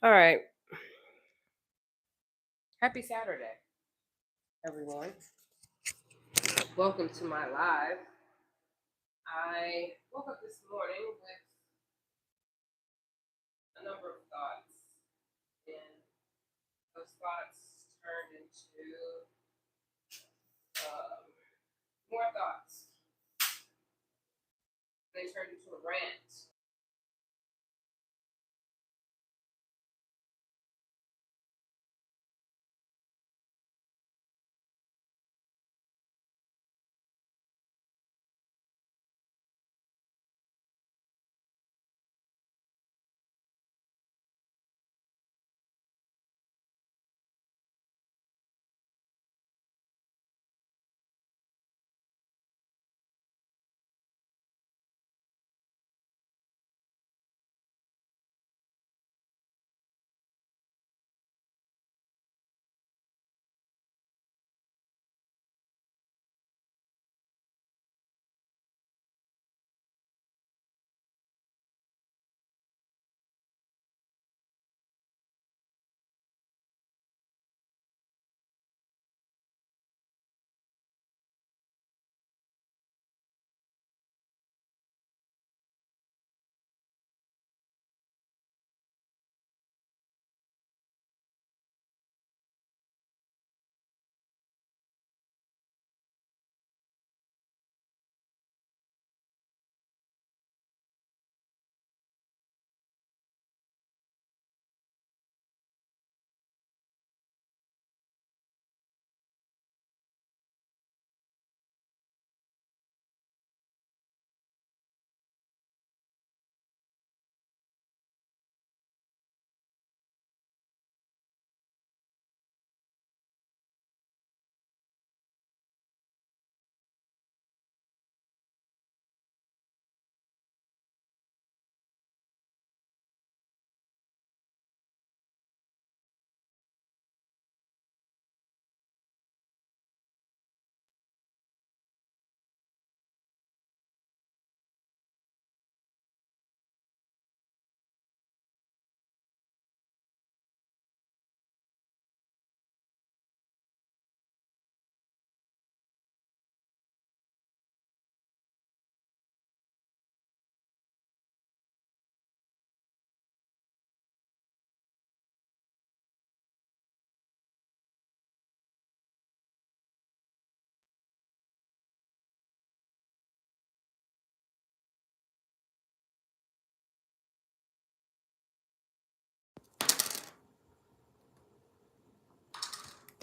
All right. Happy Saturday, everyone. Welcome to my live. I woke up this morning with a number of thoughts, and those thoughts turned into um, more thoughts. They turned into a rant.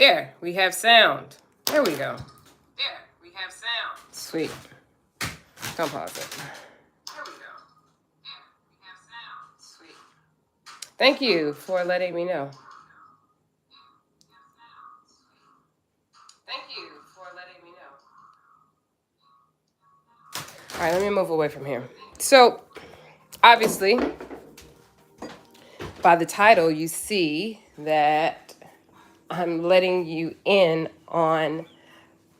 There, we have sound. There we go. There, we have sound. Sweet. Don't pause it. There we go. There, we have sound. Sweet. Thank you for letting me know. Thank you for letting me know. All right, let me move away from here. So, obviously, by the title, you see that I'm letting you in on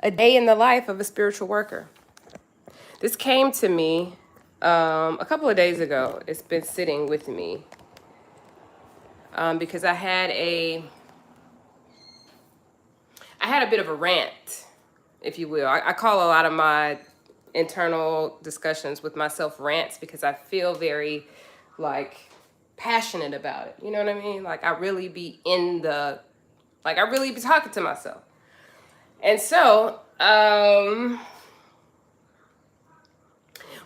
a day in the life of a spiritual worker. This came to me a couple of days ago. It's been sitting with me because I had a bit of a rant, if you will. I call a lot of my internal discussions with myself rants because I feel very like passionate about it. You know what I mean? Like I really be I really be talking to myself. And so,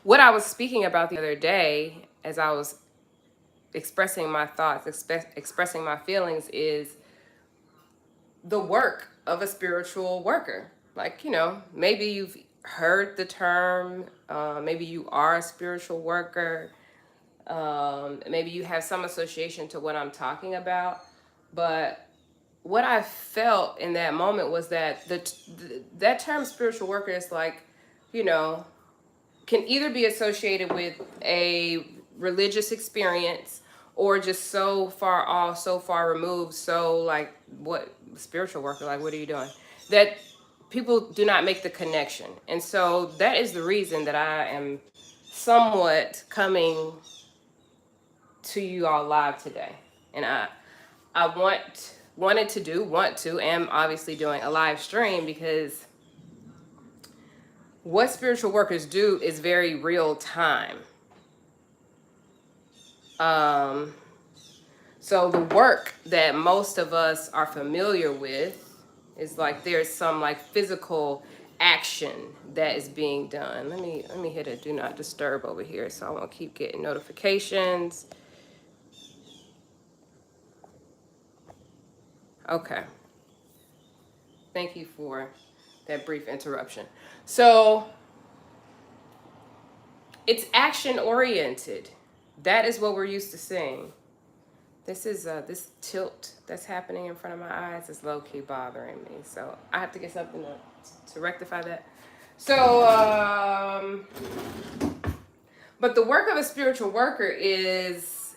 what I was speaking about the other day as I was expressing my thoughts, expressing my feelings is the work of a spiritual worker. Like, maybe you've heard the term, maybe you are a spiritual worker, maybe you have some association to what I'm talking about. But what I felt in that moment was that that term spiritual worker is like, you know, can either be associated with a religious experience or just so far off, so far removed, so like what spiritual worker, like what are you doing? That people do not make the connection. And so that is the reason that I am somewhat coming to you all live today. And I want to, am obviously doing a live stream because what spiritual workers do is very real time. So the work that most of us are familiar with is like there's some like physical action that is being done. Let me hit a do not disturb over here so I won't keep getting notifications. Okay. Thank you for that brief interruption. So it's action oriented. That is what we're used to seeing. This is this tilt that's happening in front of my eyes is low key bothering me. So I have to get something to rectify that. So, but the work of a spiritual worker is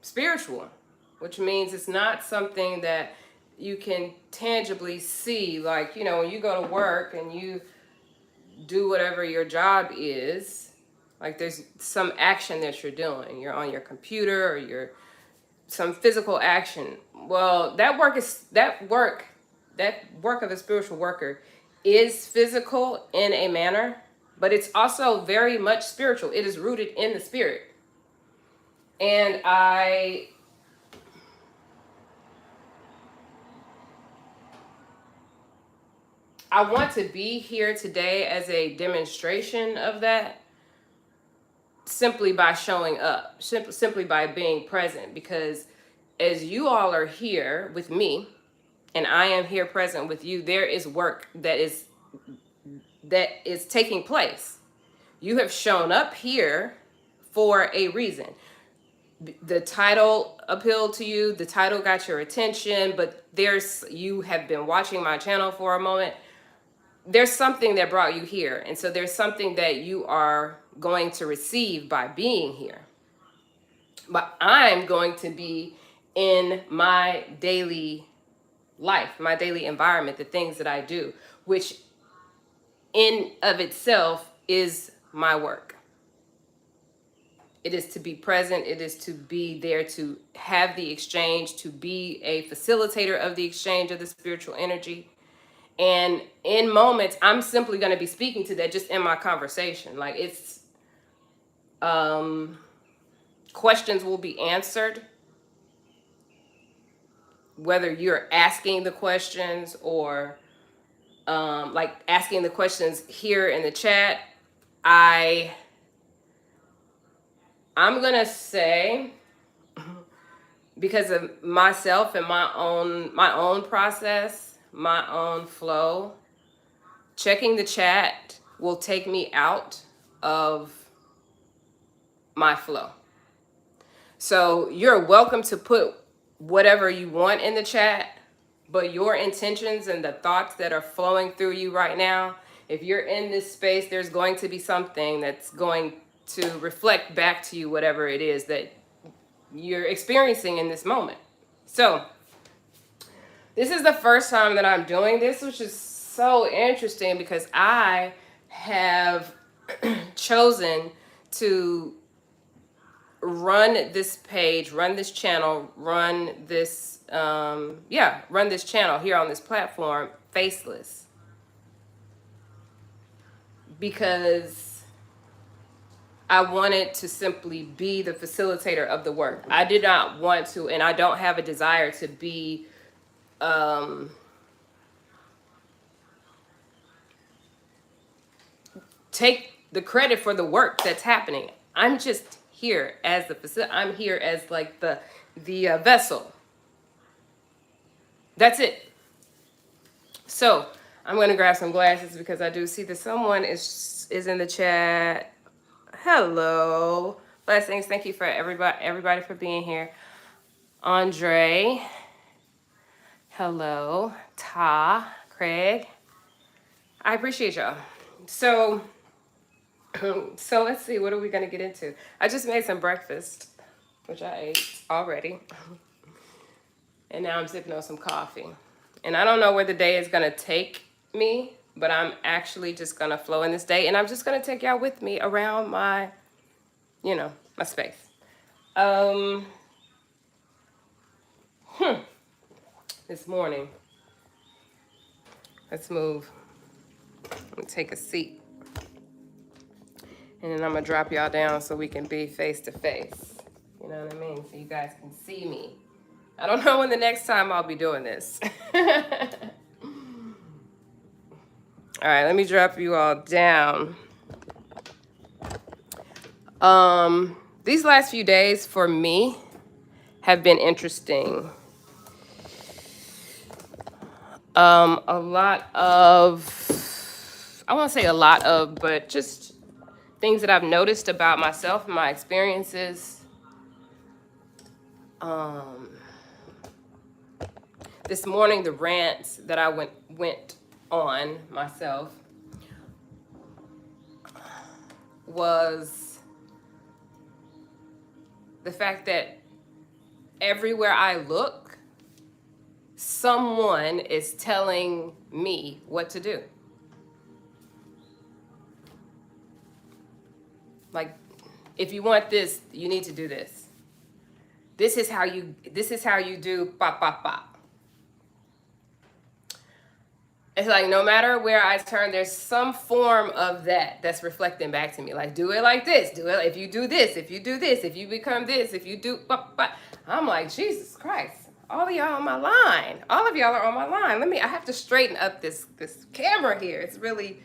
spiritual, which means it's not something that you can tangibly see. Like, you know, when you go to work and you do whatever your job is, like there's some action that you're doing. You're on your computer or you're some physical action. Well, that work of a spiritual worker is physical in a manner, but it's also very much spiritual. It is rooted in the spirit. And I want to be here today as a demonstration of that, simply by showing up, simply by being present, because as you all are here with me and I am here present with you, there is work that is taking place. You have shown up here for a reason. The title appealed to you, the title got your attention, but you have been watching my channel for a moment. There's something that brought you here. And so there's something that you are going to receive by being here. But I'm going to be in my daily life, my daily environment, the things that I do, which in of itself is my work. It is to be present. It is to be there to have the exchange, to be a facilitator of the exchange of the spiritual energy. And in moments, I'm simply going to be speaking to that just in my conversation. Like it's, questions will be answered, whether you're asking the questions or like asking the questions here in the chat. I'm going to say, because of myself and my own process, my own flow, checking the chat will take me out of my flow. So you're welcome to put whatever you want in the chat, but your intentions and the thoughts that are flowing through you right now, if you're in this space, there's going to be something that's going to reflect back to you whatever it is that you're experiencing in this moment. So this is the first time that I'm doing this, which is so interesting because I have chosen to run this page, run this channel, run this channel here on this platform faceless. Because I wanted to simply be the facilitator of the work. I did not want to, and I don't have a desire to be take the credit for the work that's happening. I'm just here as I'm here as like the vessel. That's it. So I'm gonna grab some glasses because I do see that someone is in the chat. Hello, blessings. Thank you for everybody for being here. Andre. Hello, Ta, Craig. I appreciate y'all. So let's see, what are we gonna get into? I just made some breakfast, which I ate already. And now I'm sipping on some coffee. And I don't know where the day is gonna take me, but I'm actually just gonna flow in this day. And I'm just gonna take y'all with me around my space. this morning. Let's move. I'm gonna take a seat. And then I'm gonna drop y'all down so we can be face to face. You know what I mean? So you guys can see me. I don't know when the next time I'll be doing this. All right, let me drop you all down. These last few days for me have been interesting. A lot of, I won't say a lot of, but just things that I've noticed about myself and my experiences. This morning, the rants that I went on myself was the fact that everywhere I look, someone is telling me what to do. Like, if you want this, you need to do this. This is how you do pop, pop, pop. It's like no matter where I turn, there's some form of that's reflecting back to me. Like, do it like this. Do it if you do this, if you do this, if you become this, if you do pop, pop. I'm like, Jesus Christ. All of y'all on my line. All of y'all are on my line. I have to straighten up this camera here. It's really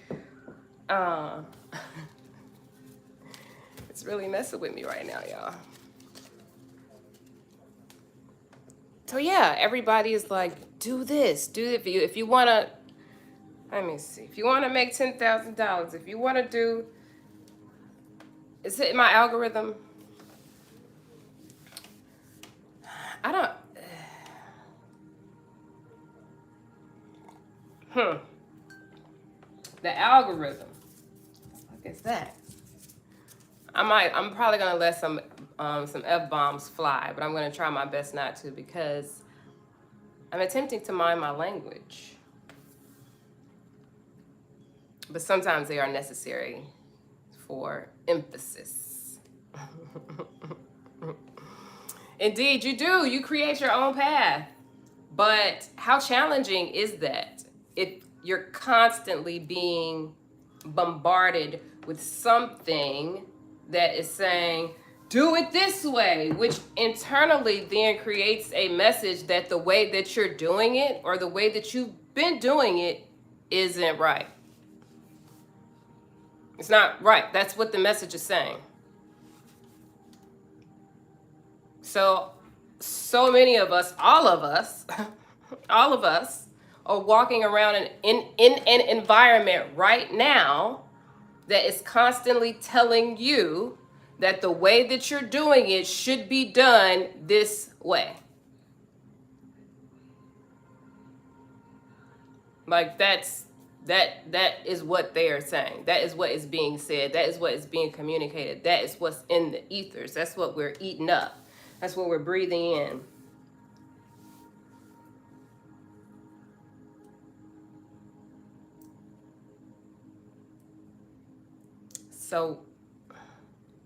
it's really messing with me right now, y'all. So yeah, everybody is like, do this, do it. If you wanna, let me see. If you wanna make $10,000, if you wanna do, is it my algorithm? I don't. The algorithm. What is that? I'm probably gonna let some F-bombs fly, but I'm gonna try my best not to because I'm attempting to mind my language. But sometimes they are necessary for emphasis. Indeed, you do. You create your own path. But how challenging is that if you're constantly being bombarded with something that is saying, do it this way, which internally then creates a message that the way that you're doing it or the way that you've been doing it isn't right. It's not right. That's what the message is saying. So many of us, all of us are walking around in an environment right now that is constantly telling you that the way that you're doing it should be done this way. Like that is what they are saying. That is what is being said. That is what is being communicated. That is what's in the ethers. That's what we're eating up. That's what we're breathing in. So,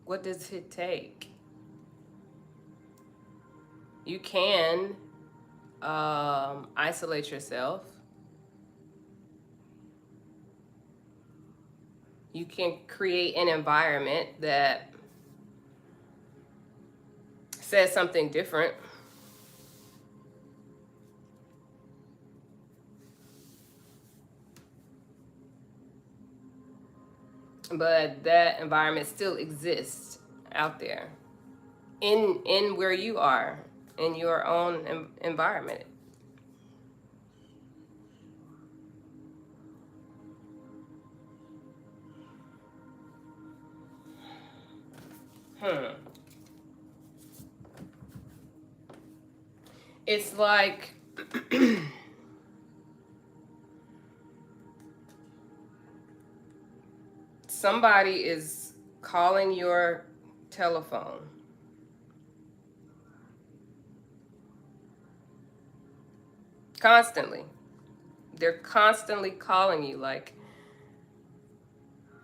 what does it take? You can isolate yourself. You can create an environment that says something different. But that environment still exists out there in where you are, in your own environment. It's like somebody is calling your telephone. Constantly. They're constantly calling you. Like,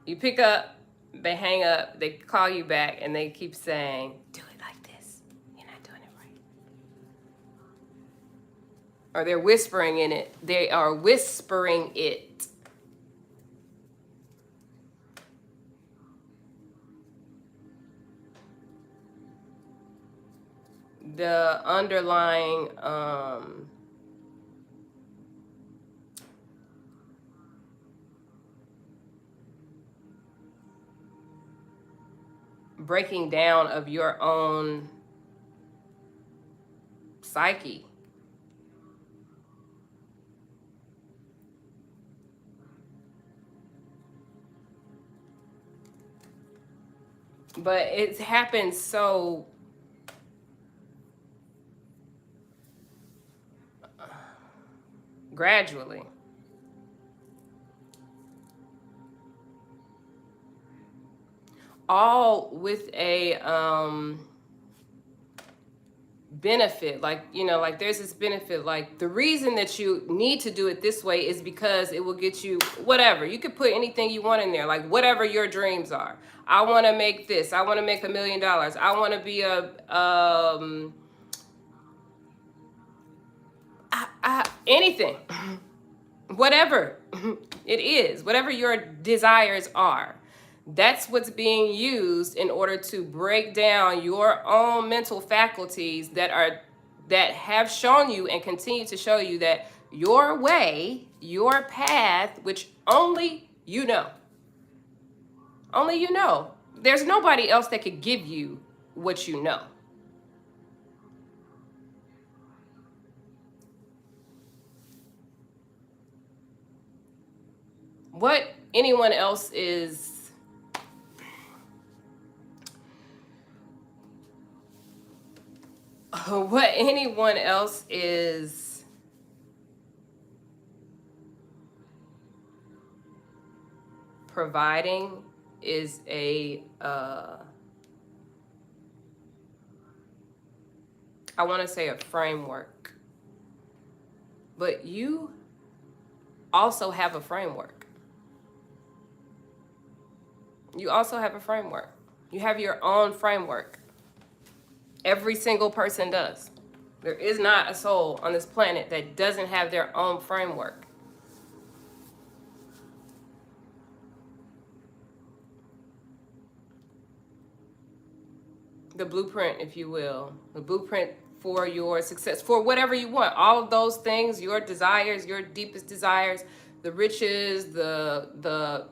you pick up, they hang up, they call you back, and they keep saying, do it like this. You're not doing it right. or they're whispering in it. They are whispering it. The underlying breaking down of your own psyche. But it happens so gradually. All with a benefit, like, you know, like there's this benefit, like the reason that you need to do it this way is because it will get you whatever. You could put anything you want in there, like whatever your dreams are. I want to make this, I want to make $1 million, I want to be a anything. Whatever it is, whatever your desires are, that's what's being used in order to break down your own mental faculties that have shown you and continue to show you that your way, your path, which only you know, there's nobody else that could give you what you know. What anyone else is what anyone else is providing is a I want to say a framework, but you also have a framework. You also have a framework. You have your own framework. Every single person does. There is not a soul on this planet that doesn't have their own framework. The blueprint, if you will, the blueprint for your success, for whatever you want. All of those things, your desires, your deepest desires, the riches, the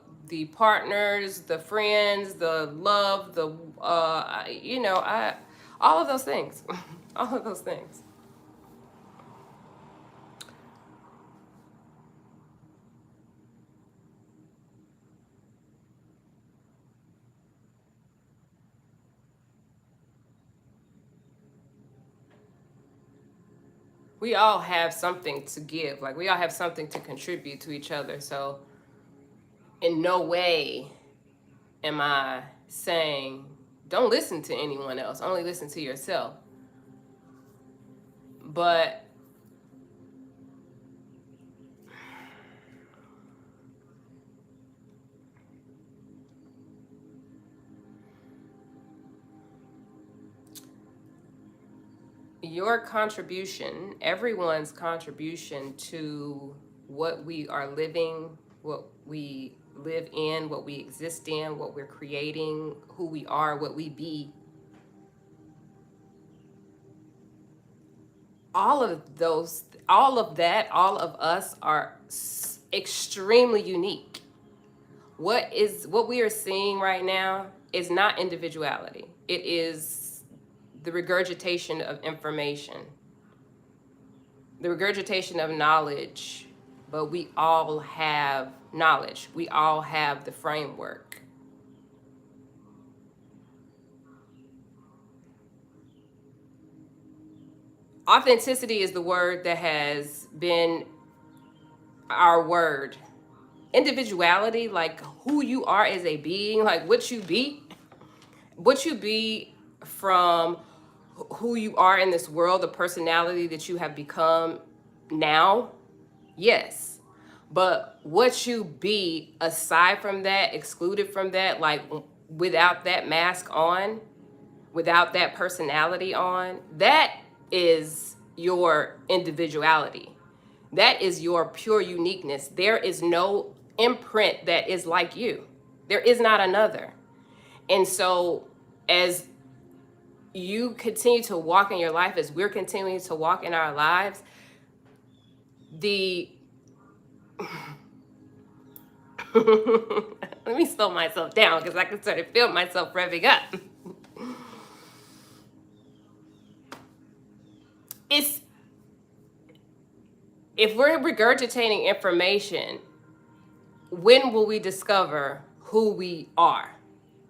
partners, the friends, the love, the all of those things. All of those things. We all have something to give. Like, we all have something to contribute to each other. So in no way am I saying don't listen to anyone else, only listen to yourself. But your contribution, everyone's contribution to what we are living, what we live in, what we exist in, what we're creating, who we are, what we be, all of us are extremely unique. What we are seeing right now is not individuality. It is the regurgitation of information, the regurgitation of knowledge. But we all have knowledge. We all have the framework. Authenticity is the word that has been our word. Individuality, like who you are as a being, like what you be from who you are in this world, the personality that you have become now, yes. But what you be aside from that, excluded from that, like without that mask on, without that personality on, that is your individuality. That is your pure uniqueness. There is no imprint that is like you. There is not another. And so as you continue to walk in your life, as we're continuing to walk in our lives, the let me slow myself down because I can sort of feel myself revving up. It's if we're regurgitating information, when will we discover who we are,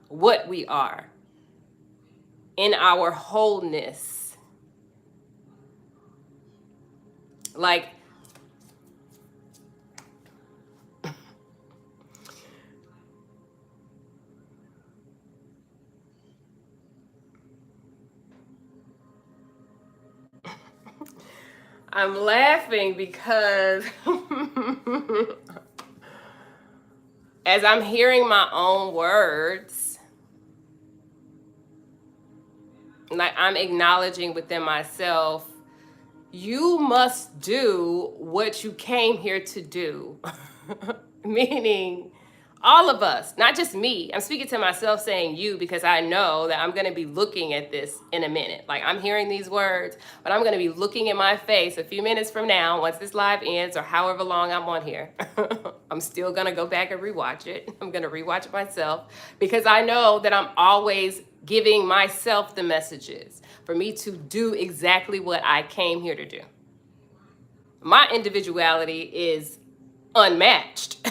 what we are, in our wholeness? Like, I'm laughing because as I'm hearing my own words, like I'm acknowledging within myself, you must do what you came here to do. Meaning, all of us, not just me. I'm speaking to myself saying you because I know that I'm going to be looking at this in a minute. Like I'm hearing these words, but I'm going to be looking at my face a few minutes from now, once this live ends or however long I'm on here. I'm still going to go back and rewatch it. I'm going to rewatch it myself because I know that I'm always giving myself the messages for me to do exactly what I came here to do. My individuality is unmatched.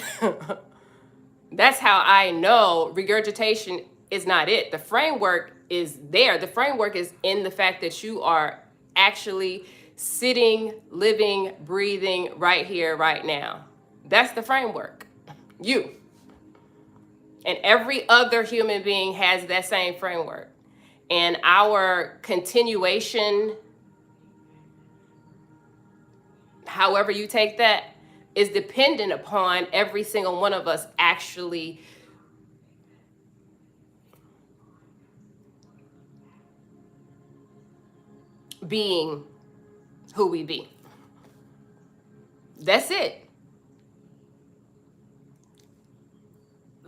That's how I know regurgitation is not it. The framework is there. The framework is in the fact that you are actually sitting, living, breathing right here, right now. That's the framework. You. And every other human being has that same framework. And our continuation, however you take that, is dependent upon every single one of us actually being who we be. That's it.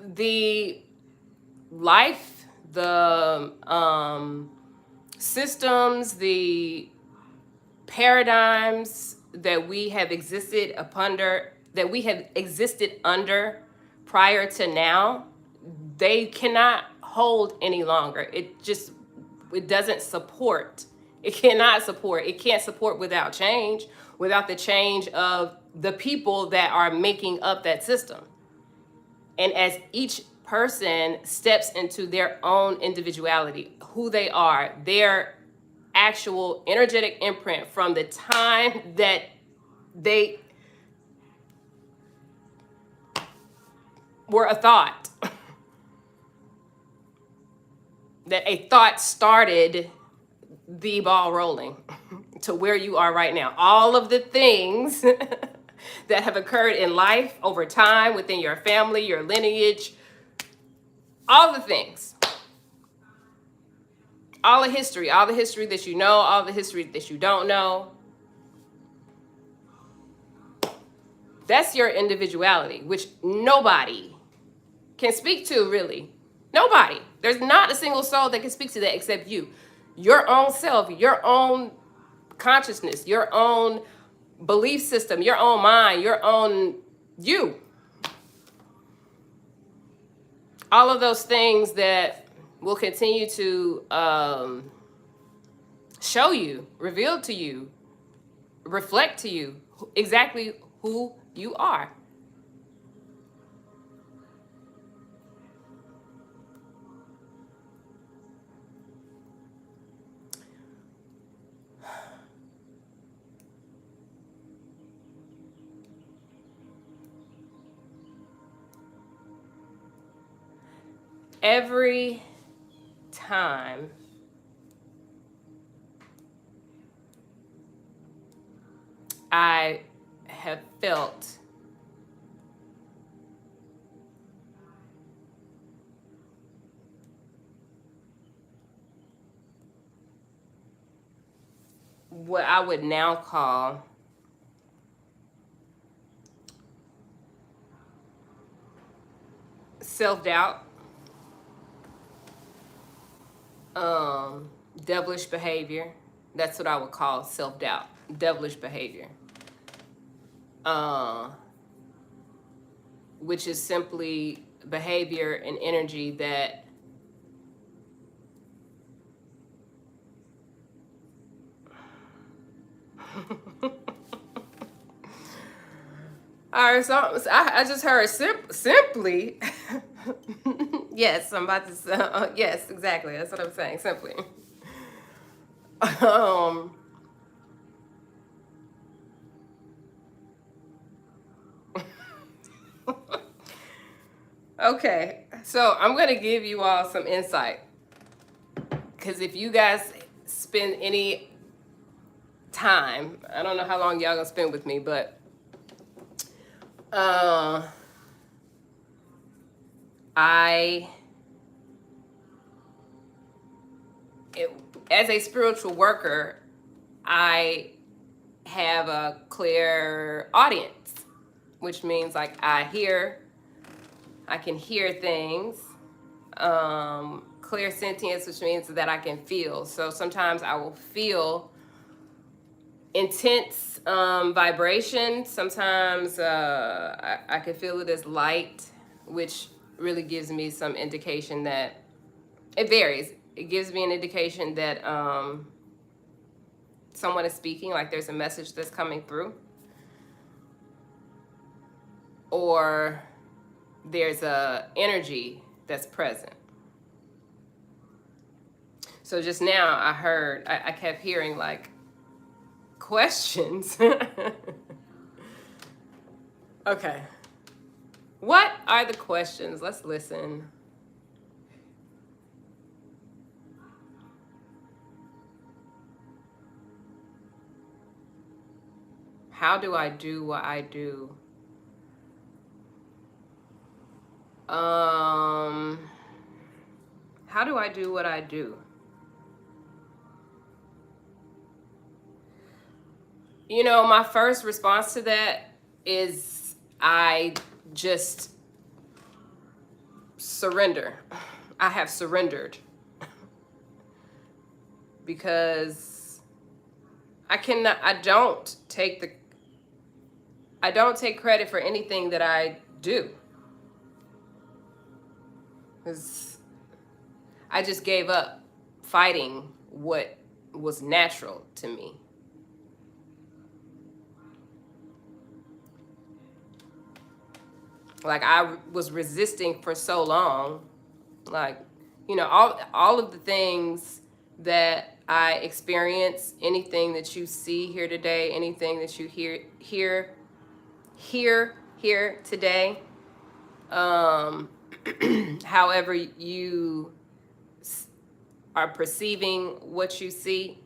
The life, the systems, the paradigms that we have existed under prior to now, they cannot hold any longer. It doesn't support. It cannot support. It can't support without change, without the change of the people that are making up that system. And as each person steps into their own individuality, who they are, their actual energetic imprint from the time that they were a thought, that a thought started the ball rolling to where you are right now. All of the things that have occurred in life over time, within your family, your lineage, all the things, all the history that you know, all the history that you don't know. That's your individuality, which nobody can speak to, really. Nobody. There's not a single soul that can speak to that except you. Your own self, your own consciousness, your own belief system, your own mind, your own you. All of those things that will continue to show you, reveal to you, reflect to you exactly who you are. Every time I have felt what I would now call self-doubt, devilish behavior. That's what I would call self-doubt, devilish behavior. Which is simply behavior and energy that all right, so I just heard simply. Yes, I'm about to say, yes, exactly. That's what I'm saying, simply. Um, okay, so I'm going to give you all some insight. Because if you guys spend any time, I don't know how long y'all going to spend with me, but as a spiritual worker, I have a clear audience, which means like I can hear things. Clear sentience, which means that I can feel. So sometimes I will feel intense vibration. Sometimes I can feel it as light, which really gives me some indication that it varies. It gives me an indication that someone is speaking, like there's a message that's coming through, or there's a energy that's present. So just now I kept hearing like questions. Okay. What are the questions? Let's listen. How do I do what I do? How do I do what I do? You know, my first response to that is I just surrender. I have surrendered because I don't take credit for anything that I do. Because I just gave up fighting what was natural to me. Like I was resisting for so long, like, you know, all of the things that I experience, anything that you see here today, anything that you hear today, however you are perceiving what you see,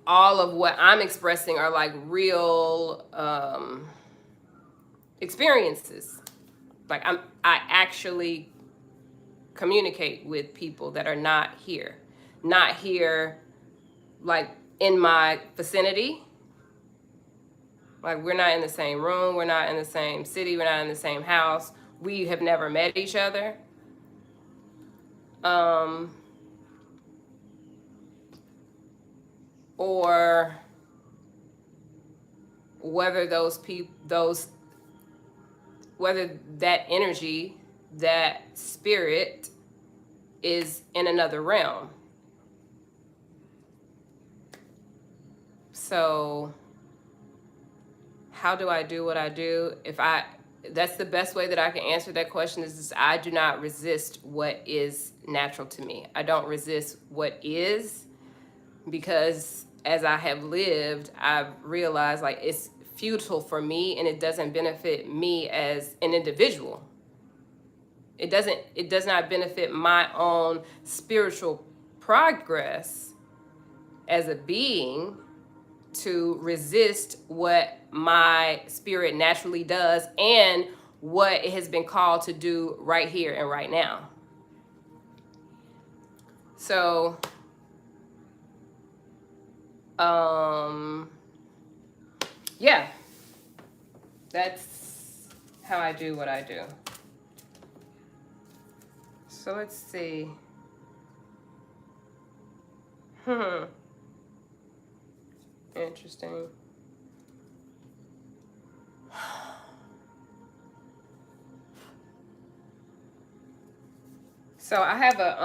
all of what I'm expressing are like real experiences. Like I actually communicate with people that are not here like in my vicinity. Like we're not in the same room, we're not in the same city, we're not in the same house. We have never met each other. Or whether whether that energy, that spirit is in another realm. So how do I do what I do? That's the best way that I can answer that question is I do not resist what is natural to me. I don't resist what is, because as I have lived, I've realized like it's futile for me and it doesn't benefit me as an individual. It does not benefit my own spiritual progress as a being to resist what my spirit naturally does and what it has been called to do right here and right now. So, yeah, that's how I do what I do. So let's see. Interesting. So I have a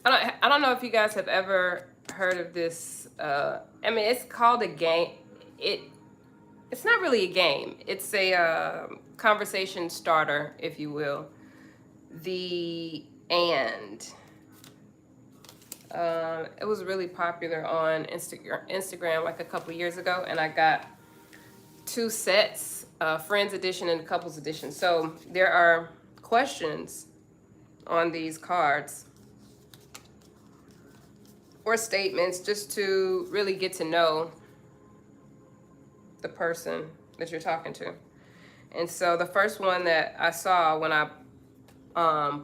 I don't know if you guys have ever heard of this. I mean, it's called a game. It's not really a game. It's a conversation starter, if you will. The and. It was really popular on Instagram like a couple years ago, and I got 2 sets, Friends Edition and Couples Edition. So there are questions on these cards or statements just to really get to know the person that you're talking to. And so the first one that I saw when I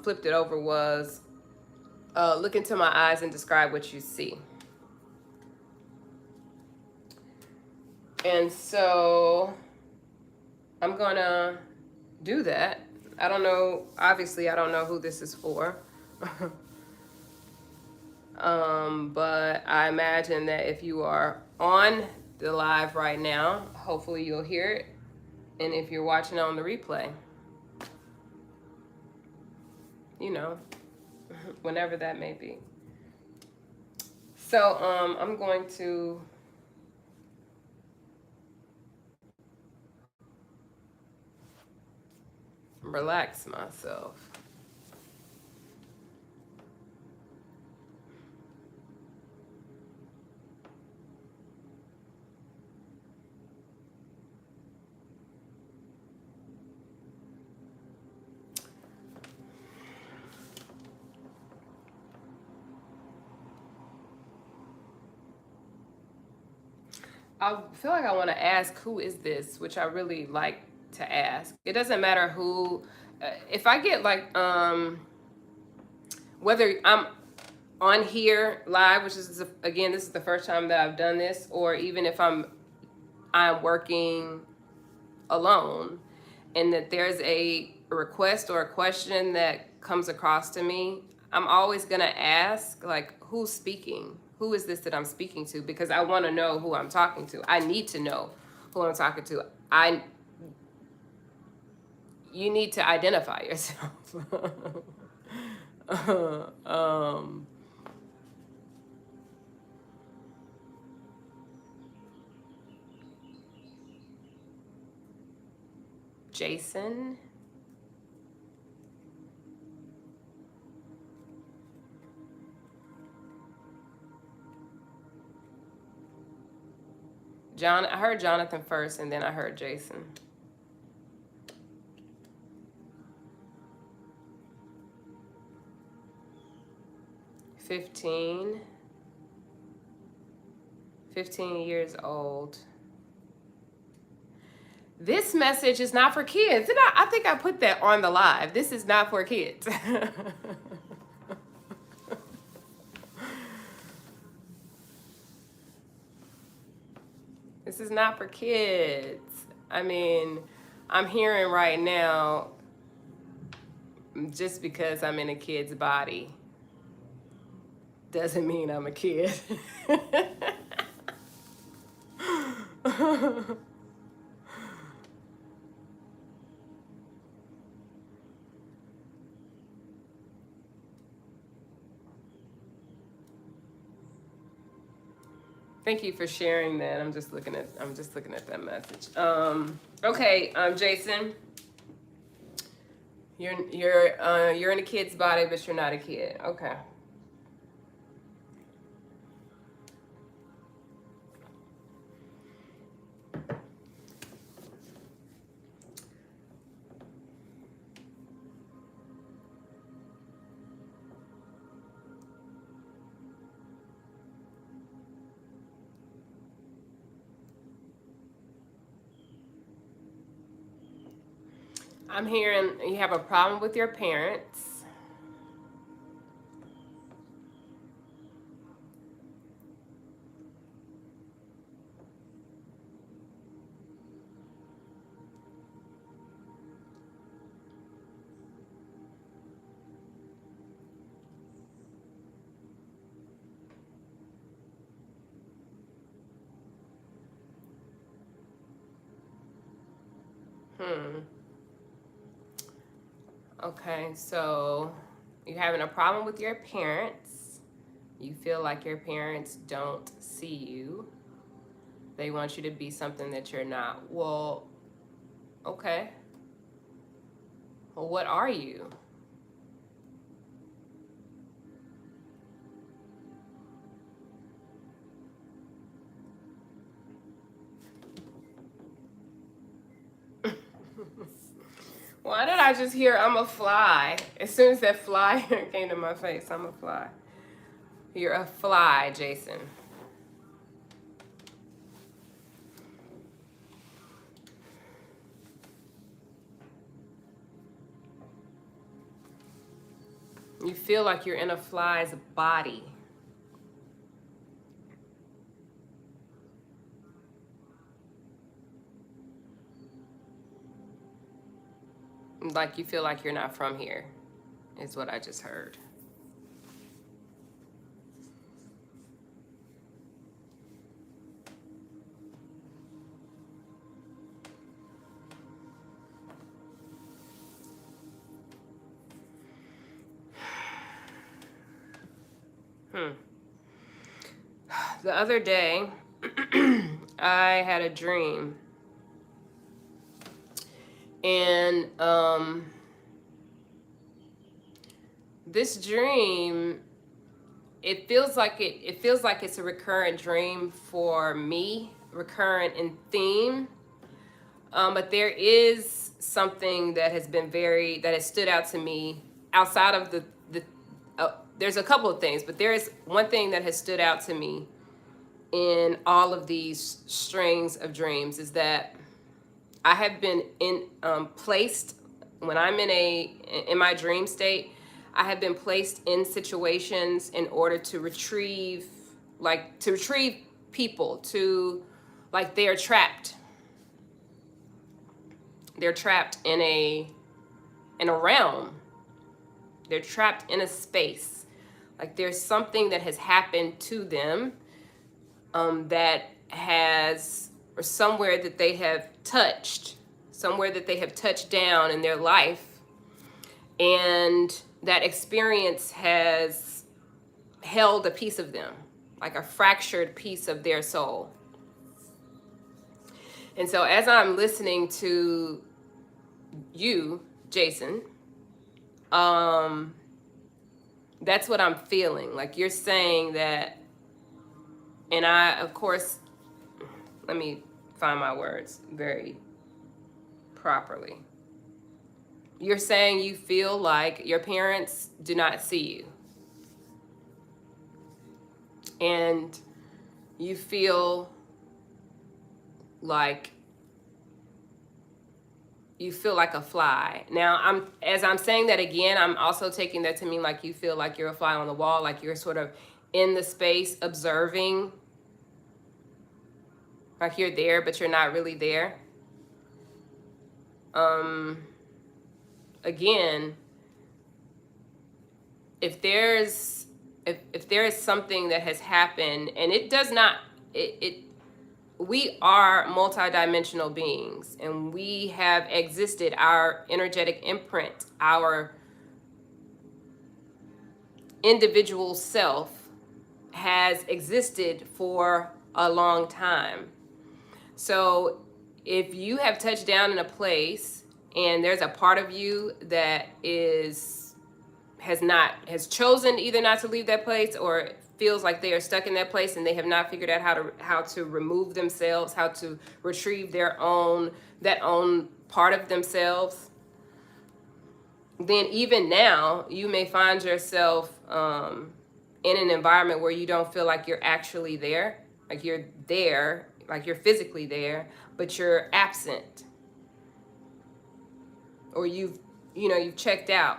flipped it over was look into my eyes and describe what you see. And so I'm gonna do that. I don't know, obviously I don't know who this is for. But I imagine that if you are on the live right now, hopefully you'll hear it. And if you're watching on the replay, you know, whenever that may be. So I'm going to relax myself. I feel like I want to ask, who is this? Which I really like to ask. It doesn't matter who. If I get like, whether I'm on here live, which is, again, this is the first time that I've done this, or even if I'm working alone, and that there's a request or a question that comes across to me, I'm always gonna ask, like, who's speaking? Who is this that I'm speaking to? Because I want to know who I'm talking to. I need to know who I'm talking to. You need to identify yourself. Jason. I heard Jonathan first, and then I heard Jason. Fifteen years old. This message is not for kids. And I think I put that on the live. This is not for kids. This is not for kids. I mean, I'm hearing right now, just because I'm in a kid's body doesn't mean I'm a kid. Thank you for sharing that. I'm just looking at that message. Okay, Jason, you're in a kid's body, but you're not a kid. Okay. I'm hearing you have a problem with your parents. Okay, so you're having a problem with your parents. You feel like your parents don't see you. They want you to be something that you're not. Well, okay. Well, what are you? Why did I just hear I'm a fly? As soon as that fly came to my face, I'm a fly. You're a fly, Jason. You feel like you're in a fly's body. Like you feel like you're not from here, is what I just heard. The other day, I had a dream. And this dream, it feels like it's a recurrent dream for me, recurrent in theme. But there is something that has stood out to me outside of the there's a couple of things, but there is one thing that has stood out to me in all of these strings of dreams is that I have been placed when I'm in my dream state. I have been placed in situations in order to retrieve people like they are trapped. They're trapped in a realm. They're trapped in a space. Like there's something that has happened to them that has, or somewhere that they have touched down in their life, and that experience has held a piece of them, like a fractured piece of their soul. And so as I'm listening to you, Jason, that's what I'm feeling. Like you're saying that, and I, of course, let me find my words very properly. You're saying you feel like your parents do not see you. And you feel like a fly. Now, as I'm saying that again, I'm also taking that to mean like you feel like you're a fly on the wall, like you're sort of in the space observing, like you're there, but you're not really there. Again, if there is something that has happened, and it does not, we are multidimensional beings, and we have existed, our energetic imprint, our individual self has existed for a long time. So if you have touched down in a place and there's a part of you that has chosen either not to leave that place, or feels like they are stuck in that place and they have not figured out how to remove themselves, how to retrieve that own part of themselves, then even now you may find yourself in an environment where you don't feel like you're actually there, like you're there, like you're physically there, but you're absent, or you've checked out.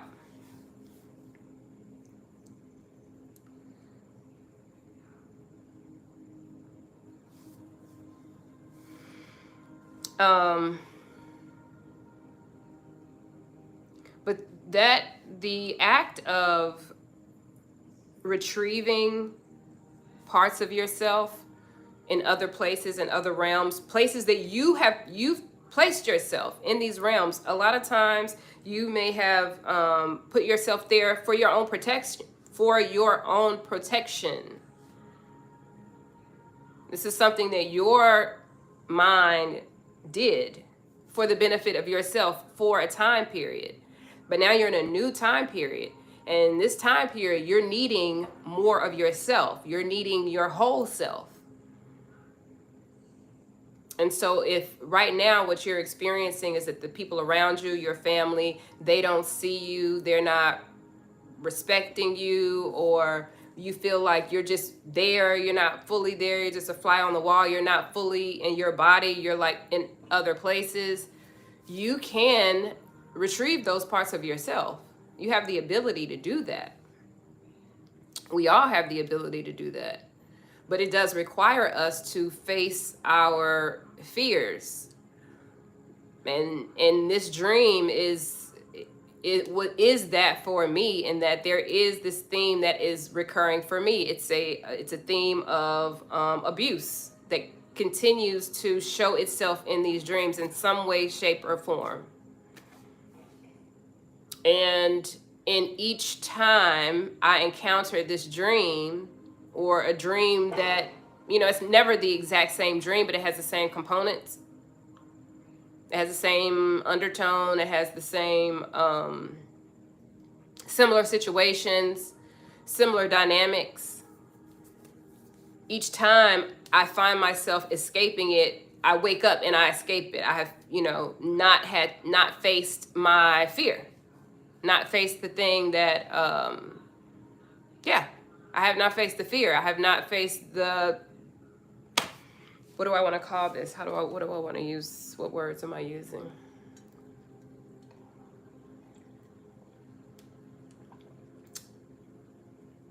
But the act of retrieving parts of yourself in other places and other realms, places that you've placed yourself in these realms. A lot of times you may have put yourself there for your own protection, for your own protection. This is something that your mind did for the benefit of yourself for a time period. But now you're in a new time period. And this time period, you're needing more of yourself. You're needing your whole self. And so if right now what you're experiencing is that the people around you, your family, they don't see you, they're not respecting you, or you feel like you're just there, you're not fully there, you're just a fly on the wall, you're not fully in your body, you're like in other places, you can retrieve those parts of yourself. You have the ability to do that. We all have the ability to do that. But it does require us to face our fears. And this dream what is that for me, and that there is this theme that is recurring for me. It's a theme of abuse that continues to show itself in these dreams in some way, shape, or form. And in each time I encounter this dream, or a dream that, it's never the exact same dream, but it has the same components. It has the same undertone. It has the same similar situations, similar dynamics. Each time I find myself escaping it, I wake up and I escape it. I have, not faced my fear, not faced the thing that, I have not faced the fear. I have not faced the, what do I want to call this? What do I want to use? What words am I using?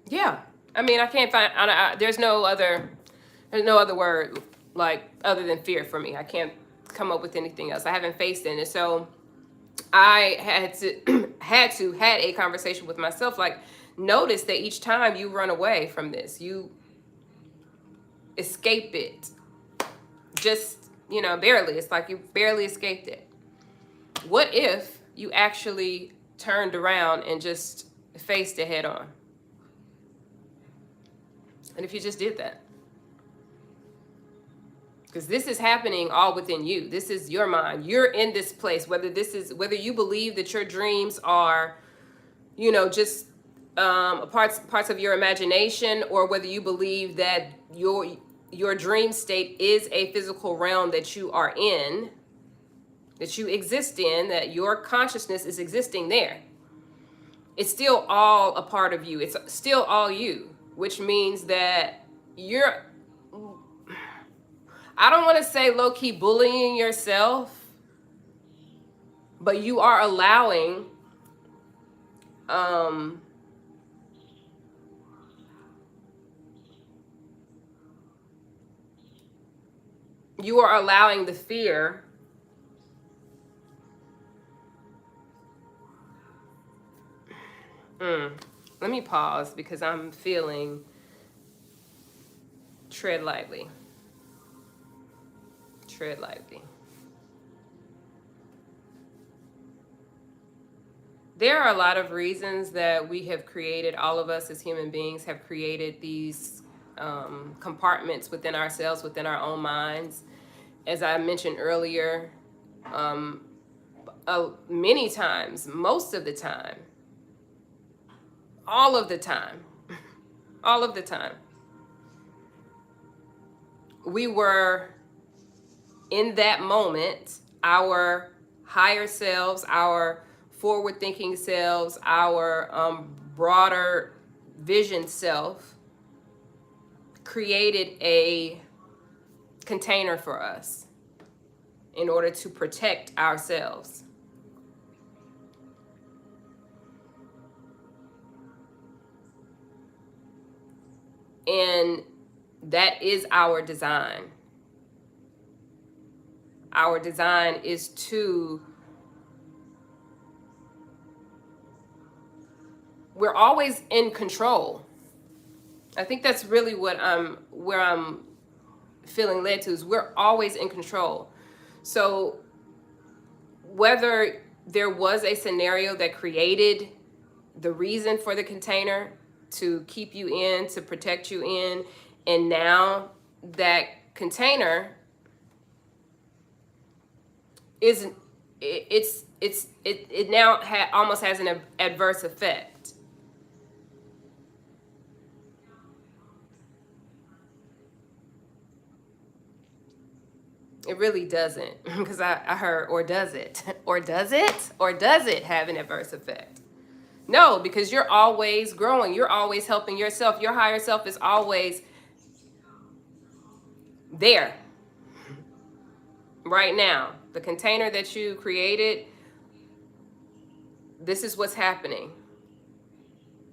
Yeah. I mean, I can't find, there's no other word like other than fear for me. I can't come up with anything else. I haven't faced it. And so I had a conversation with myself, like, notice that each time you run away from this, you escape it. Just, barely. It's like you barely escaped it. What if you actually turned around and just faced it head on? And if you just did that? Because this is happening all within you. This is your mind. You're in this place, whether you believe that your dreams are, just parts of your imagination, or whether you believe that your dream state is a physical realm that you are in, that you exist in, that your consciousness is existing there. It's still all a part of you. It's still all you, which means that I don't want to say low-key bullying yourself, but you are allowing the fear let me pause, because I'm feeling tread lightly. Tread lightly. There are a lot of reasons that we have created, all of us as human beings have created these compartments within ourselves, within our own minds. As I mentioned earlier, many times, most of the time, all of the time, we were in that moment, our higher selves, our forward-thinking selves, our broader vision self created a container for us in order to protect ourselves. And that is our design. Our design is we're always in control. I think that's really where I'm feeling led to, is we're always in control. So whether there was a scenario that created the reason for the container to keep you in, to protect you in, and now that container isn't, it now almost has an adverse effect. It really doesn't, because I heard, or does it? Or does it? Or does it have an adverse effect? No, because you're always growing. You're always helping yourself. Your higher self is always there, right now. The container that you created, this is what's happening.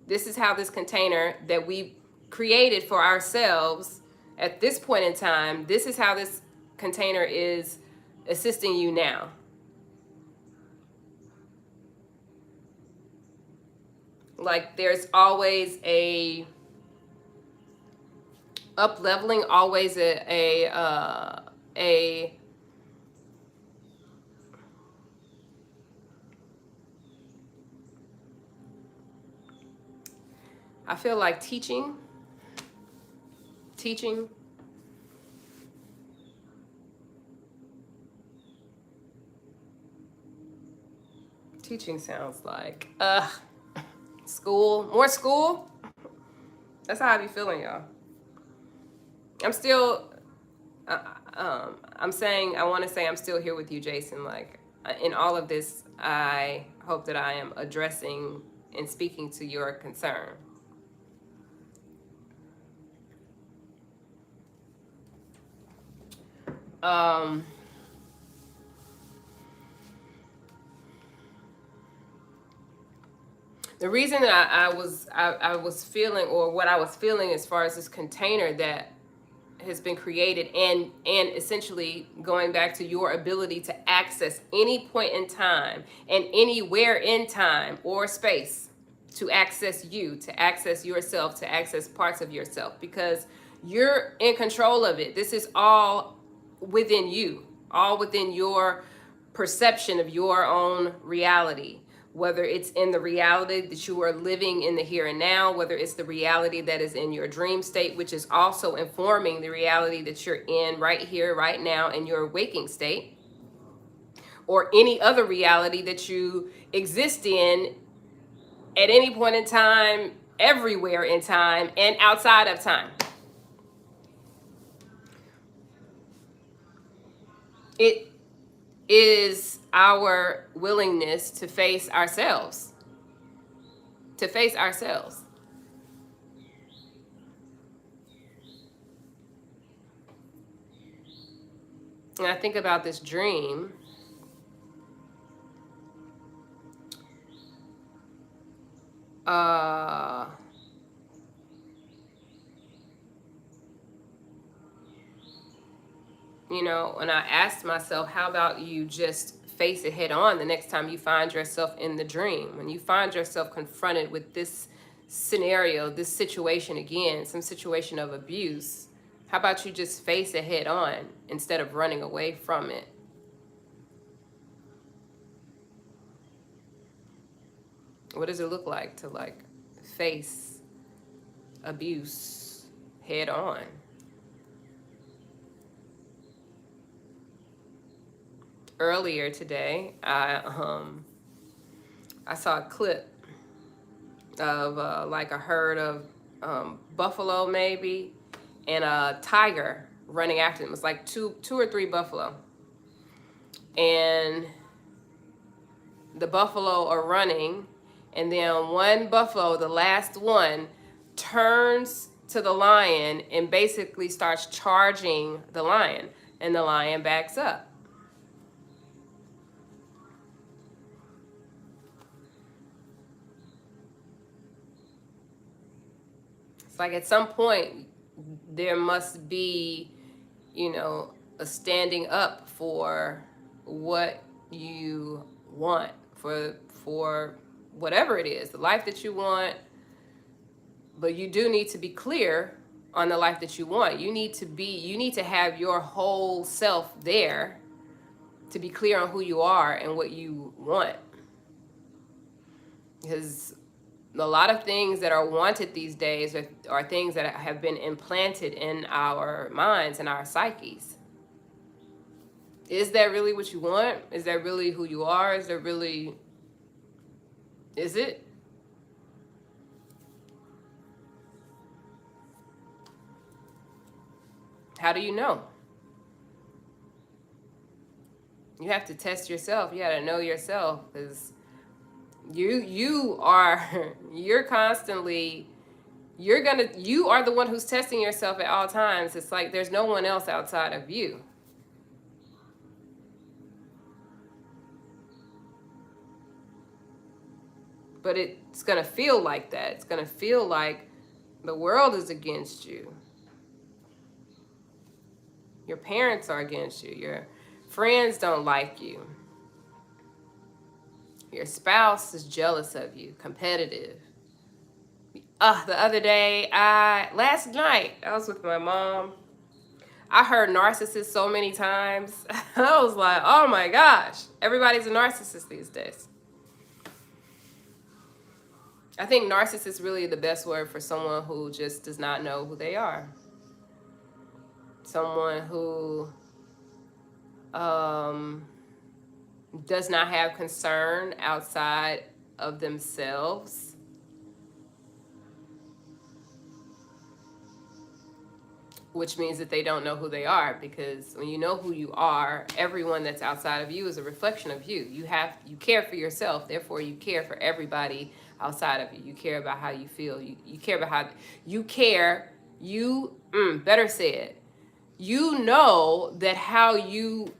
This is how this container that we created for ourselves at this point in time, this is how this container is assisting you now. Like there's always a up leveling, always a I feel like teaching. Teaching sounds like school, more school. That's how I be feeling, y'all. I'm still I'm saying, I want to say I'm still here with you, Jason. Like in all of this, I hope that I am addressing and speaking to your concern. The reason that I was feeling, or what I was feeling as far as this container that has been created, and essentially going back to your ability to access any point in time and anywhere in time or space, to access you, to access yourself, to access parts of yourself, because you're in control of it. This is all within you, all within your perception of your own reality, whether it's in the reality that you are living in the here and now, whether it's the reality that is in your dream state, which is also informing the reality that you're in right here, right now, in your waking state, or any other reality that you exist in at any point in time, everywhere in time, and outside of time. It is our willingness to face ourselves. To face ourselves. And I think about this dream. You know, and I asked myself, how about you just face it head on the next time you find yourself in the dream? When you find yourself confronted with this scenario, this situation again, some situation of abuse, how about you just face it head on instead of running away from it? What does it look like to like face abuse head on? Earlier today, I saw a clip of like a herd of buffalo maybe, and a tiger running after them. It was like two or three buffalo, and the buffalo are running, and then one buffalo, the last one, turns to the lion and basically starts charging the lion, and the lion backs up. Like at some point there must be, you know, a standing up for what you want, for whatever it is, the life that you want. But you do need to be clear on the life that you want. You need to have your whole self there to be clear on who you are and what you want. Because a lot of things that are wanted these days are things that have been implanted in our minds and our psyches. Is that really what you want? Is that really who you are? Is it? How do you know? You have to test yourself. You got to know yourself, because you are you're constantly you are the one who's testing yourself at all times. It's like there's no one else outside of you. But it's going to feel like that. It's going to feel like the world is against you. Your parents are against you. Your friends don't like you. Your spouse is jealous of you, competitive. Last night, I was with my mom. I heard narcissist so many times. I was like, oh my gosh, everybody's a narcissist these days. I think narcissist is really the best word for someone who just does not know who they are. Someone who does not have concern outside of themselves. Which means that they don't know who they are, because when you know who you are, everyone that's outside of you is a reflection of you. You care for yourself, therefore you care for everybody outside of you. You care about how you feel. You care about how better said. You know that how you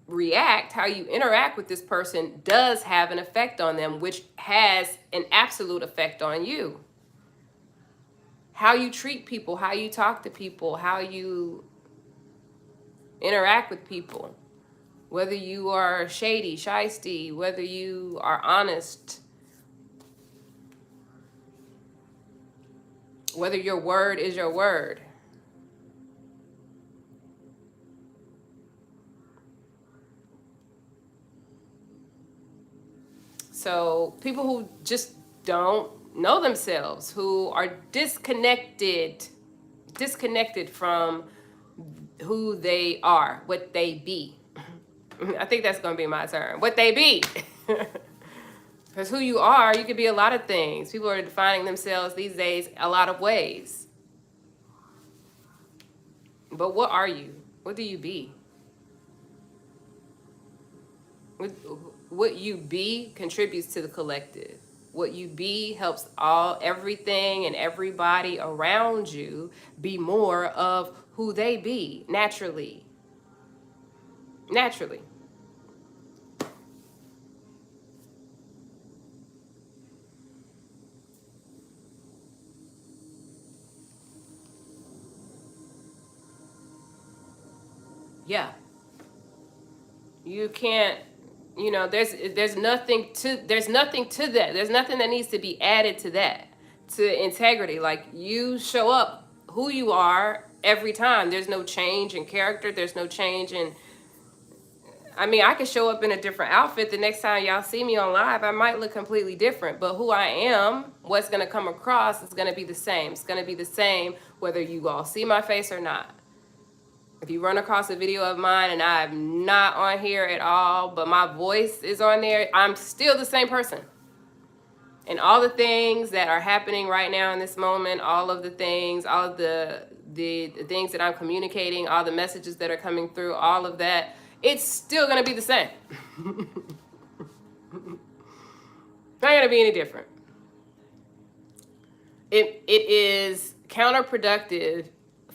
react, how you interact with this person does have an effect on them, which has an absolute effect on you. How you treat people, how you talk to people, how you interact with people, whether you are shady, shysty, whether you are honest, whether your word is your word. So people who just don't know themselves, who are disconnected from who they are, what they be. I think that's going to be my term. What they be. Because who you are, you could be a lot of things. People are defining themselves these days a lot of ways. But what are you? What do you be? What you be contributes to the collective. What you be helps everything and everybody around you be more of who they be naturally. Naturally. Yeah. You can't, there's nothing to that. There's nothing that needs to be added to that, to integrity. Like, you show up who you are every time. There's no change in character. There's no change in, I could show up in a different outfit. The next time y'all see me on live, I might look completely different, but who I am, what's going to come across is going to be the same. It's going to be the same whether you all see my face or not. If you run across a video of mine and I'm not on here at all, but my voice is on there, I'm still the same person. And all the things that are happening right now in this moment, all of the things, all of the things that I'm communicating, all the messages that are coming through, all of that, it's still going to be the same. Not going to be any different. It is counterproductive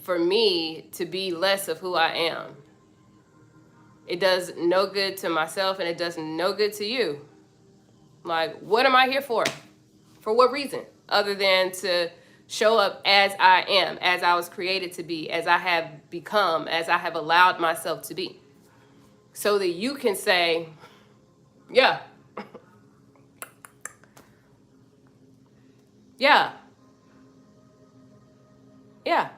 for me to be less of who I am. It does no good to myself, and it does no good to you. Like, what am I here for? For what reason? Other than to show up as I am, as I was created to be, as I have become, as I have allowed myself to be. So that you can say, yeah. Yeah. Yeah.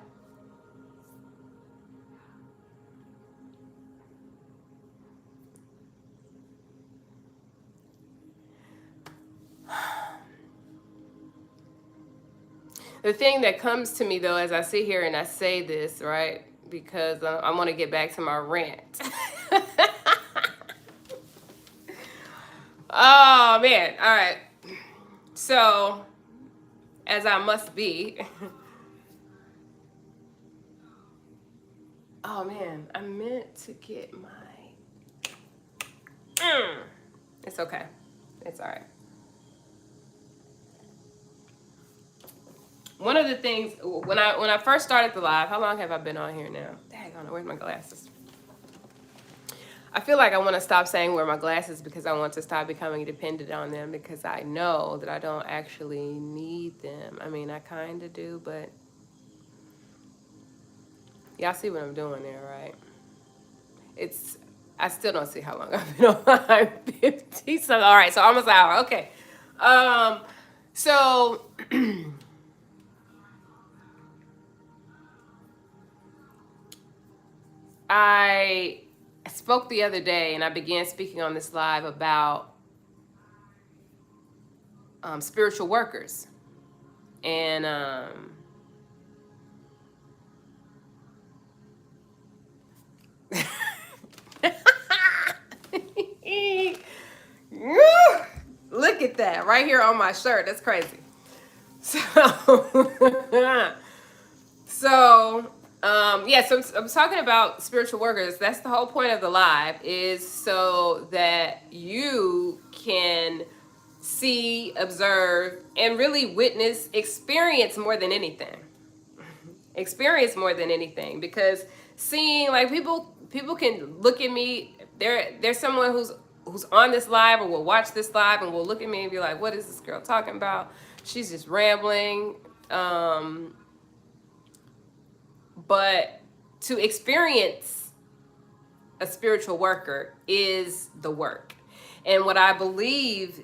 The thing that comes to me though, as I sit here and I say this, right, because I want to get back to my rant. Oh man, all right. So, as I must be. Oh man, I meant to get my. It's okay. It's all right. One of the things when I first started the live, how long have I been on here now? Daggone it, where's my glasses? I feel like I want to stop saying wear my glasses because I want to stop becoming dependent on them because I know that I don't actually need them. I mean, I kind of do, but y'all see what I'm doing there, right? I still don't see how long I've been on. I'm 50, so all right, so almost an hour. Okay. So I spoke the other day and I began speaking on this live about spiritual workers. And look at that right here on my shirt. That's crazy. So I'm talking about spiritual workers. That's the whole point of the live, is so that you can see, observe, and really witness, experience more than anything. Experience more than anything, because seeing, like, people can look at me. There's someone who's on this live or will watch this live and will look at me and be like, what is this girl talking about? She's just rambling. But to experience a spiritual worker is the work. And what I believe,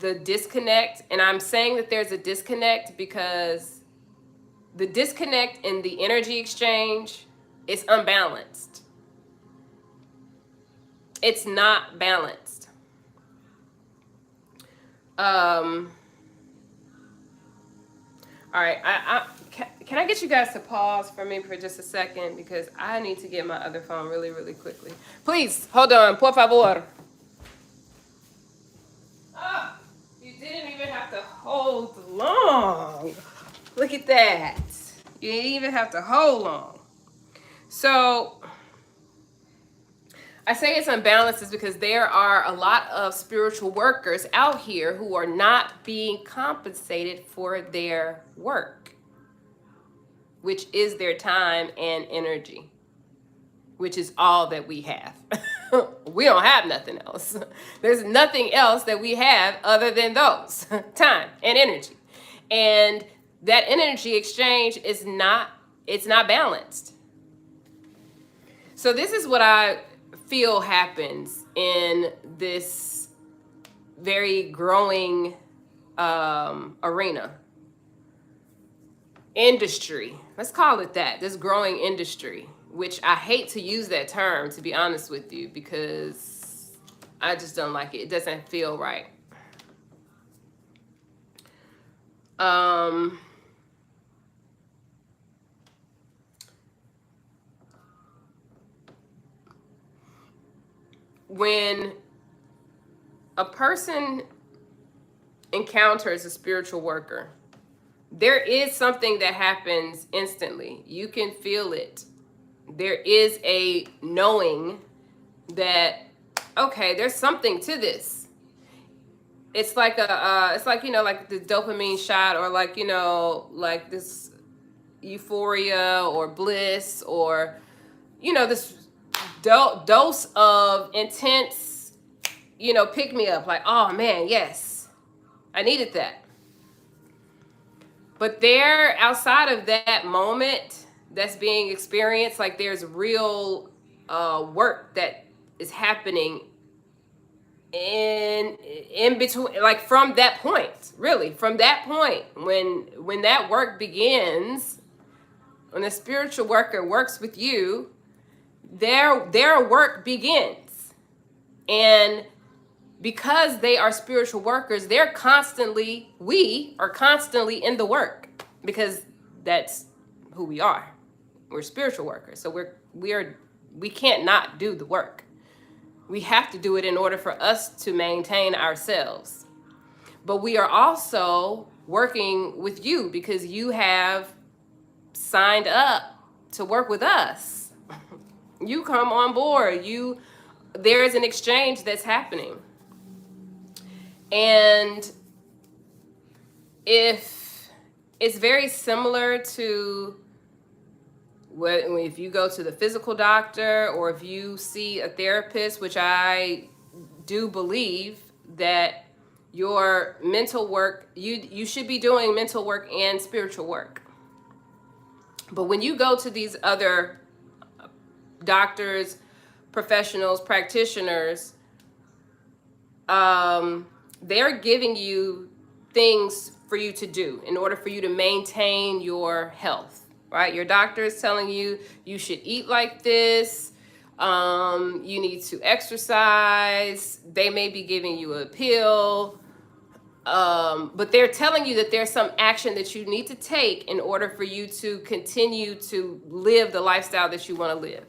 the disconnect, and I'm saying that there's a disconnect because the disconnect in the energy exchange is unbalanced. It's not balanced. All right, can I get you guys to pause for me for just a second, because I need to get my other phone really, really quickly. Please, hold on, por favor. Oh, you didn't even have to hold long. Look at that. You didn't even have to hold long. So I say it's unbalanced is because there are a lot of spiritual workers out here who are not being compensated for their work, which is their time and energy, which is all that we have. We don't have nothing else. There's nothing else that we have other than those, time and energy. And that energy exchange is not balanced. So this is what I feel happens in this very growing arena. Industry, let's call it that, this growing industry, which I hate to use that term, to be honest with you, because I just don't like it. It doesn't feel right. When a person encounters a spiritual worker, there is something that happens instantly. You can feel it. There is a knowing that, okay, there's something to this. It's like it's like, like the dopamine shot, or like, like this euphoria or bliss, or, this dose of intense, pick me up. Like, oh man, yes, I needed that. But there, outside of that moment that's being experienced, like, there's real work that is happening in between, like, from that point, really, from that point, when that work begins, when the spiritual worker works with you, their work begins. And because they are spiritual workers, we are constantly in the work. because that's who we are. We're spiritual workers. So we can't not do the work. We have to do it in order for us to maintain ourselves. But we are also working with you because you have signed up to work with us. You come on board. There is an exchange that's happening. And if it's very similar to if you go to the physical doctor or if you see a therapist, which I do believe that your mental work, you should be doing mental work and spiritual work. But when you go to these other doctors, professionals, practitioners, they're giving you things for you to do in order for you to maintain your health, right? Your doctor is telling you you should eat like this. You need to exercise. They may be giving you a pill. But they're telling you that there's some action that you need to take in order for you to continue to live the lifestyle that you want to live,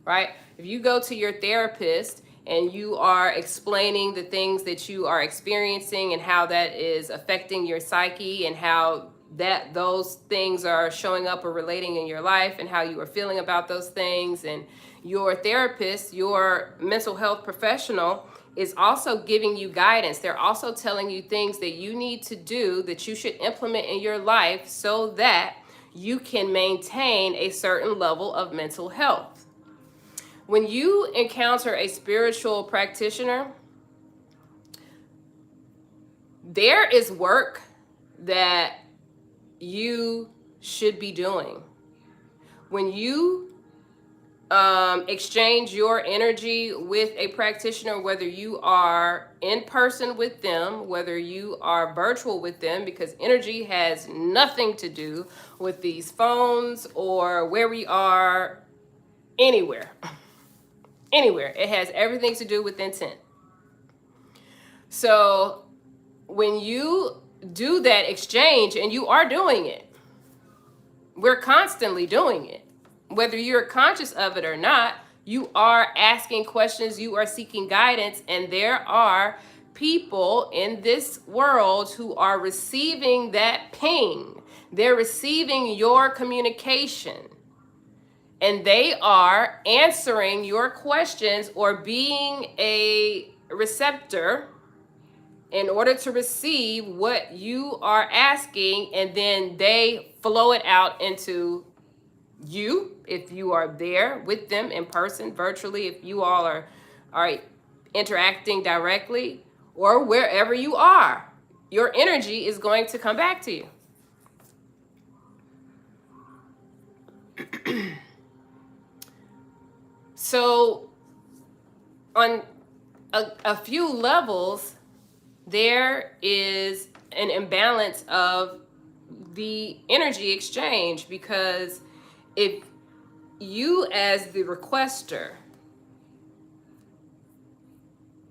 right? If you go to your therapist and you are explaining the things that you are experiencing and how that is affecting your psyche and how those things are showing up or relating in your life and how you are feeling about those things, and your therapist, your mental health professional, is also giving you guidance. They're also telling you things that you need to do that you should implement in your life so that you can maintain a certain level of mental health. When you encounter a spiritual practitioner, there is work that you should be doing. When you exchange your energy with a practitioner, whether you are in person with them, whether you are virtual with them, because energy has nothing to do with these phones or where we are anywhere. Anywhere. It has everything to do with intent. So when you do that exchange, and you are doing it, we're constantly doing it. Whether you're conscious of it or not, you are asking questions, you are seeking guidance, and there are people in this world who are receiving that ping. They're receiving your communication, and they are answering your questions or being a receptor in order to receive what you are asking, and then they flow it out into you, if you are there with them in person, virtually, if you all are interacting directly, or wherever you are, your energy is going to come back to you. So on a few levels, there is an imbalance of the energy exchange, because if you as the requester,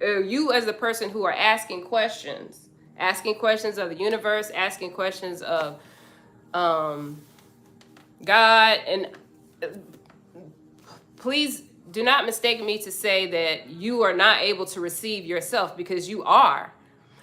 or you as the person who are asking questions of the universe, asking questions of God, and please do not mistake me to say that you are not able to receive yourself, because you are.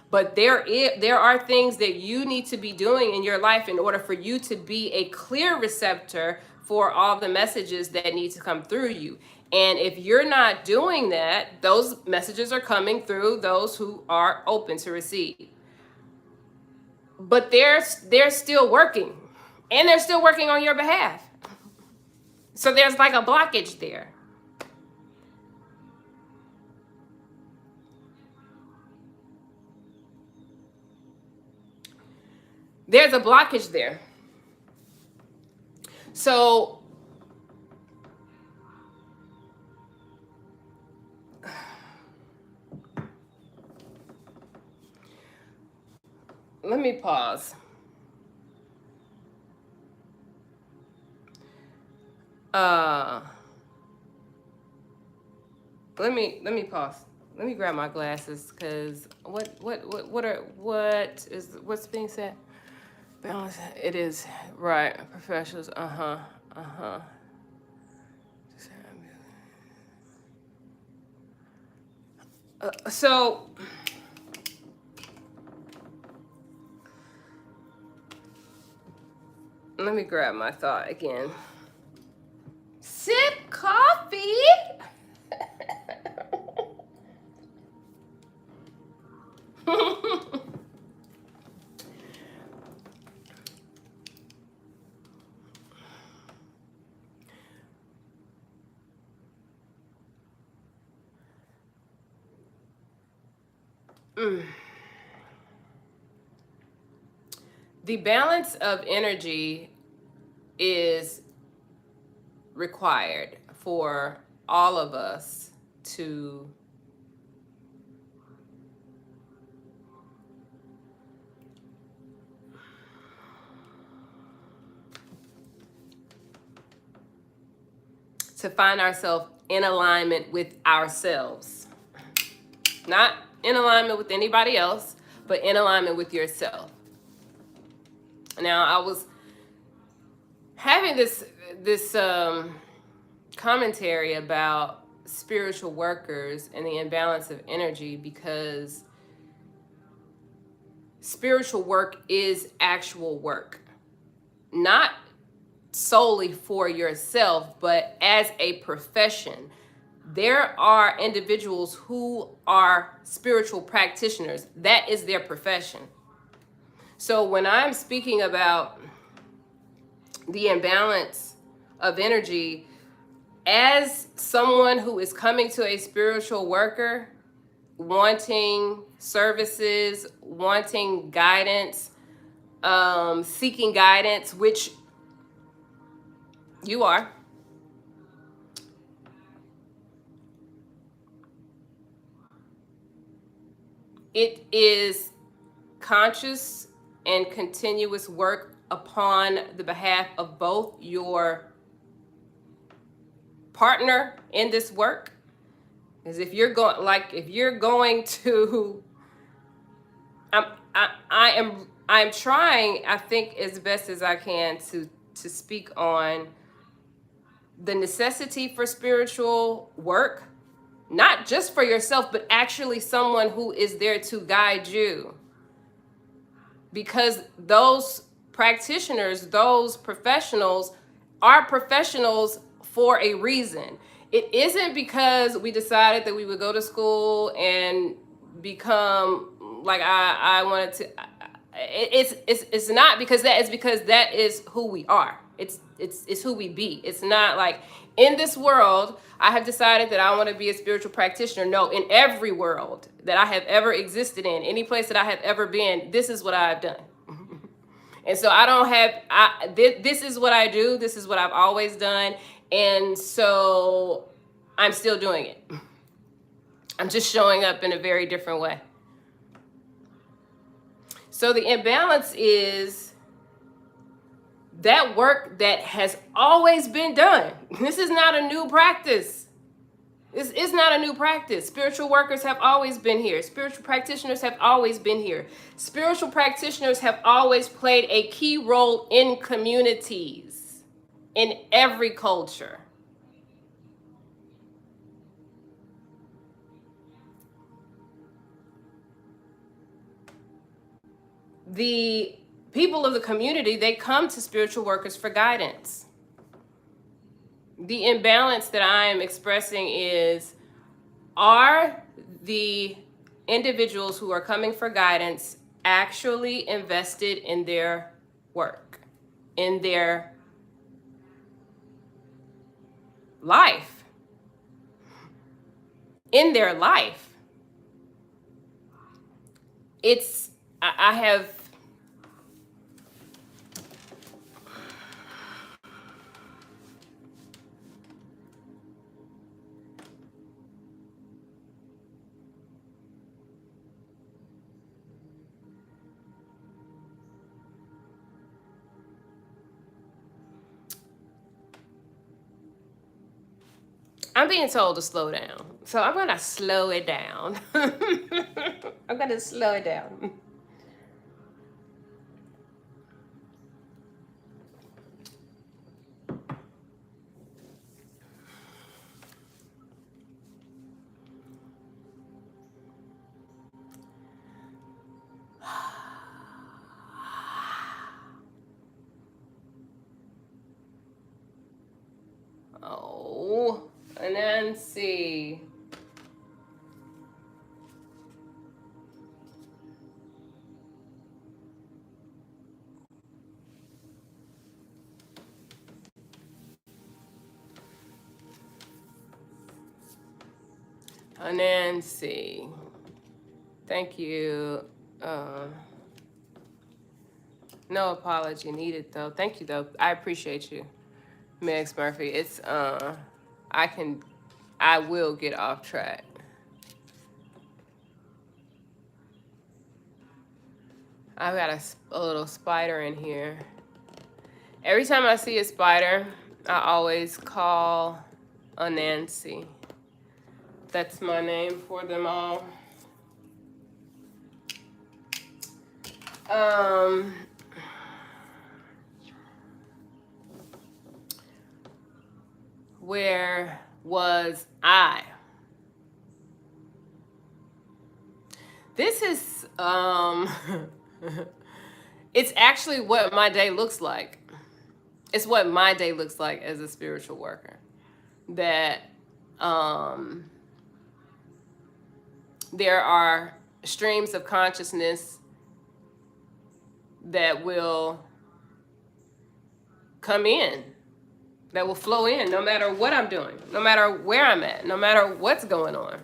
But there are things that you need to be doing in your life in order for you to be a clear receptor for all the messages that need to come through you. And if you're not doing that, those messages are coming through those who are open to receive. But they're still working, and they're still working on your behalf. So there's like a blockage there. There's a blockage there. So let me pause. Let me pause. Let me grab my glasses, because what's being said? Balance. It is right. Professionals. So let me grab my thought again. Sip coffee. The balance of energy is required for all of us to find ourselves in alignment with ourselves. Not in alignment with anybody else, but in alignment with yourself. Now, I was having this commentary about spiritual workers and the imbalance of energy, because spiritual work is actual work, not solely for yourself, but as a profession. There are individuals who are spiritual practitioners. That is their profession. So when I'm speaking about the imbalance of energy, as someone who is coming to a spiritual worker, wanting services, wanting guidance, seeking guidance, which you are, it is conscious and continuous work upon the behalf of both your partner in this work. Because if you're going to, I'm trying, I think, as best as I can to speak on the necessity for spiritual work, not just for yourself, but actually someone who is there to guide you. Because those practitioners, those professionals are professionals for a reason. It isn't because we decided that we would go to school and become like I wanted to. It's not because that. It's because that is who we are. It's who we be. It's not like in this world I have decided that I want to be a spiritual practitioner. No, in every world that I have ever existed in, any place that I have ever been, this is what I've done. And so I don't have, this is what I do. This is what I've always done. And so I'm still doing it. I'm just showing up in a very different way. So the imbalance is that work that has always been done. This is not a new practice. This is not a new practice. Spiritual workers have always been here. Spiritual practitioners have always been here. Spiritual practitioners have always played a key role in communities, in every culture. The people of the community, they come to spiritual workers for guidance. The imbalance that I am expressing is, are the individuals who are coming for guidance actually invested in their work, in their life? In their life. I have I'm being told to slow down. So I'm going to slow it down. I'm going to slow it down. Oh, Nancy. Nancy. Thank you. No apology needed, though. Thank you, though. I appreciate you, Megs Murphy. It's I will get off track. I've got a little spider in here. Every time I see a spider, I always call a Nancy. That's my name for them all. Where was I? This is it's actually what my day looks like. It's what my day looks like as a spiritual worker. That there are streams of consciousness that will come in, that will flow in, no matter what I'm doing, no matter where I'm at, no matter what's going on.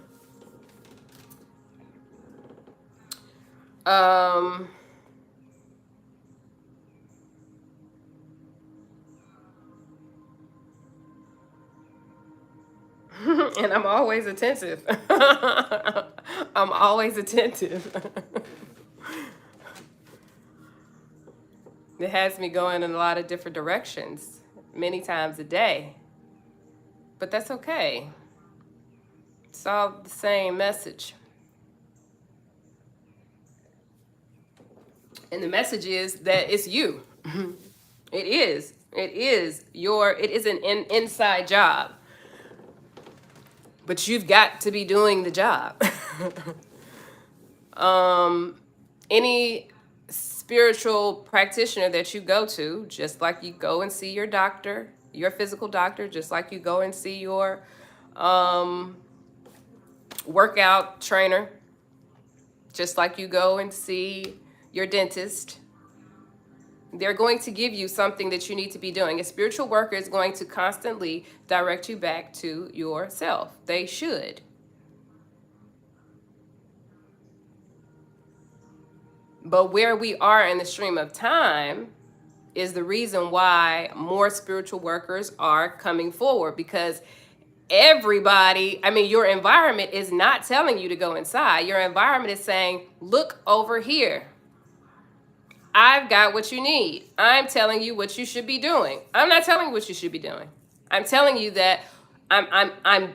And I'm always attentive. I'm always attentive. It has me going in a lot of different directions, many times a day. But that's okay. It's all the same message. And the message is that it's you. It is. It is an inside job. But you've got to be doing the job. Any spiritual practitioner that you go to, just like you go and see your doctor, your physical doctor, just like you go and see your workout trainer, just like you go and see your dentist, they're going to give you something that you need to be doing. A spiritual worker is going to constantly direct you back to yourself. They should. But where we are in the stream of time is the reason why more spiritual workers are coming forward, because everybody, your environment is not telling you to go inside. Your environment is saying, look over here. I've got what you need. I'm telling you what you should be doing. I'm not telling you what you should be doing. I'm telling you that I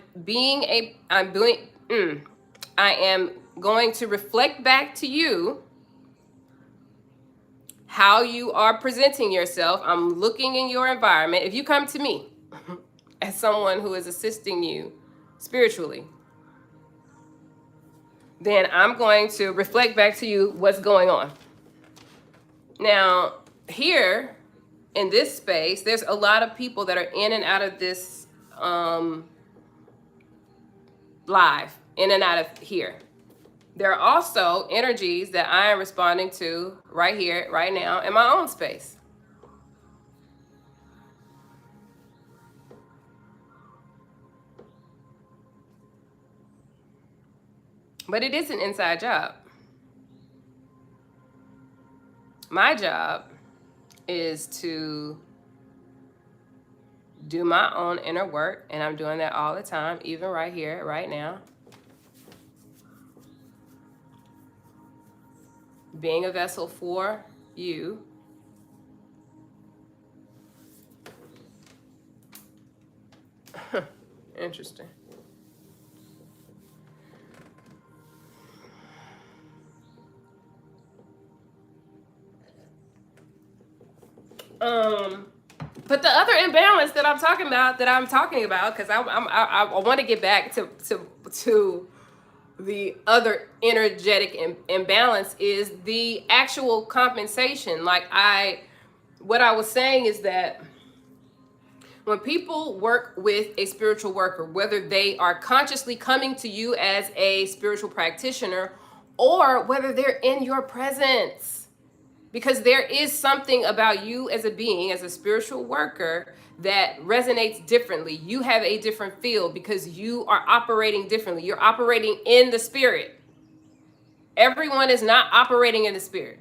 am going to reflect back to you how you are presenting yourself. I'm looking in your environment. If you come to me as someone who is assisting you spiritually, then I'm going to reflect back to you what's going on. Now, here in this space, there's a lot of people that are in and out of this live, in and out of here. There are also energies that I am responding to right here, right now, in my own space. But it is an inside job. My job is to do my own inner work, and I'm doing that all the time, even right here, right now. Being a vessel for you. Interesting. But the other imbalance that I'm talking about, because I want to get back to the other energetic imbalance, is the actual compensation. What I was saying is that When people work with a spiritual worker, whether they are consciously coming to you as a spiritual practitioner or whether they're in your presence, because there is something about you as a being, as a spiritual worker, that resonates differently. You have a different feel because you are operating differently. You're operating in the spirit. Everyone is not operating in the spirit.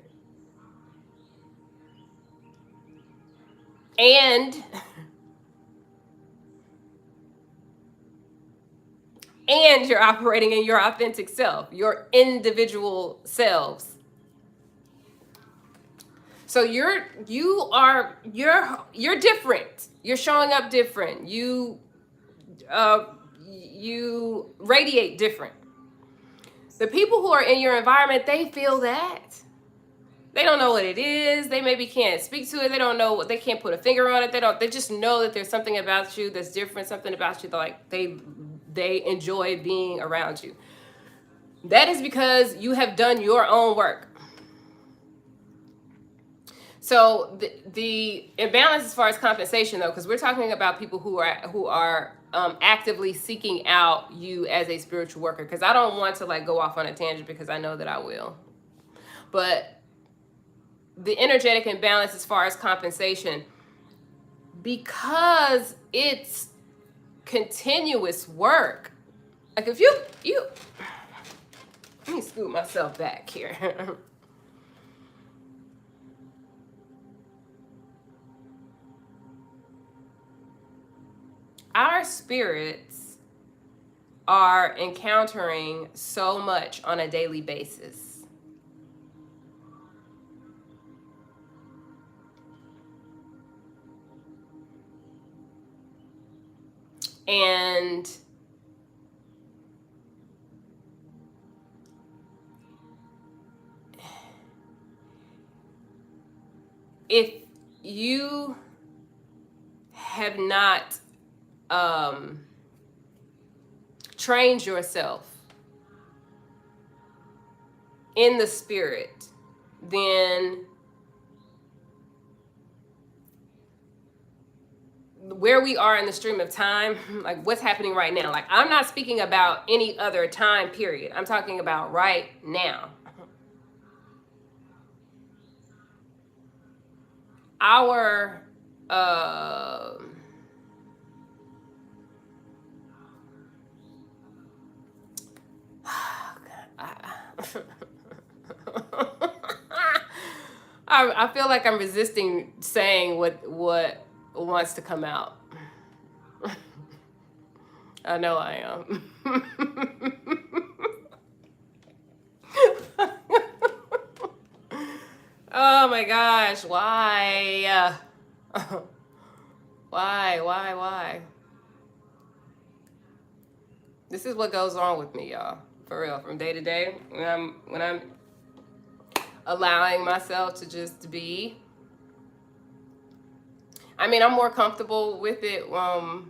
And you're operating in your authentic self, your individual selves. So you're different. You're showing up different. You radiate different. The people who are in your environment, they feel that. They don't know what it is. They maybe can't speak to it. They don't know what, they can't put a finger on it. They just know that there's something about you that's different, something about you that like they enjoy being around you. That is because you have done your own work. So the imbalance as far as compensation, though, because we're talking about people who are actively seeking out you as a spiritual worker. Because I don't want to like go off on a tangent because I know that I will. But the energetic imbalance as far as compensation, because it's continuous work. Like if you let me scoot myself back here. Our spirits are encountering so much on a daily basis. And if you have not trained yourself in the spirit, then where we are in the stream of time, like what's happening right now, like I'm not speaking about any other time period. I'm talking about right now. Our I feel like I'm resisting saying what wants to come out. I know I am. Oh my gosh, why? Why? This is what goes on with me, y'all. For real, from day to day, when I'm allowing myself to just be. I mean, I'm more comfortable with it when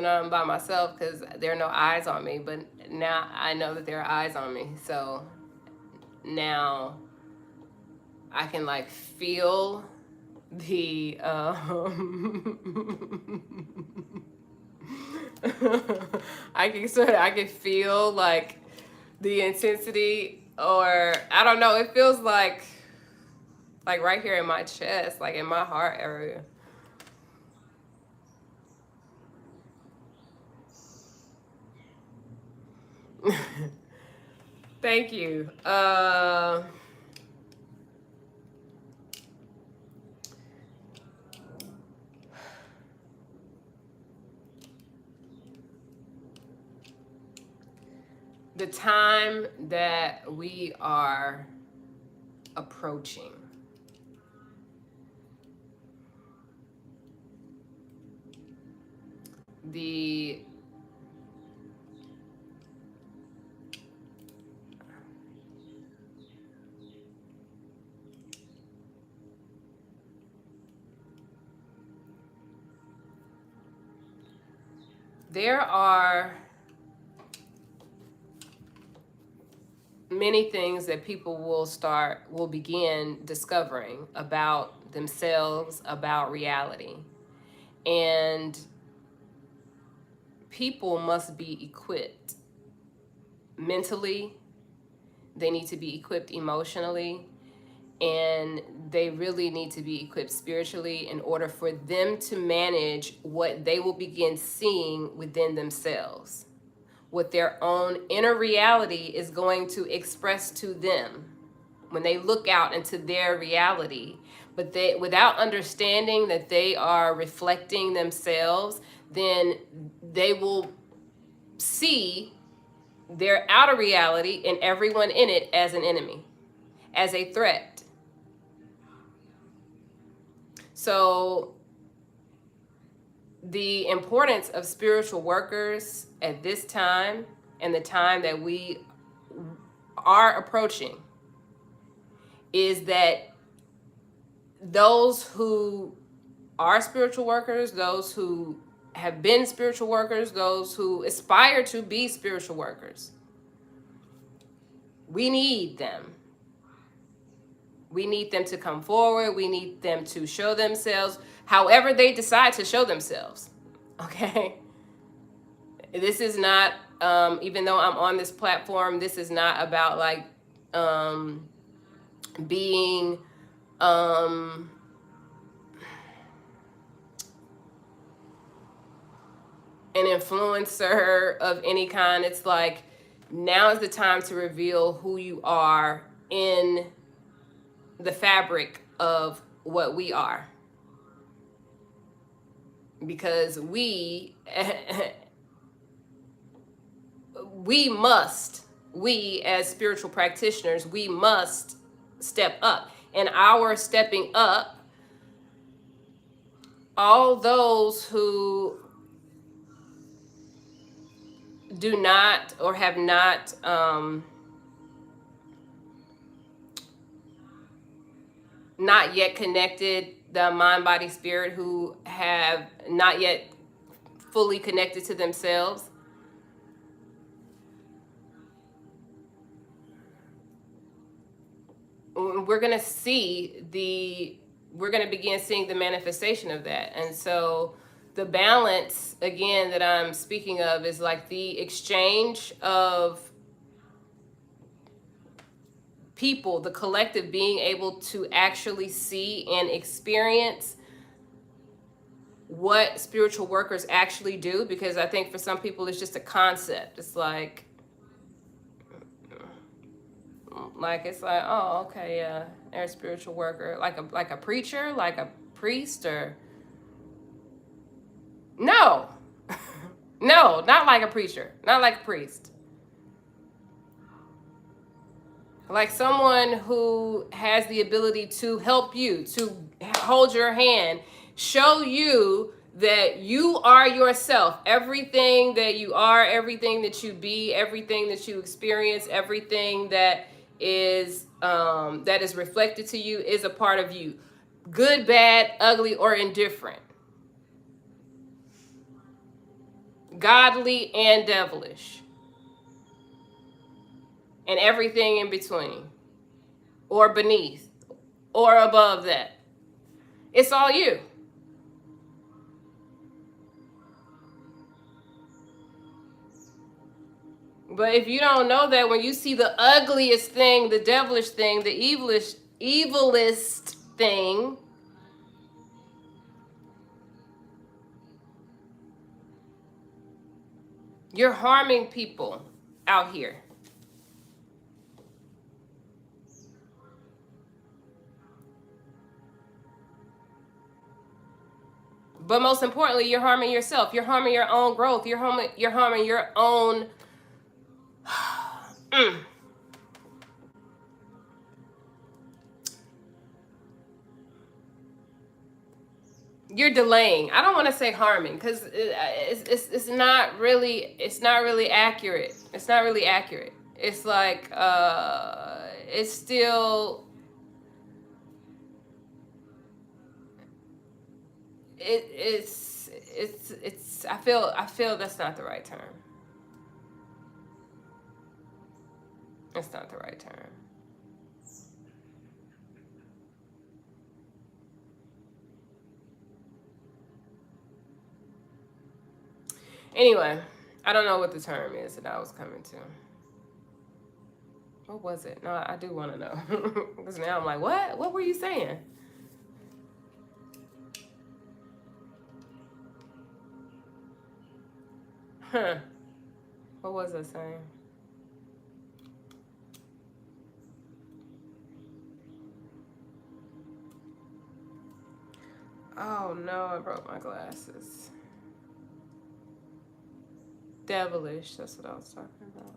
I'm by myself because there are no eyes on me. But now I know that there are eyes on me. So now I can like feel the I can feel like the intensity, or I don't know, it feels like right here in my chest, like in my heart area. Thank you. The time that we are approaching, there are many things that people will begin discovering about themselves, about reality. And people must be equipped mentally, they need to be equipped emotionally, and they really need to be equipped spiritually in order for them to manage what they will begin seeing within themselves, what their own inner reality is going to express to them when they look out into their reality. But they, without understanding that they are reflecting themselves, then they will see their outer reality and everyone in it as an enemy, as a threat. So the importance of spiritual workers at this time and the time that we are approaching is that those who are spiritual workers, those who have been spiritual workers, those who aspire to be spiritual workers, we need them. We need them to come forward. We need them to show themselves however they decide to show themselves. Okay? This is not, even though I'm on this platform, this is not about like being an influencer of any kind. It's like, now is the time to reveal who you are in the fabric of what we are. Because we as spiritual practitioners, we must step up. And our stepping up, all those who do not or have not not yet connected the mind, body, spirit, who have not yet fully connected to themselves, we're going to begin seeing the manifestation of that. And so the balance, again, that I'm speaking of is like the exchange of people, the collective being able to actually see and experience what spiritual workers actually do. Because I think for some people it's just a concept. It's like it's like, oh, okay, yeah, they're a spiritual worker, like a preacher, like a priest, or no. No, not like a preacher, not like a priest. Like someone who has the ability to help you, to hold your hand, show you that you are yourself. Everything that you are, everything that you be, everything that you experience, everything that is reflected to you is a part of you. Good, bad, ugly, or indifferent. Godly and devilish. And everything in between, or beneath, or above that. It's all you. But if you don't know that, when you see the ugliest thing, the devilish thing, the evilest thing, you're harming people out here. But most importantly, you're harming yourself. You're harming your own growth. You're harming your own You're delaying. I don't want to say harming, because it's not really accurate. It's not really accurate. It's like it's still it's I feel that's not the right term. It's not the right term. Anyway, I don't know what the term is that I was coming to. What was it? No, I do want to know. Because now I'm like, what? What were you saying? Huh. What was I saying? Oh no, I broke my glasses. Devilish, that's what I was talking about.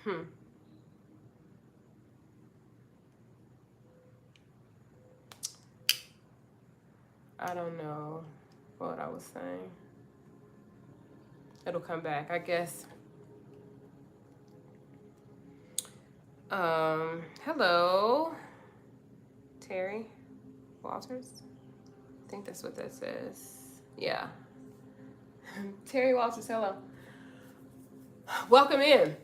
Hmm. I don't know what I was saying. It'll come back, I guess. Hello, Terry Walters. I think that's what that says. Yeah. Terry Walters, hello. Welcome in.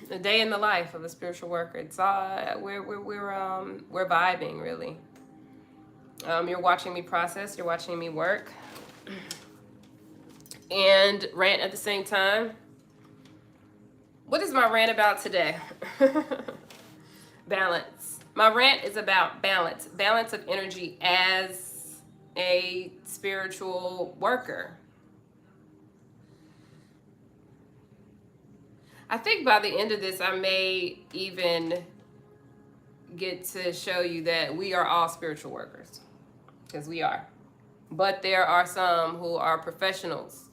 A day in the life of a spiritual worker. It's we're vibing really. You're watching me process, you're watching me work and rant at the same time. What is my rant about today? Balance. My rant is about balance. Balance of energy as a spiritual worker. I think by the end of this, I may even get to show you that we are all spiritual workers, because we are. But there are some who are professionals.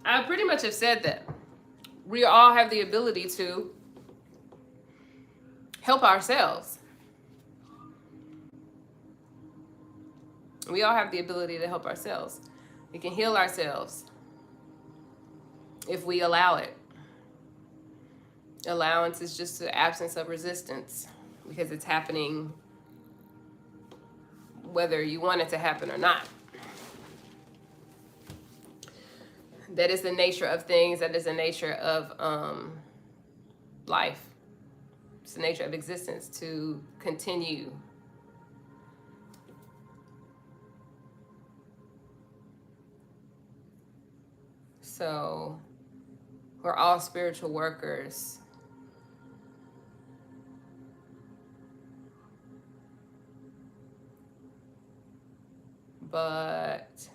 I pretty much have said that. We all have the ability to help ourselves. We all have the ability to help ourselves. We can heal ourselves if we allow it. Allowance is just the absence of resistance, because it's happening whether you want it to happen or not. That is the nature of things. That is the nature of life. It's the nature of existence to continue. So we're all spiritual workers. But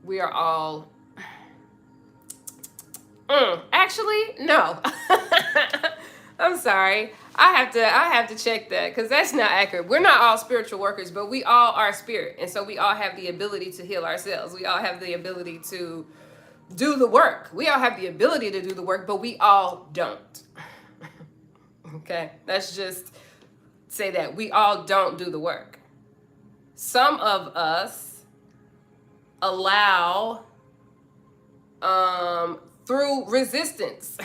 we are all actually no. I'm sorry. I have to check that, because that's not accurate. We're not all spiritual workers, but we all are spirit, and so we all have the ability to heal ourselves. We all have the ability to do the work. We all have the ability to do the work, but we all don't. Okay, let's just say that we all don't do the work. Some of us allow through resistance.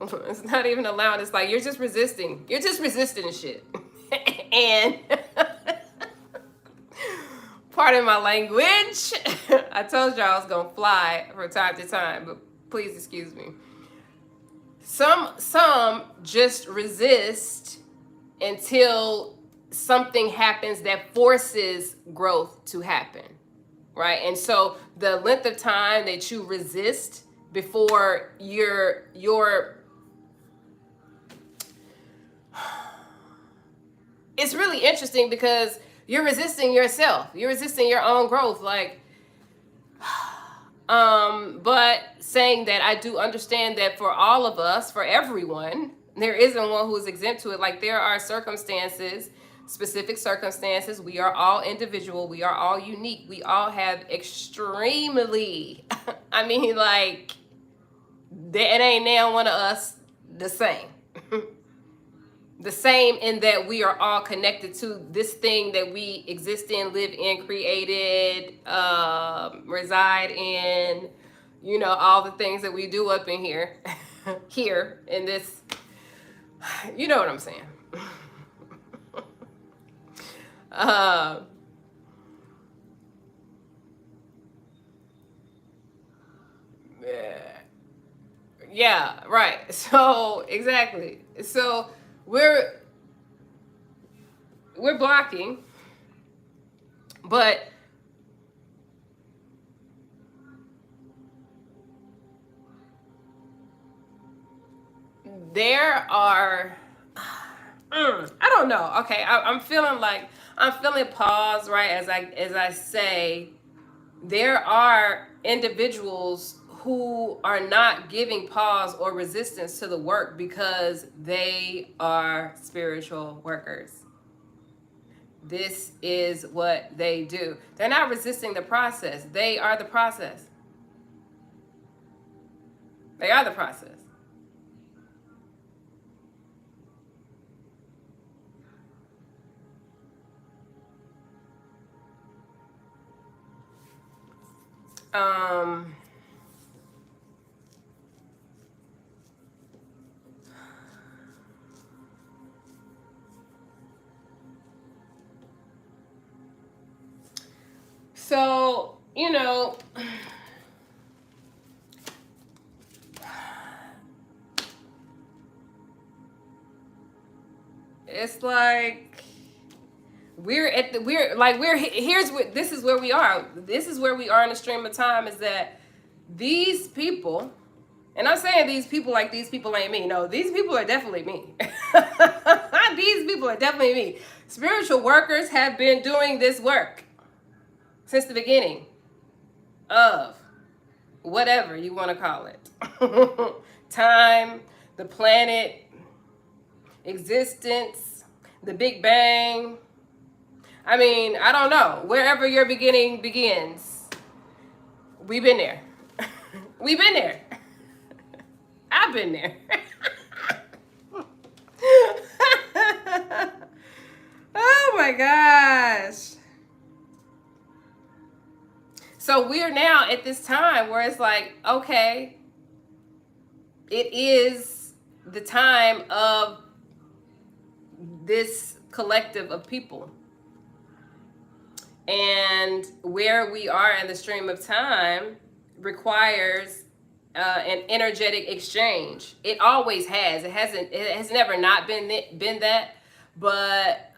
It's not even allowed. It's like you're just resisting. You're just resisting shit. And pardon my language. I told y'all I was gonna fly from time to time, but please excuse me. Some just resist until something happens that forces growth to happen, right? And so the length of time that you resist before your it's really interesting, because you're resisting yourself. You're resisting your own growth. Like, but saying that I do understand that for all of us, for everyone, there isn't one who is exempt to it. Like, there are circumstances, specific circumstances. We are all individual. We are all unique. We all have extremely, I mean, like, it ain't now one of us the same. The same in that we are all connected to this thing that we exist in, live in, created, reside in, you know, all the things that we do up in here, here in this, you know what I'm saying. Yeah, right. So exactly. So we're blocking, but there are I don't know. Okay, I'm feeling like I'm feeling pause right as I say there are individuals who are not giving pause or resistance to the work because they are spiritual workers. This is what they do. They're not resisting the process. They are the process. They are the process. Um so, it's like here's what this is where we are. This is where we are in the stream of time is that these people, and I'm saying these people like these people ain't me. No, these people are definitely me. These people are definitely me. Spiritual workers have been doing this work since the beginning of whatever you want to call it. Time, the planet, existence, the Big Bang. I mean, I don't know. Wherever your beginning begins, we've been there. We've been there. I've been there. Oh my gosh. So we're now at this time where it's like, okay, it is the time of this collective of people. And where we are in the stream of time requires an energetic exchange. It always has. It hasn't. It has never not been that. But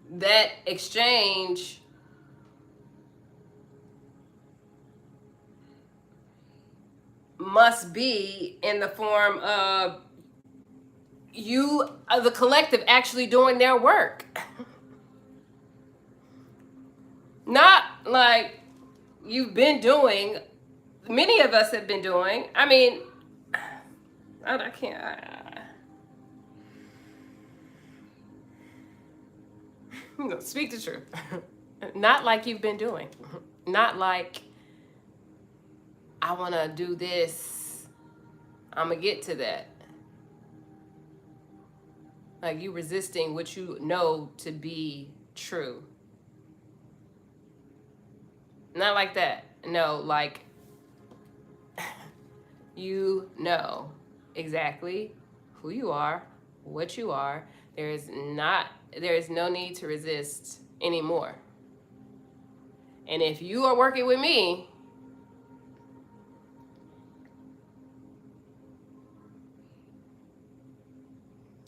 that exchange must be in the form of you, the collective, actually doing their work. Not like you've been doing. Many of us have been doing. I mean, I can't. Speak the truth. Not like you've been doing. Not like I want to do this. I'm going to get to that. Like you resisting what you know to be true. Not like that. No, like you know exactly who you are, what you are. There is no need to resist anymore. And if you are working with me,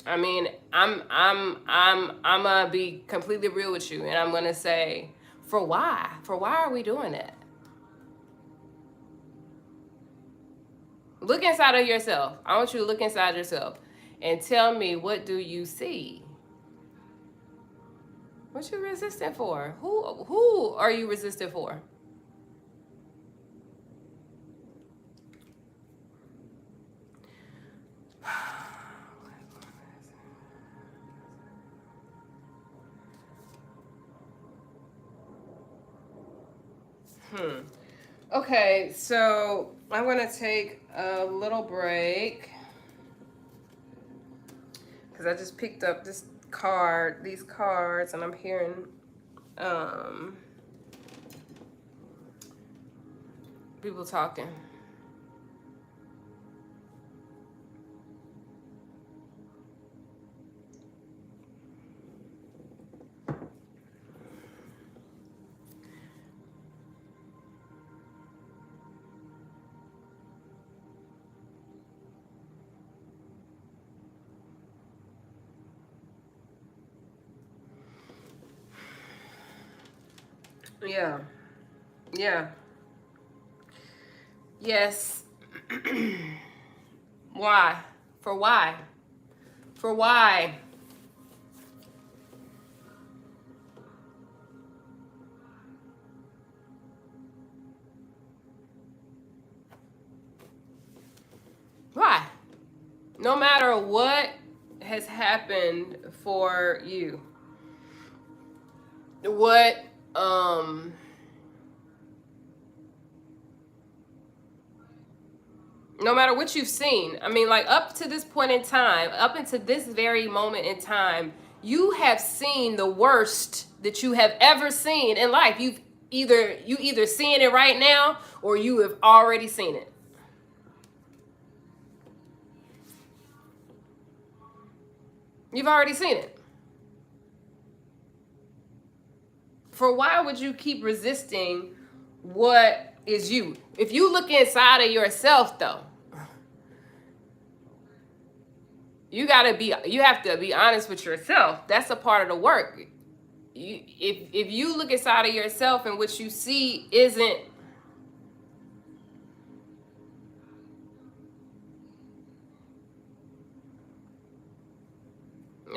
I mean, I'm gonna be completely real with you, and I'm gonna say, for why? For why are we doing that? Look inside of yourself. I want you to look inside yourself and tell me, what do you see? What you resisting for? Who are you resisting for? Okay, so I'm gonna take a little break because I just picked up these cards, and I'm hearing people talking. Yeah. Yeah. Yes. Why? For why? For why? Why? No matter what has happened for you, what um no matter what you've seen, I mean, like up to this point in time, up into this very moment in time, you have seen the worst that you have ever seen in life. You either seeing it right now or you have already seen it. You've already seen it. For why would you keep resisting what is you? If you look inside of yourself though, you have to be honest with yourself. That's a part of the work. If you look inside of yourself and what you see isn't,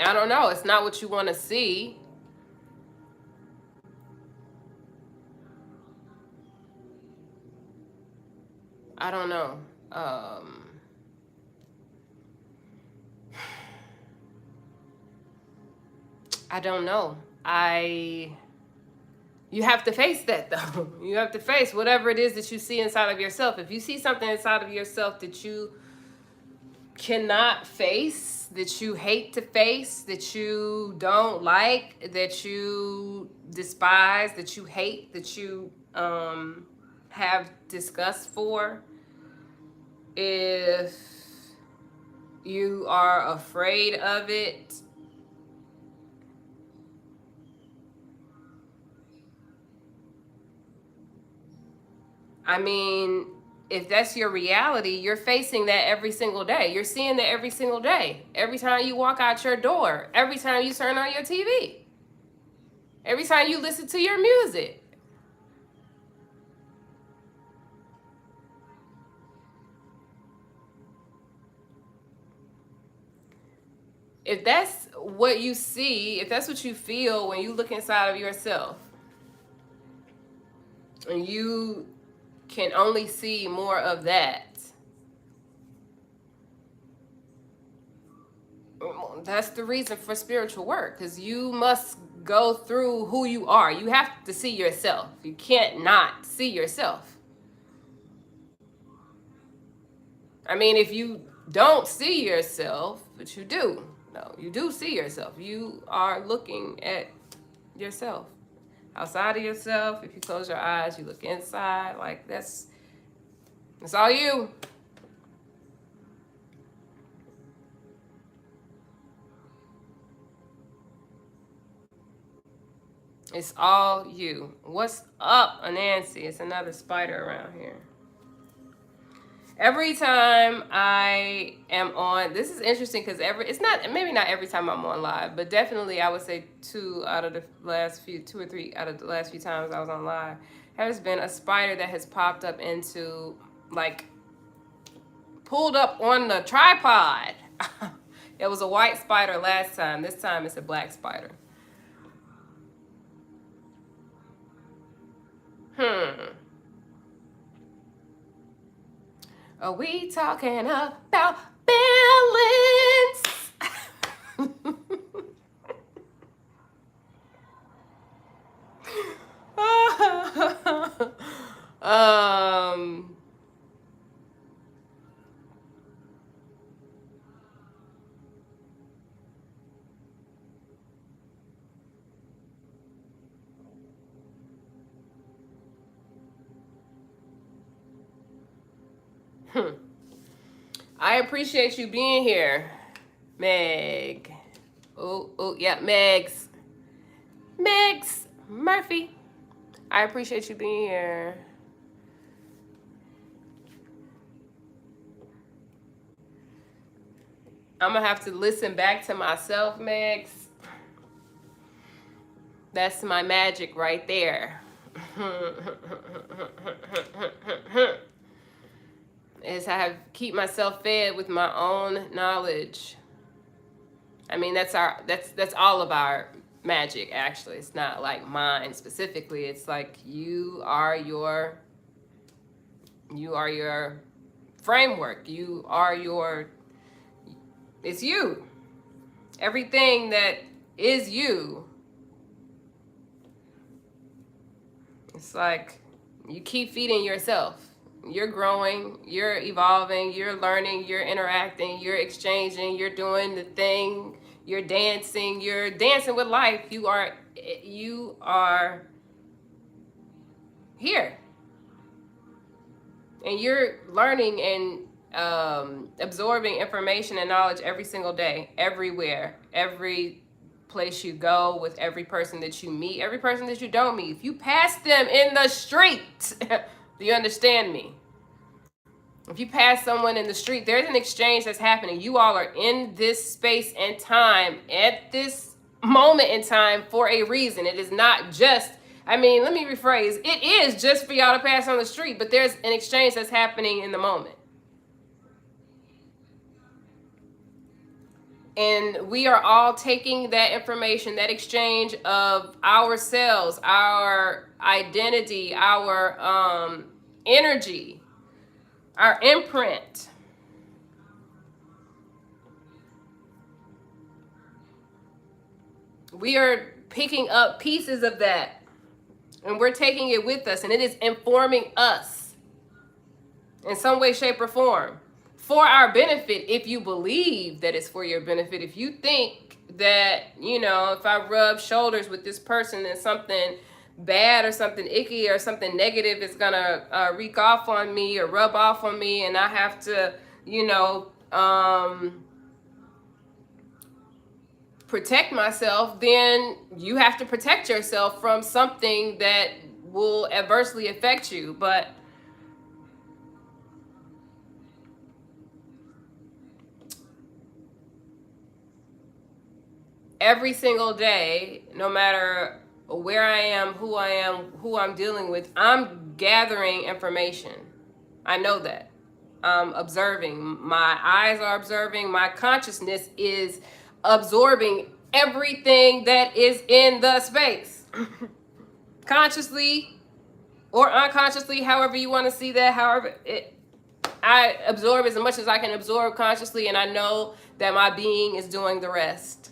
I don't know, it's not what you want to see. I don't know. Um, I don't know. You have to face that though. You have to face whatever it is that you see inside of yourself. If you see something inside of yourself that you cannot face, that you hate to face, that you don't like, that you despise, that you hate, that you have disgust for, if you are afraid of it, I mean, if that's your reality, you're facing that every single day. You're seeing that every single day. Every time you walk out your door, every time you turn on your TV, every time you listen to your music. If that's what you see, if that's what you feel when you look inside of yourself, and you can only see more of that, that's the reason for spiritual work, because you must go through who you are. You have to see yourself. You can't not see yourself. I mean, if you don't see yourself, but you do, no, you do see yourself. You are looking at yourself. Outside of yourself, if you close your eyes, you look inside, like it's all you. It's all you. What's up, Nancy? It's another spider around here. Every time I am on, this is interesting because it's not, maybe not every time I'm on live, but definitely I would say two or three out of the last few times I was on live, has been a spider that has popped up into, like, pulled up on the tripod. It was a white spider last time. This time it's a black spider. Hmm. Are we talking about balance? um, I appreciate you being here, Meg. Oh, yeah, Megs Murphy. I appreciate you being here. I'm gonna have to listen back to myself, Megs. That's my magic right there. is I have keep myself fed with my own knowledge. I mean, that's all of our magic. Actually, it's not like mine specifically. It's like you are your framework. It's you. Everything that is you. It's like you keep feeding yourself. You're growing, you're evolving, you're learning, you're interacting, you're exchanging, you're doing the thing, you're dancing with life. You are here. And you're learning and absorbing information and knowledge every single day, everywhere, every place you go, with every person that you meet, every person that you don't meet. If you pass them in the street, do you understand me? If you pass someone in the street, there's an exchange that's happening. You all are in this space and time at this moment in time for a reason. It is not just, let me rephrase. It is just for y'all to pass on the street, but there's an exchange that's happening in the moment. And we are all taking that information, that exchange of ourselves, our identity, our energy, our imprint. We are picking up pieces of that, and we're taking it with us, and it is informing us in some way, shape, or form for our benefit. If you believe that it's for your benefit, if you think that, if I rub shoulders with this person, then something bad or something icky or something negative is gonna wreak off on me or rub off on me, and I have to, protect myself, then you have to protect yourself from something that will adversely affect you. But every single day, no matter where I am, who I'm dealing with, I'm gathering information. I know that. I'm observing. My eyes are observing. My consciousness is absorbing everything that is in the space. Consciously or unconsciously, however you want to see that, I absorb as much as I can absorb consciously, and I know that my being is doing the rest.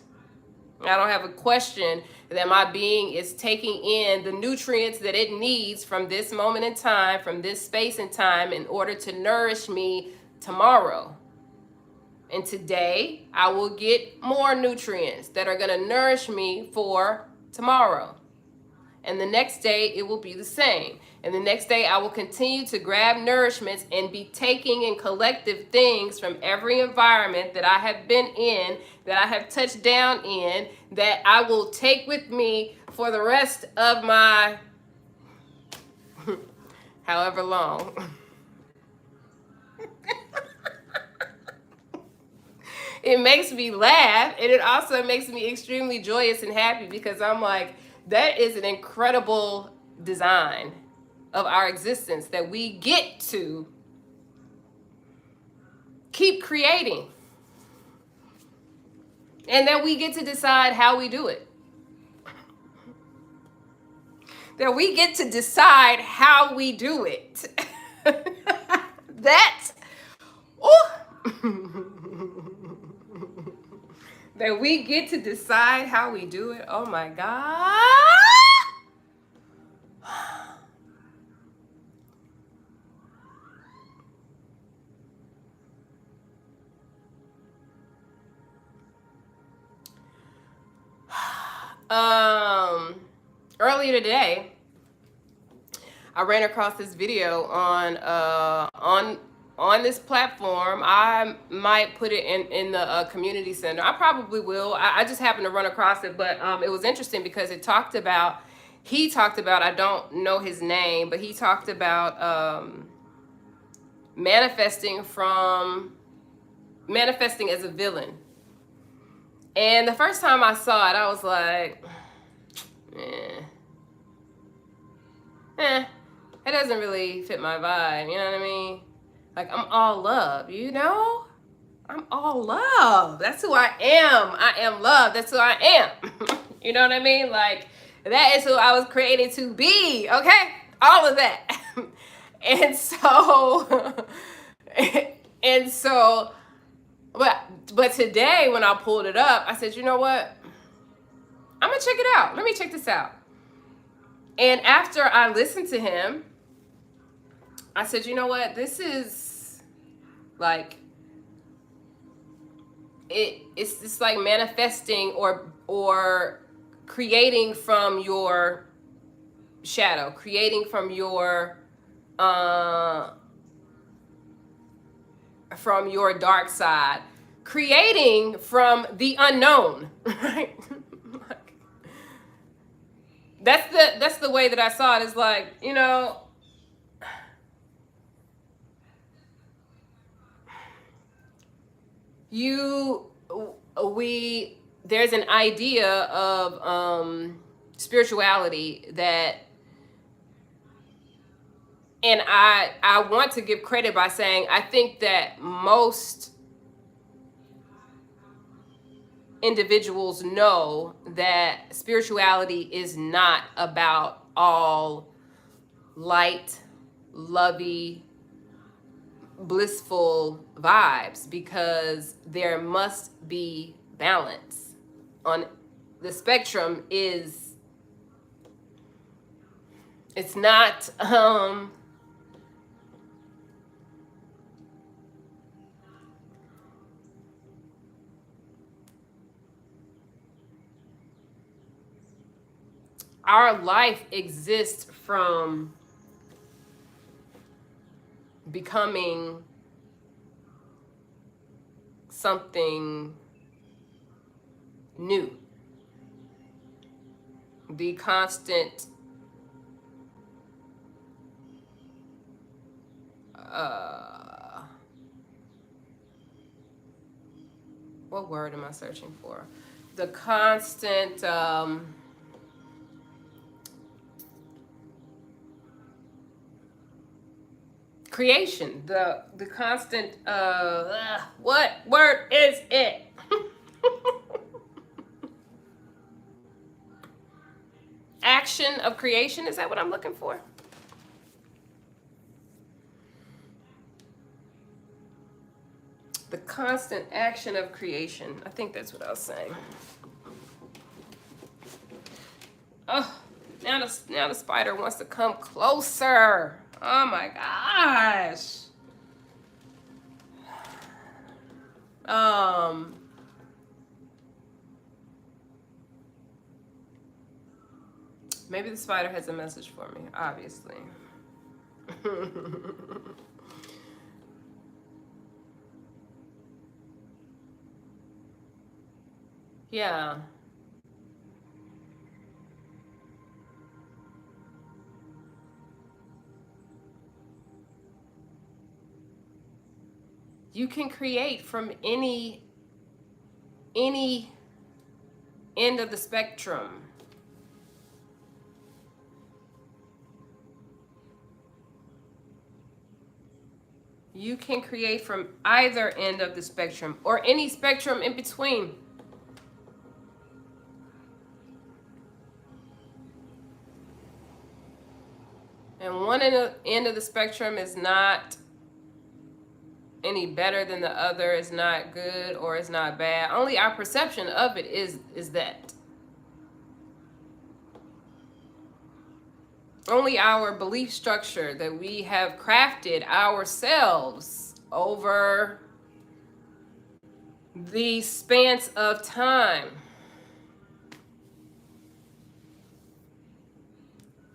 I don't have a question that my being is taking in the nutrients that it needs from this moment in time, from this space and time, in order to nourish me tomorrow. And today, I will get more nutrients that are going to nourish me for tomorrow. And the next day, it will be the same. And the next day, I will continue to grab nourishments and be taking in collective things from every environment that I have been in, that I have touched down in, that I will take with me for the rest of my however long. It makes me laugh, and it also makes me extremely joyous and happy, because I'm like, that is an incredible design of our existence that we get to keep creating, and that we get to decide how we do it. That we get to decide how we do it. That we get to decide how we do it. Oh my God. Earlier today, I ran across this video on this platform. I might put it in the community center. I probably will. I just happened to run across it, but it was interesting because he talked about, I don't know his name, but he talked about manifesting as a villain. And the first time I saw it, I was like, it doesn't really fit my vibe. You know what I mean? Like, I'm all love, you know? I'm all love. That's who I am. I am love. That's who I am. You know what I mean? Like, that is who I was created to be. Okay? All of that. And so, and so, but today when I pulled it up, I said, you know what? I'm gonna check it out. Let me check this out. And after I listened to him, I said, you know what? This is like it's just like manifesting or creating uh from your dark side, creating from the unknown, right? Like, that's the way that I saw it. Is like, you know, you we there's an idea of spirituality that, and I want to give credit by saying I think that most individuals know that spirituality is not about all light, lovey, blissful vibes, because there must be balance. On the spectrum is, it's not our life exists from becoming something new. The constant what word am I searching for? The constant creation, the constant what word is it? Action of creation, is that what I'm looking for? The constant action of creation. I think that's what I was saying. Oh, now the spider wants to come closer. Oh my gosh. Maybe the spider has a message for me, obviously. Yeah. You can create from any end of the spectrum. You can create from either end of the spectrum or any spectrum in between. And one end of the spectrum is not any better than the other, is not good or is not bad. Only our perception of it is that. Only our belief structure that we have crafted ourselves over the span of time,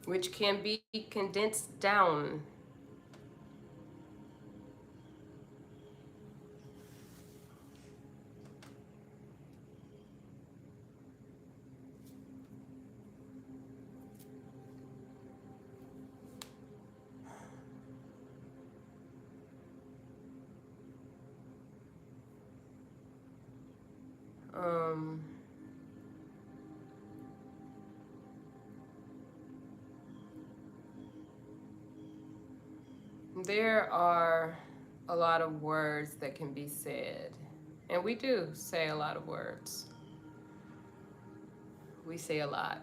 which can be condensed down. There are a lot of words that can be said, and we do say a lot of words. We say a lot.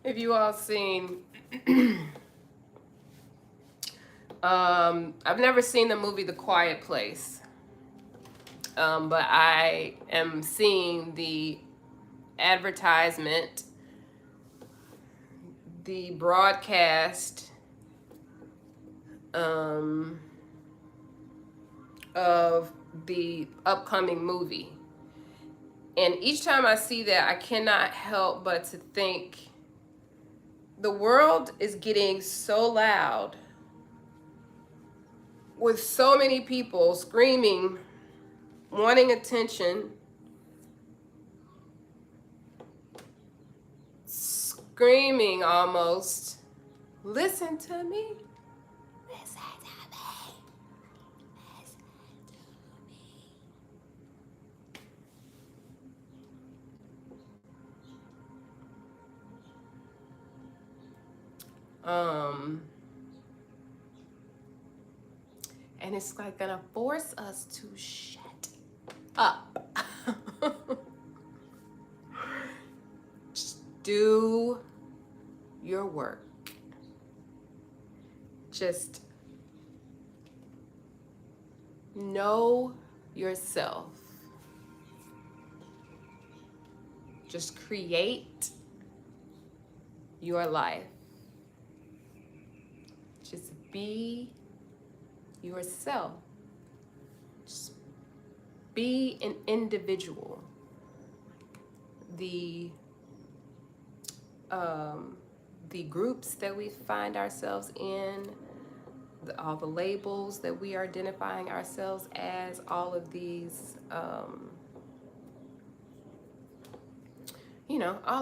If you all seen, I've never seen the movie The Quiet Place, but I am seeing the advertisement, the broadcast of the upcoming movie. And each time I see that, I cannot help but to think the world is getting so loud with so many people screaming, wanting attention, screaming almost, listen to me. Listen to me. Listen to me. And it's like gonna force us to shut up. Just do your work. Just know yourself. Just create your life. Just be yourself. Just be an individual. The groups that we find ourselves in, all the labels that we are identifying ourselves as, all of these, all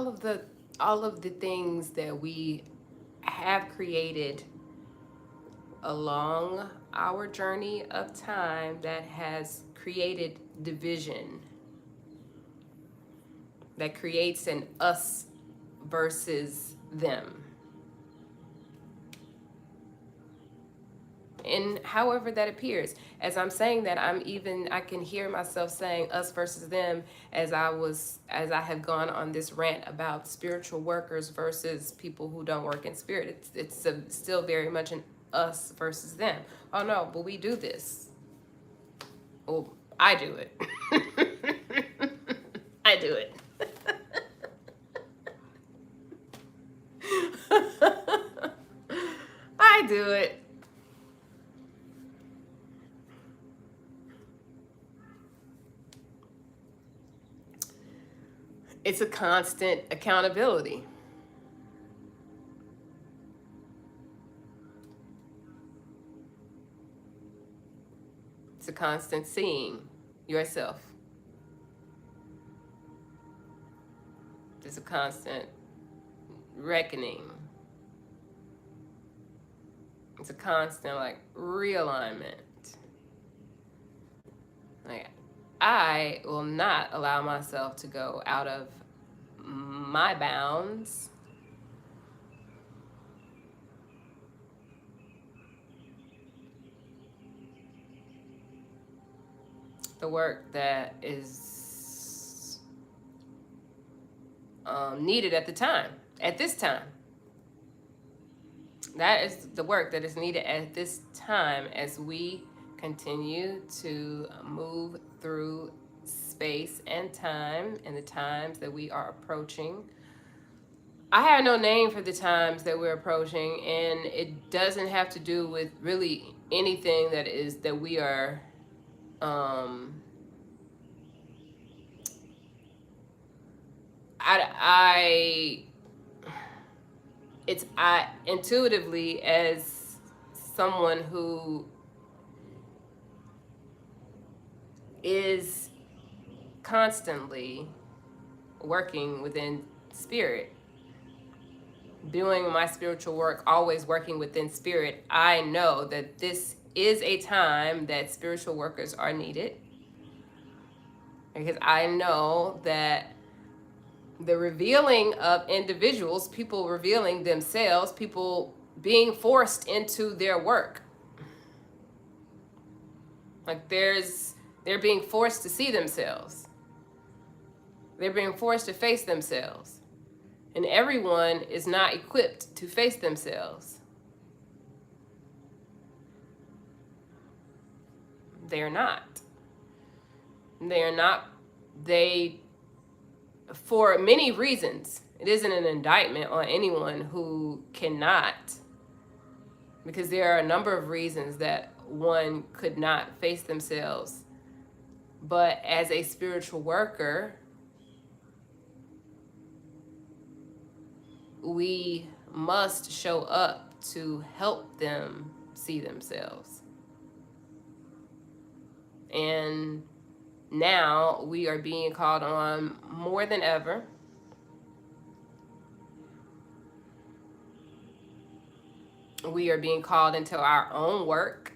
of the things that we have created along our journey of time that has created division, that creates an us versus them. And however that appears, as I'm saying that, I can hear myself saying us versus them as I have gone on this rant about spiritual workers versus people who don't work in spirit. It's still very much an us versus them. Oh no, but we do this. Well, I do it. I do it. I do it. It's a constant accountability. It's a constant seeing yourself. It's a constant reckoning. It's a constant realignment. I will not allow myself to go out of my bounds. The work that is needed at this time. That is the work that is needed at this time as we continue to move through space and time and the times that we are approaching. I have no name for the times that we're approaching, and it doesn't have to do with really anything that we are I intuitively, as someone who is constantly working within spirit, doing my spiritual work, always working within spirit, I know that this is a time that spiritual workers are needed, because I know that the revealing of individuals, people revealing themselves, people being forced into their work, like they're being forced to see themselves. They're being forced to face themselves. And everyone is not equipped to face themselves. They're not. They're not. They, for many reasons, it isn't an indictment on anyone who cannot, because there are a number of reasons that one could not face themselves. But as a spiritual worker, we must show up to help them see themselves. And now we are being called on more than ever. We are being called into our own work,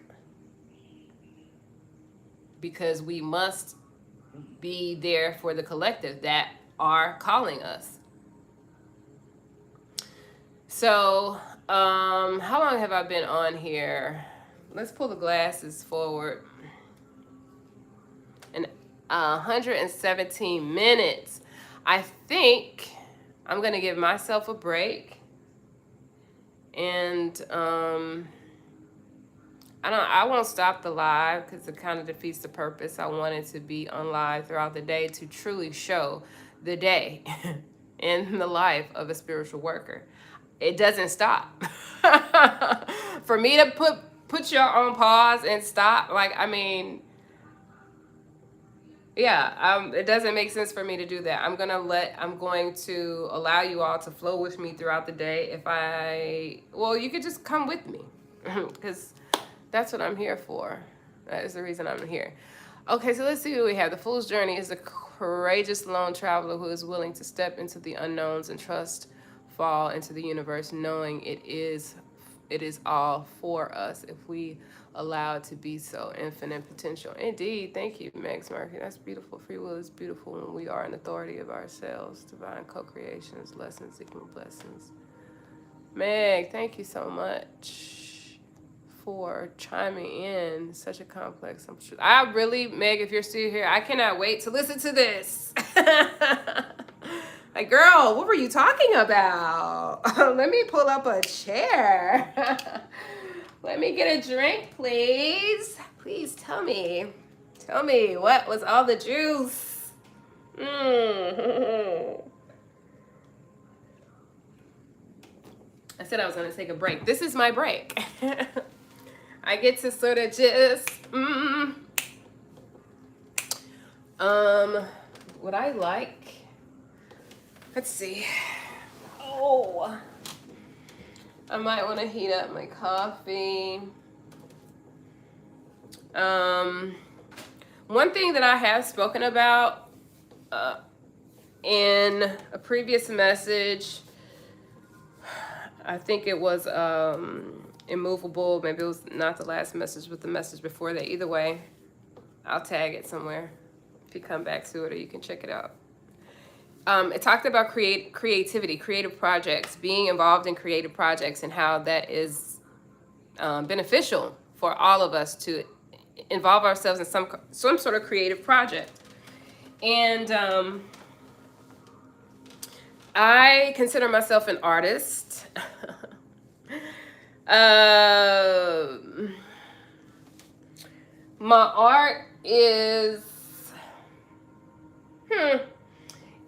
because we must be there for the collective that are calling us. So, how long have I been on here? Let's pull the glasses forward. And 117 minutes. I think I'm going to give myself a break. And I won't stop the live, because it kind of defeats the purpose. I wanted to be on live throughout the day to truly show the day in the life of a spiritual worker. It doesn't stop. For me to put you on pause and stop, like, I mean, yeah, it doesn't make sense for me to do that. I'm going to allow you all to flow with me throughout the day. Well, you could just come with me, because that's what I'm here for. That is the reason I'm here. Okay, so let's see what we have. The Fool's Journey is a courageous lone traveler who is willing to step into the unknowns and fall into the universe, knowing it is all for us if we allow it to be so. Infinite potential. Indeed. Thank you, Megs Murphy. That's beautiful. Free will is beautiful when we are in authority of ourselves. Divine co-creations, lessons, seeking blessings. Meg, thank you so much for chiming in. Such a complex. Meg, if you're still here, I cannot wait to listen to this. Like, girl, what were you talking about? Let me pull up a chair. Let me get a drink, please. Please tell me. Tell me, what was all the juice? I said I was going to take a break. This is my break. I get to sort of just... what I like... Let's see. Oh, I might want to heat up my coffee. One thing that I have spoken about in a previous message, I think it was immovable. Maybe it was not the last message, but the message before that. Either way, I'll tag it somewhere if you come back to it, or you can check it out. It talked about creativity, creative projects, being involved in creative projects, and how that is beneficial for all of us to involve ourselves in some sort of creative project. And I consider myself an artist. My art is...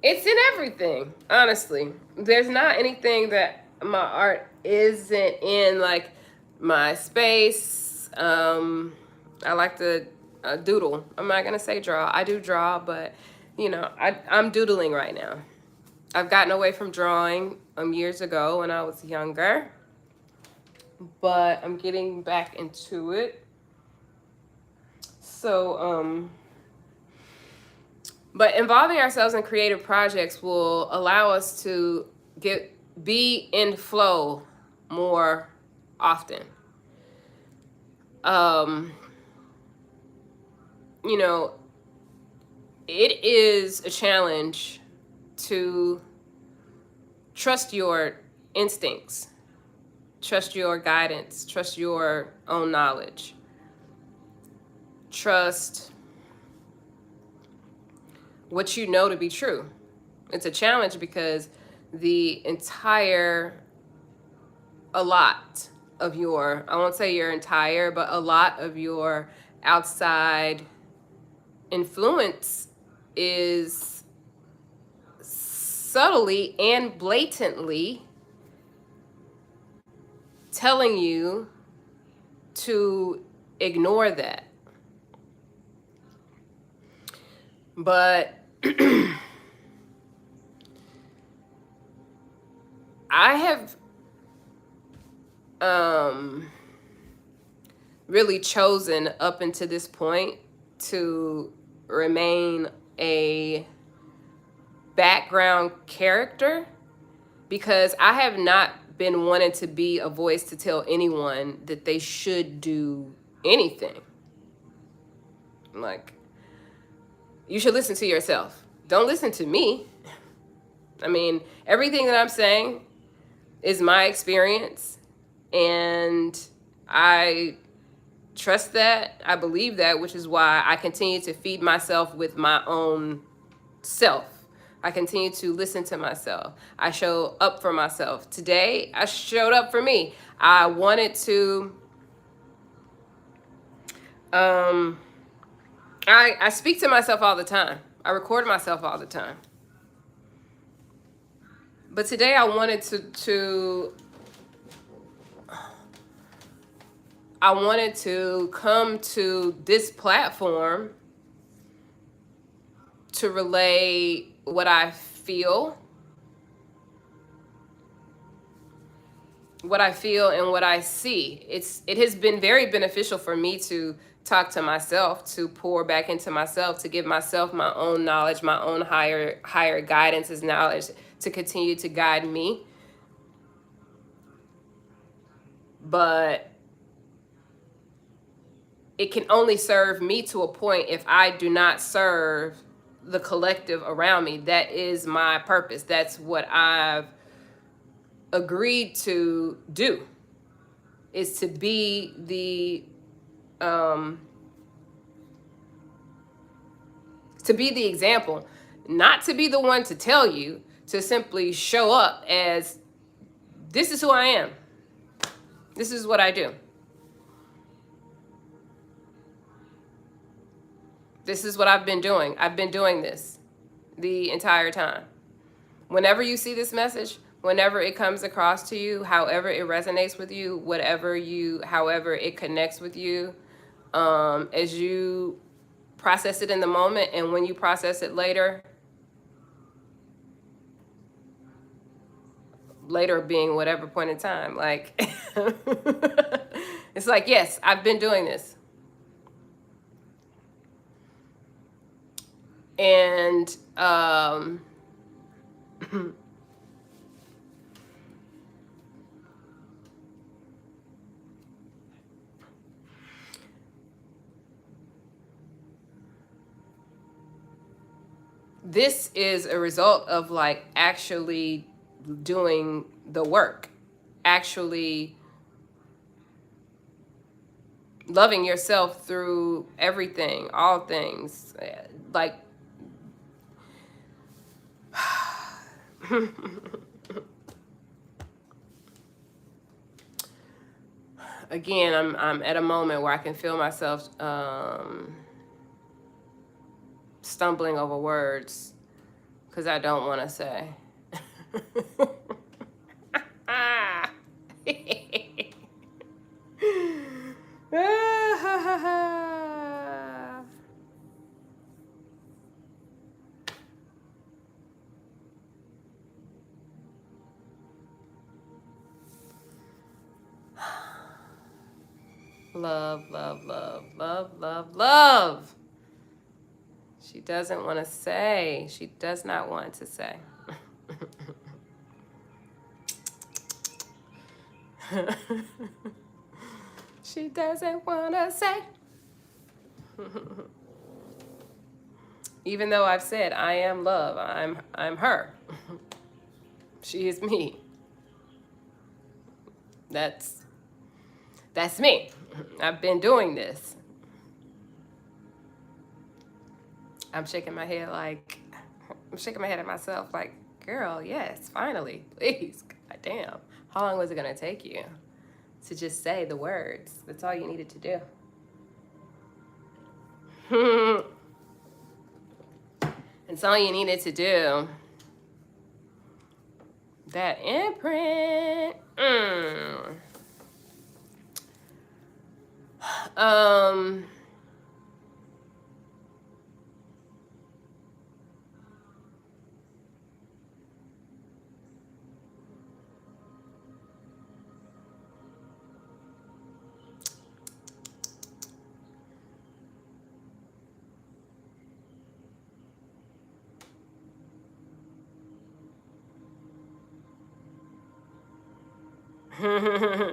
It's in everything, honestly. There's not anything that my art isn't in, like my space. I like to doodle. I'm not going to say draw. I do draw, but, I'm doodling right now. I've gotten away from drawing years ago when I was younger, but I'm getting back into it. So, but involving ourselves in creative projects will allow us to be in flow more often. um, you know, it is a challenge to trust your instincts, trust your guidance, trust your own knowledge, trust what you know to be true. It's a challenge because a lot of your, I won't say your entire, but a lot of your outside influence is subtly and blatantly telling you to ignore that. But I have really chosen up until this point to remain a background character because I have not been wanting to be a voice to tell anyone that they should do anything. Like, you should listen to yourself. Don't listen to me. I mean, everything that I'm saying is my experience, and I trust that. I believe that, which is why I continue to feed myself with my own self. I continue to listen to myself. I show up for myself. Today, I showed up for me. I wanted to, I speak to myself all the time. I record myself all the time. But today I wanted to come to this platform to relay what I feel, and what I see. It has been very beneficial for me to talk to myself, to pour back into myself, to give myself my own knowledge, my own higher guidance as knowledge to continue to guide me. But it can only serve me to a point if I do not serve the collective around me. That is my purpose. That's what I've agreed to do, is to be the example, not to be the one to tell you, to simply show up as, this is who I am. This is what I do. This is what I've been doing. I've been doing this the entire time. Whenever you see this message, whenever it comes across to you, however it resonates with you, however it connects with you, as you process it in the moment and when you process it later being whatever point in time, like, it's like, yes, I've been doing this. And this is a result of like actually doing the work, actually loving yourself through everything, all things. Like, again, I'm at a moment where I can feel myself stumbling over words because I don't want to say. Love, love, love, love, love, love. She doesn't want to say. She does not want to say. She doesn't wanna say. Even though I've said I am love, I'm her. She is me. That's me. I've been doing this. I'm shaking my head at myself like, girl, yes, finally, please. God damn. How long was it gonna take you to just say the words? That's all you needed to do. It's all you needed to do. That imprint.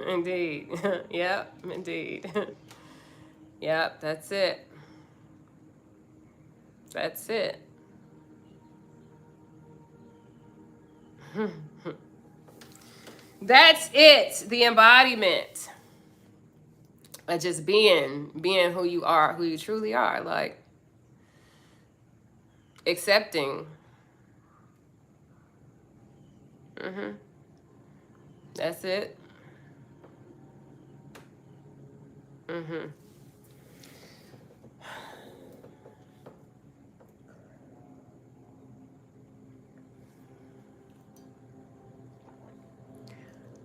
Indeed. Yep, indeed. Yep, that's it. That's it. That's it. The embodiment of just being who you are, who you truly are. Like, accepting. That's it.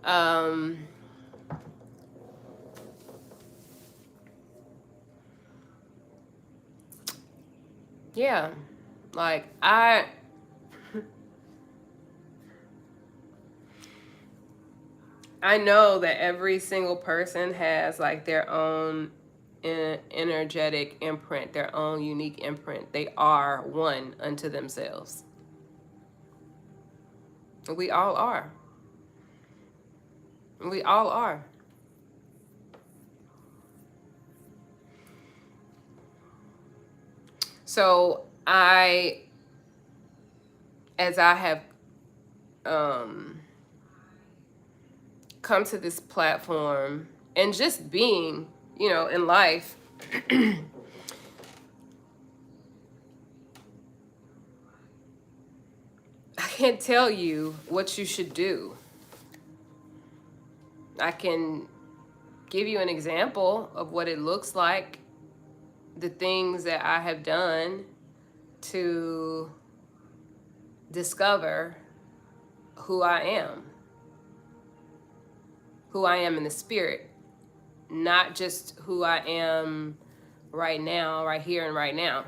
Um, yeah, like I know that every single person has like their own energetic imprint, their own unique imprint. They are one unto themselves. We all are. We all are. So as I have come to this platform and just being, in life, I can't tell you what you should do. I can give you an example of what it looks like, the things that I have done to discover who I am in the spirit, not just who I am right now, right here and right now.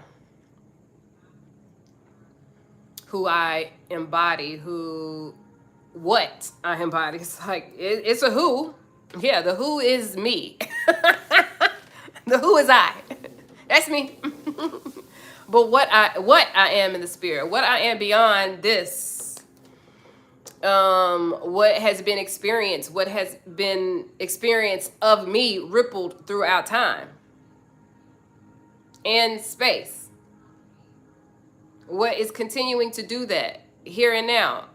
Who I embody, what I embody. It's like, it's a who. Yeah, the who is me. The who is I. That's me. But what I am in the spirit, what I am beyond this, what has been experienced of me rippled throughout time and space. What is continuing to do that here and now?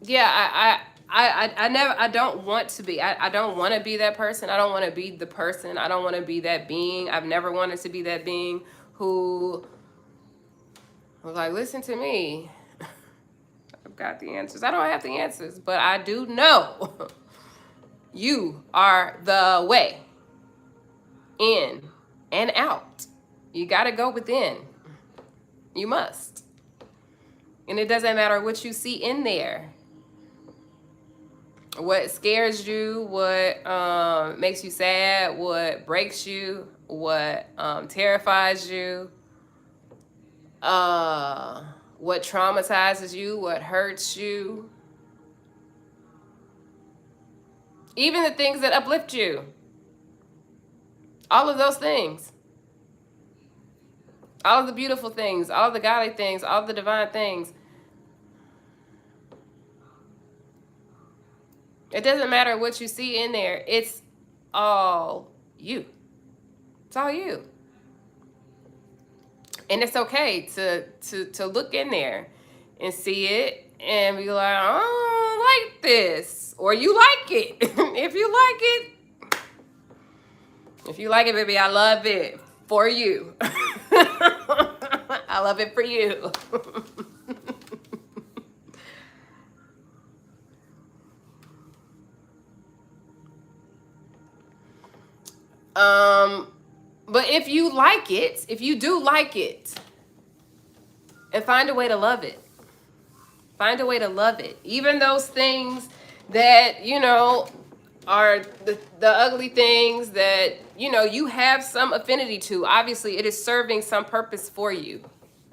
Yeah, I don't want to be. I don't want to be that person. I don't want to be the person. I don't want to be that being. I've never wanted to be that being who was like, listen to me. I've got the answers. I don't have the answers, but I do know you are the way in and out. You got to go within. You must. And it doesn't matter what you see in there. What scares you, what makes you sad, what breaks you, what terrifies you, what traumatizes you, what hurts you. Even the things that uplift you. All of those things. all of the beautiful things, all of the godly things, all of the divine things. It doesn't matter what you see in there. It's all you. It's all you. And it's okay to look in there and see it and be like, I don't like this. Or you like it. If you like it, baby, I love it for you. I love it for you. But if you like it, if you do like it, and find a way to love it. Find a way to love it. Even those things that, are the ugly things that, you have some affinity to. Obviously, it is serving some purpose for you.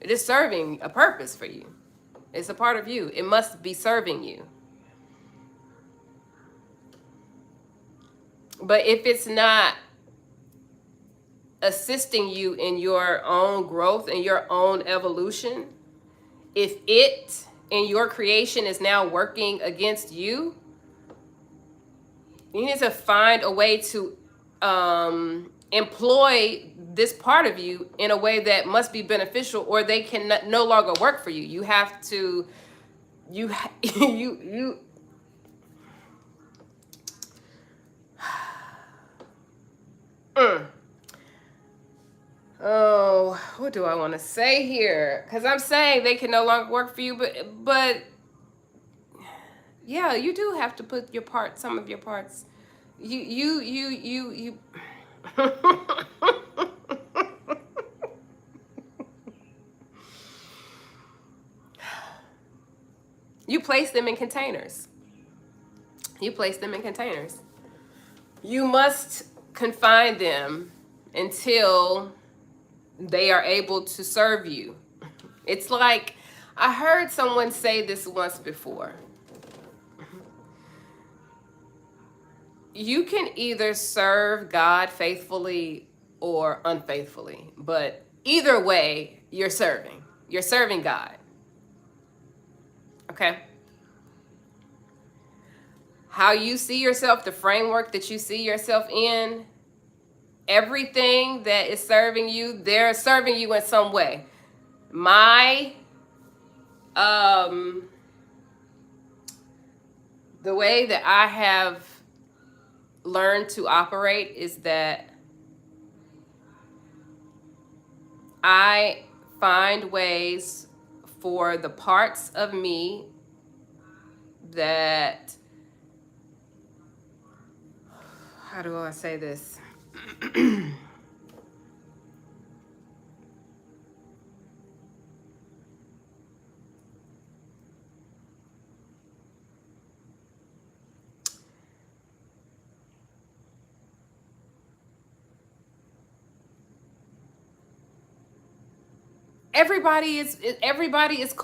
It is serving a purpose for you. It's a part of you. It must be serving you. But if it's not assisting you in your own growth and your own evolution, if it in your creation is now working against you, you need to find a way to employ this part of you in a way that must be beneficial, or they can no longer work for you. You have to, you. Oh, what do I want to say here? Because I'm saying they can no longer work for you, but yeah, you do have to put your part, some of your parts. You. You place them in containers. You place them in containers. You must confine them until they are able to serve you. It's like, I heard someone say this once before. You can either serve God faithfully or unfaithfully, but either way, you're serving. You're serving God. Okay? How you see yourself, the framework that you see yourself in, everything that is serving you, they're serving you in some way. The way that I have learned to operate is that I find ways for the parts of me that, how do I say this? Everybody is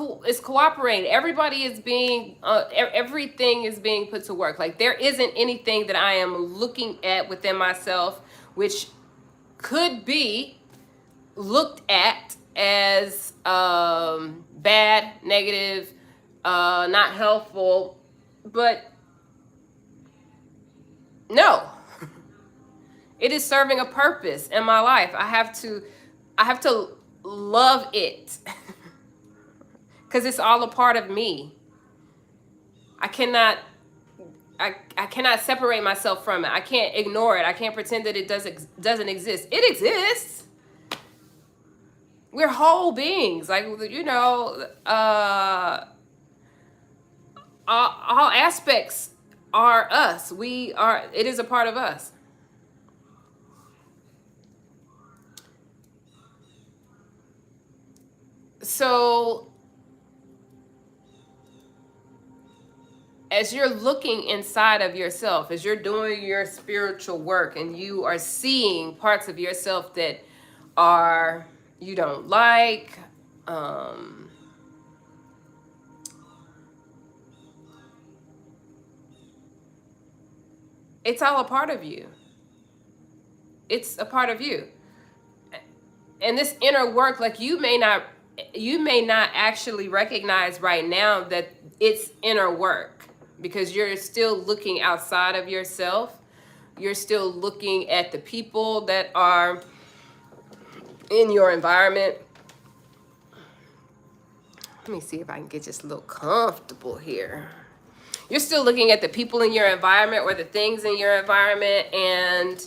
cooperating. Everybody is being everything is being put to work. Like, there isn't anything that I am looking at within myself which could be looked at as bad, negative, not helpful. But no, it is serving a purpose in my life. I have to love it because it's all a part of me. I cannot separate myself from it. I can't ignore it. I can't pretend that it doesn't exist. It exists. We're whole beings. Like, all aspects are us. It is a part of us. So as you're looking inside of yourself, as you're doing your spiritual work and you are seeing parts of yourself that you don't like, it's all a part of you. It's a part of you. And this inner work, like you may not actually recognize right now that it's inner work, because you're still looking outside of yourself. You're still looking at the people that are in your environment. Let me see if I can get just a little comfortable here. You're still looking at the people in your environment or the things in your environment, and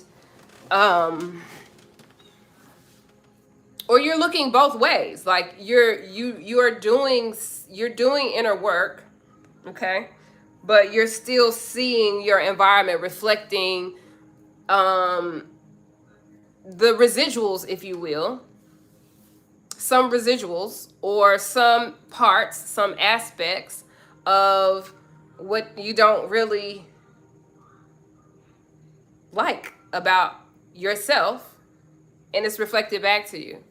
or you're looking both ways. Like you're doing inner work, okay, but you're still seeing your environment reflecting the residuals, if you will, some residuals or some parts, some aspects of what you don't really like about yourself, and it's reflected back to you.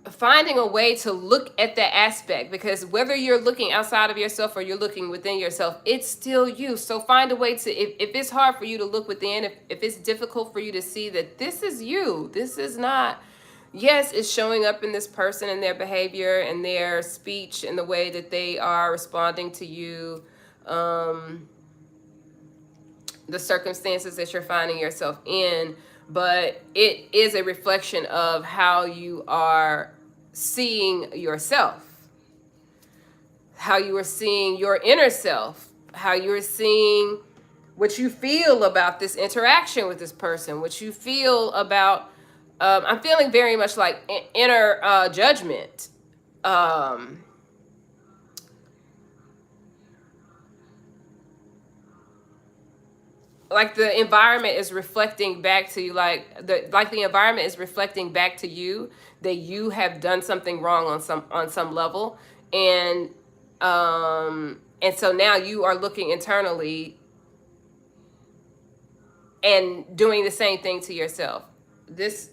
Finding a way to look at that aspect, because whether you're looking outside of yourself or you're looking within yourself, it's still you. So find a way to, if it's hard for you to look within, if it's difficult for you to see that this is you, this is not, yes, it's showing up in this person and their behavior and their speech and the way that they are responding to you, the circumstances that you're finding yourself in, but it is a reflection of how you are seeing yourself, how you are seeing your inner self, how you're seeing what you feel about this interaction with this person, what you feel about, I'm feeling very much like inner judgment. Like the environment is reflecting back to you, like the environment is reflecting back to you that you have done something wrong on some level, and so now you are looking internally and doing the same thing to yourself. This,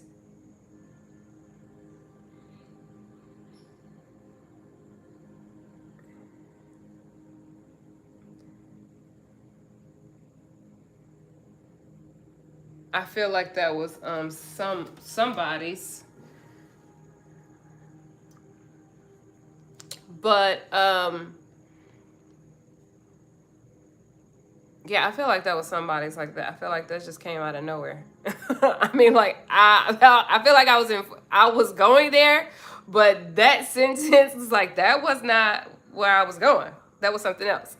I feel like that was somebody's, but yeah, I feel like that was somebody's like that. I feel like that just came out of nowhere. I mean, like I feel like I was going there, but that sentence was like, that was not where I was going. That was something else.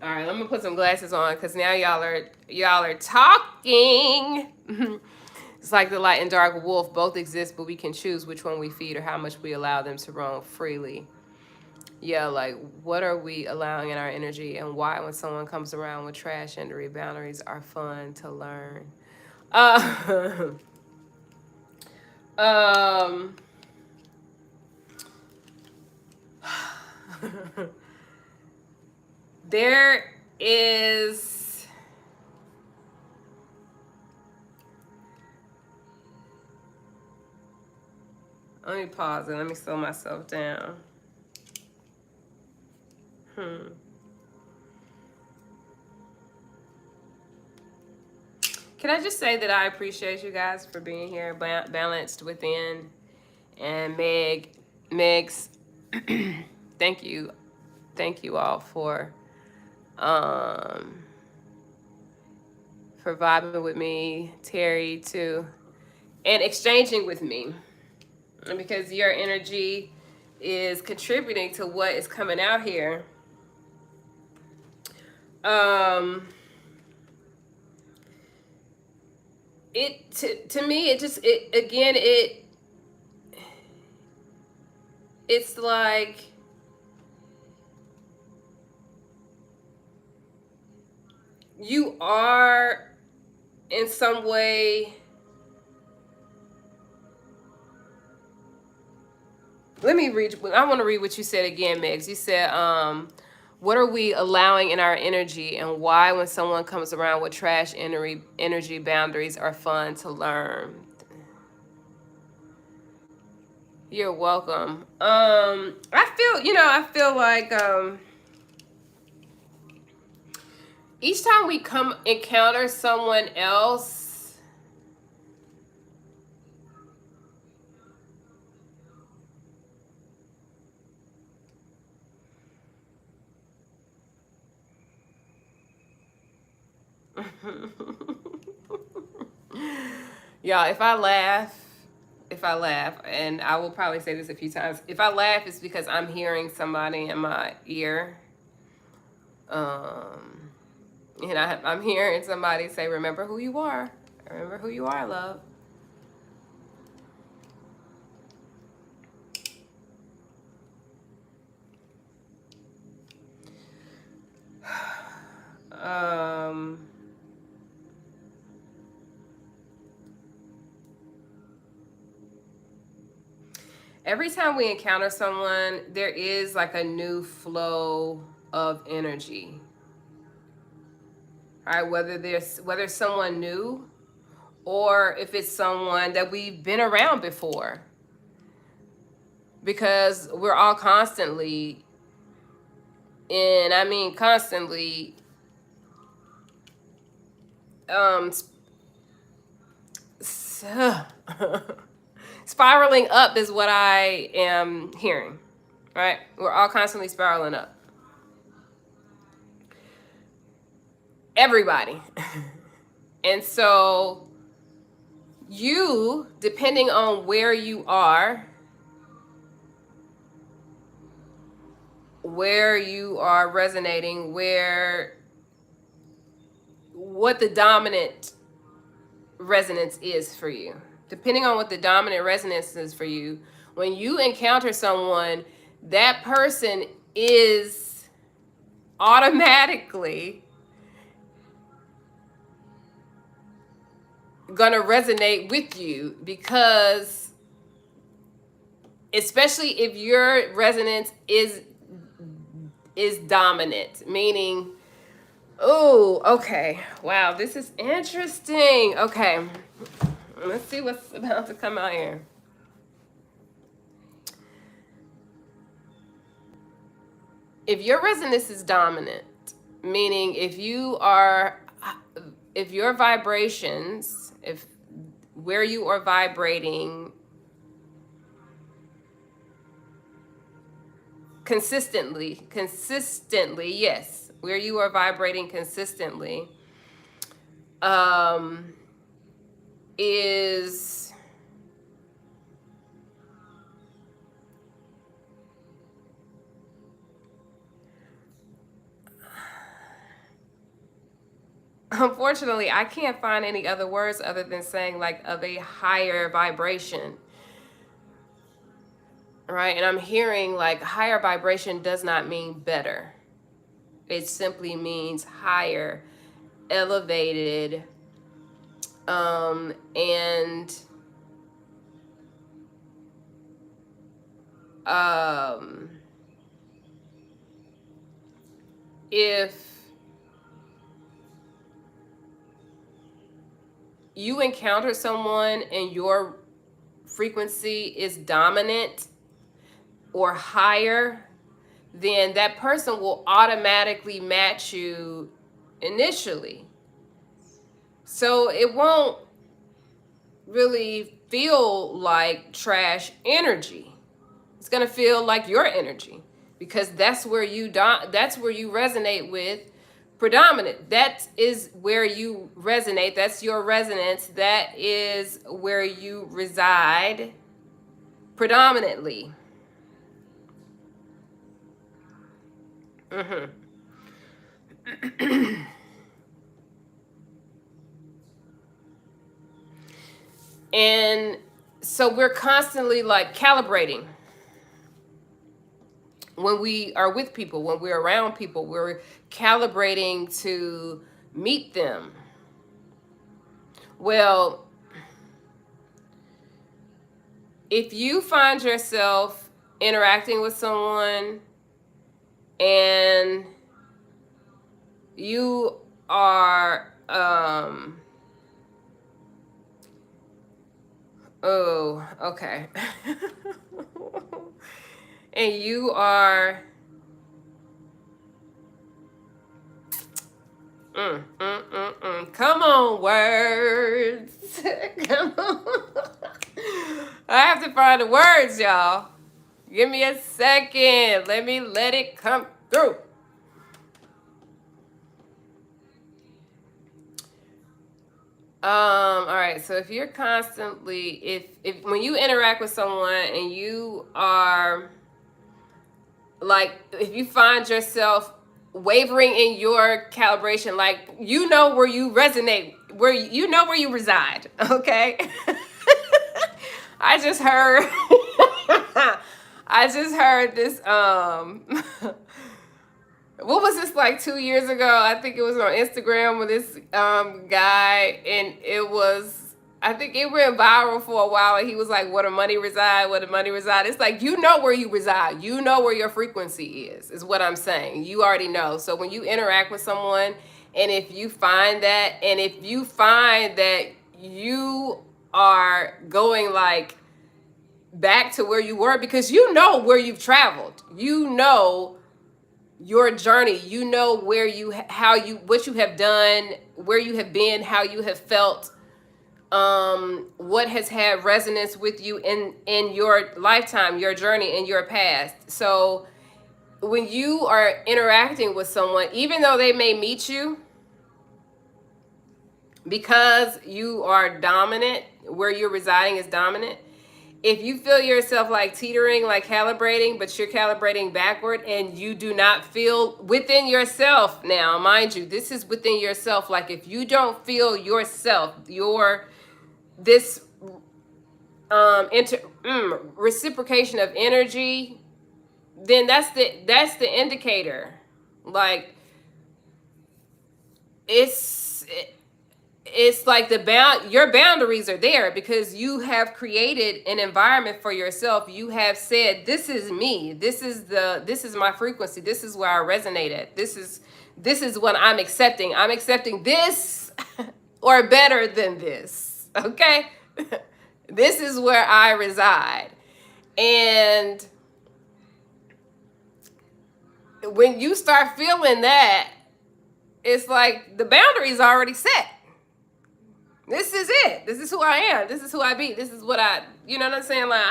All right, I'm gonna put some glasses on because now y'all are talking. It's like the light and dark wolf both exist, but we can choose which one we feed or how much we allow them to roam freely. Yeah, like what are we allowing in our energy, and why when someone comes around with trash and boundaries are fun to learn. Uh, um, there is, let me pause and let me slow myself down. Can I just say that I appreciate you guys for being here, balanced within, and Meg's, thank you all for vibing with me, Terry too, and exchanging with me, because your energy is contributing to what is coming out here. It to me, it's like you are in some way. Let me read. I want to read what you said again, Megs. You said, what are we allowing in our energy, and why when someone comes around with trash energy boundaries are fun to learn. You're welcome. I feel like Each time we come encounter someone else, y'all, if I laugh, and I will probably say this a few times, if I laugh, it's because I'm hearing somebody in my ear. And I'm hearing somebody say, remember who you are. Remember who you are, love. Um, every time we encounter someone, there is like a new flow of energy. All right, whether it's someone new or if it's someone that we've been around before. Because we're all constantly, and I mean constantly, um, spiraling up is what I am hearing, right? We're all constantly spiraling up. Everybody. And so you, depending on where you are resonating, what the dominant resonance is for you. Depending on what the dominant resonance is for you, when you encounter someone, that person is automatically gonna resonate with you, because especially if your resonance is dominant, meaning, oh, okay, wow, this is interesting. Okay, let's see what's about to come out here. If your resonance is dominant, meaning if your vibrations, if where you are vibrating consistently, yes, where you are vibrating consistently, is unfortunately, I can't find any other words other than saying like of a higher vibration. Right? And I'm hearing like higher vibration does not mean better. It simply means higher, elevated, and if you encounter someone and your frequency is dominant or higher, then that person will automatically match you initially. So it won't really feel like trash energy. It's going to feel like your energy, because that's where you resonate with predominant. That is where you resonate. That's your resonance. That is where you reside predominantly. And so we're constantly like calibrating. When we are with people, when we're around people, we're calibrating to meet them. Well, if you find yourself interacting with someone and you are, oh, okay. And you are Come on, words. Come on. I have to find the words, y'all. Give me a second. Let me let it come through. All right, so if you're constantly, if when you interact with someone and you are like, if you find yourself wavering in your calibration, like, you know where you resonate, where you know where you reside, okay? I just heard I just heard this what was this, like 2 years ago? I think it was on Instagram with this guy, and it was, I think it went viral for a while, and he was like, where the money reside, where the money reside. It's like, you know where you reside. You know where your frequency is what I'm saying. You already know. So when you interact with someone, and if you find that you are going like back to where you were, because you know where you've traveled. You know your journey, you know where you, how you, what you have done, where you have been, how you have felt, what has had resonance with you in your lifetime, your journey, in your past. So when you are interacting with someone, even though they may meet you because you are dominant, where you're residing is dominant, if you feel yourself like teetering, like calibrating, but you're calibrating backward, and you do not feel within yourself, now, mind you, this is within yourself. Like, if you don't feel yourself, this reciprocation of energy, then that's the indicator. Like, it's like your boundaries are there, because you have created an environment for yourself. You have said, this is me, this is my frequency, this is where I resonate at, this is what I'm accepting this or better than this, okay? This is where I reside. And when you start feeling that, it's like the boundaries already set. This is it. This is who I am. This is who I be. This is what you know what I'm saying? Like,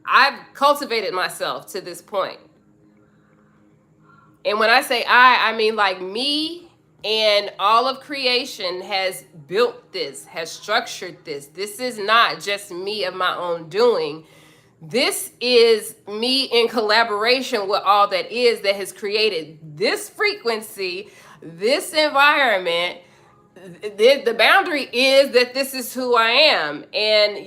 I've cultivated myself to this point. And when I say I mean like me, and all of creation has built this, has structured this. This is not just me of my own doing. This is me in collaboration with all that has created this frequency, this environment. The boundary is that this is who I am. And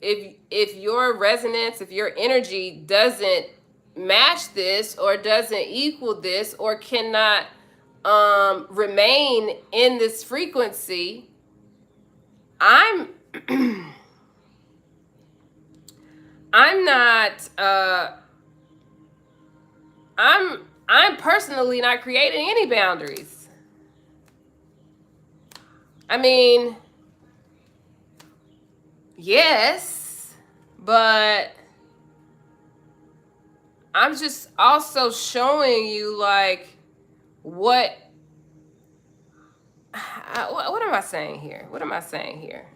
if your resonance, if your energy doesn't match this, or doesn't equal this, or cannot remain in this frequency, I'm not I'm personally not creating any boundaries. I mean, yes, but I'm just also showing you, like, what am I saying here? What am I saying here?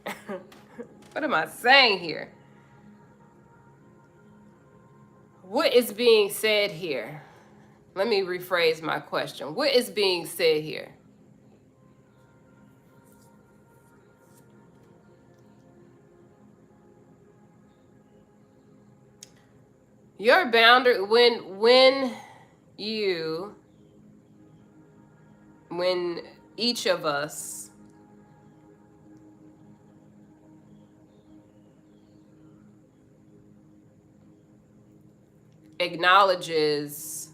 What am I saying here? What is being said here? Let me rephrase my question. What is being said here? Your boundary, when each of us acknowledges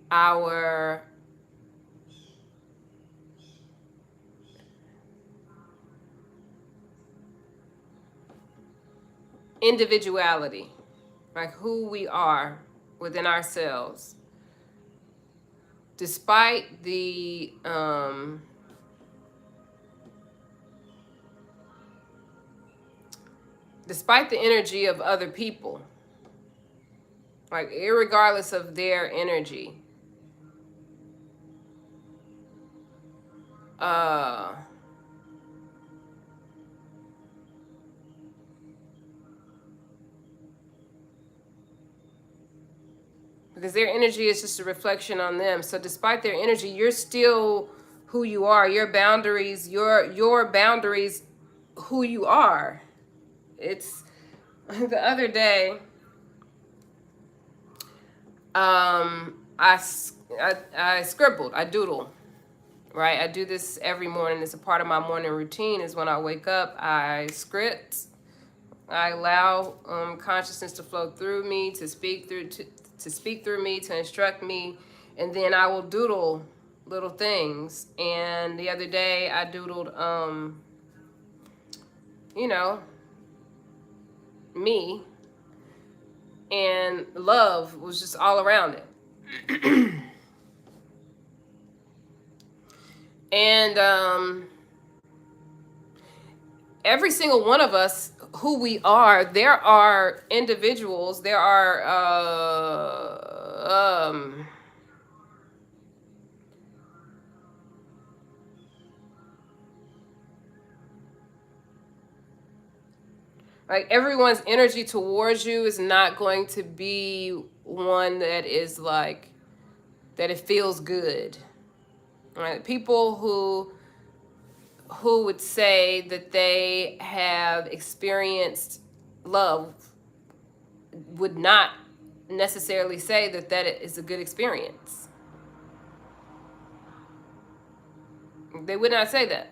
our individuality, like who we are within ourselves, despite the energy of other people. Like, irregardless of their energy. Uh, because their energy is just a reflection on them. So despite their energy, you're still who you are. Your boundaries, your boundaries, who you are. It's the other day. I scribbled. I doodle. Right. I do this every morning. It's a part of my morning routine. Is when I wake up, I script. I allow consciousness to flow through me, to speak through me, to instruct me, and then I will doodle little things. And the other day I doodled, you know, me, and love was just all around it. And every single one of us, who we are, there are individuals, there are like, everyone's energy towards you is not going to be one that is like, that it feels good. Right? People who would say that they have experienced love would not necessarily say that that is a good experience. They would not say that.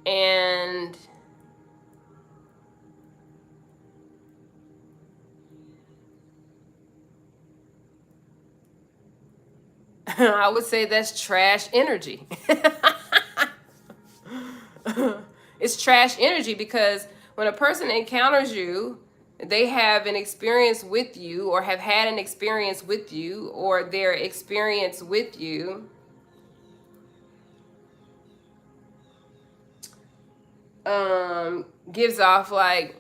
And I would say that's trash energy. It's trash energy, because when a person encounters you, they have an experience with you, or have had an experience with you, or their experience with you gives off like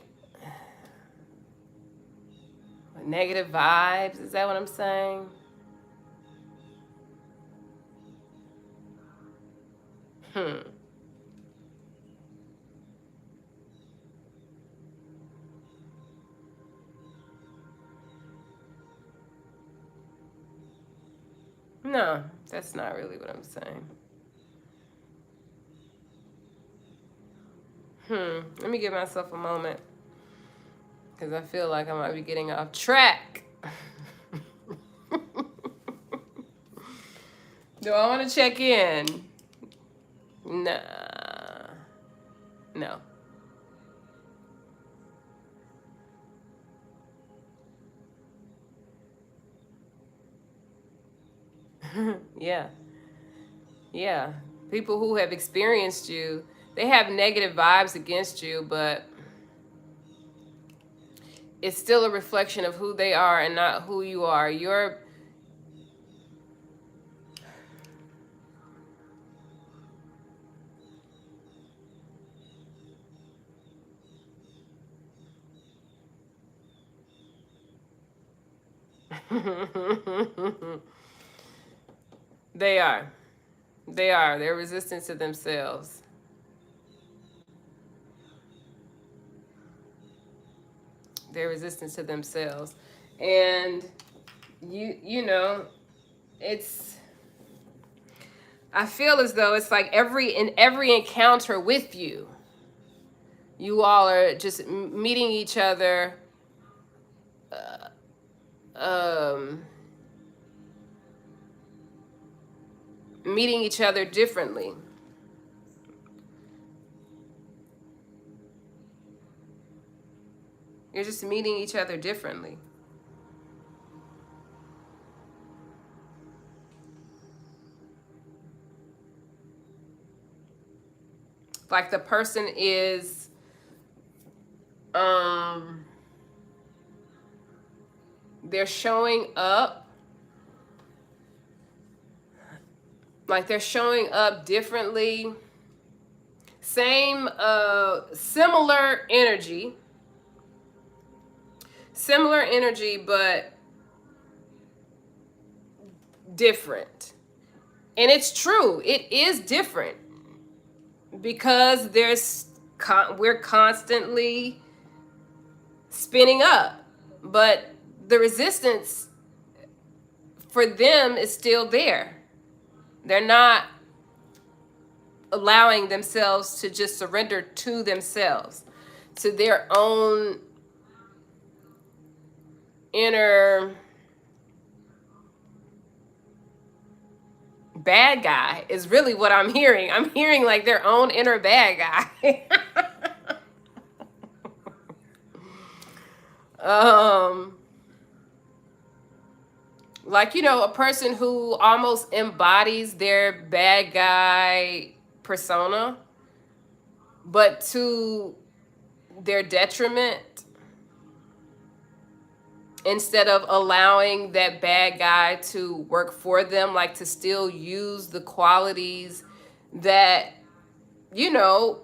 negative vibes. Is that what I'm saying? No, that's not really what I'm saying. Let me give myself a moment, because I feel like I might be getting off track. Do I want to check in? Nah. No. Yeah. Yeah. People who have experienced you, they have negative vibes against you, but it's still a reflection of who they are and not who you are. You're they are. They are. They're resistant to themselves. They're resistant to themselves. And you know, it's I feel as though it's like in every encounter with you, you all are just meeting each other um meeting each other differently. You're just meeting each other differently. Like, the person is they're showing up, like they're showing up differently. Same, similar energy, but different. And it's true, it is different because we're constantly spinning up, but the resistance for them is still there. They're not allowing themselves to just surrender to themselves, to their own inner bad guy is really what I'm hearing. I'm hearing like their own inner bad guy. um like, a person who almost embodies their bad guy persona, but to their detriment, instead of allowing that bad guy to work for them, like to still use the qualities that, you know,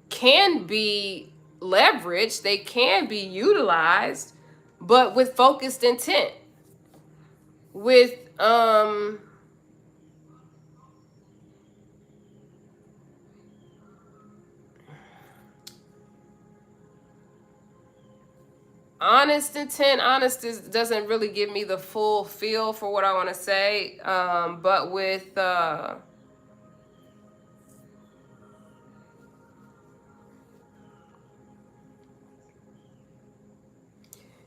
can be leveraged, they can be utilized, but with focused intent, with honest intent. Doesn't really give me the full feel for what I want to say, but with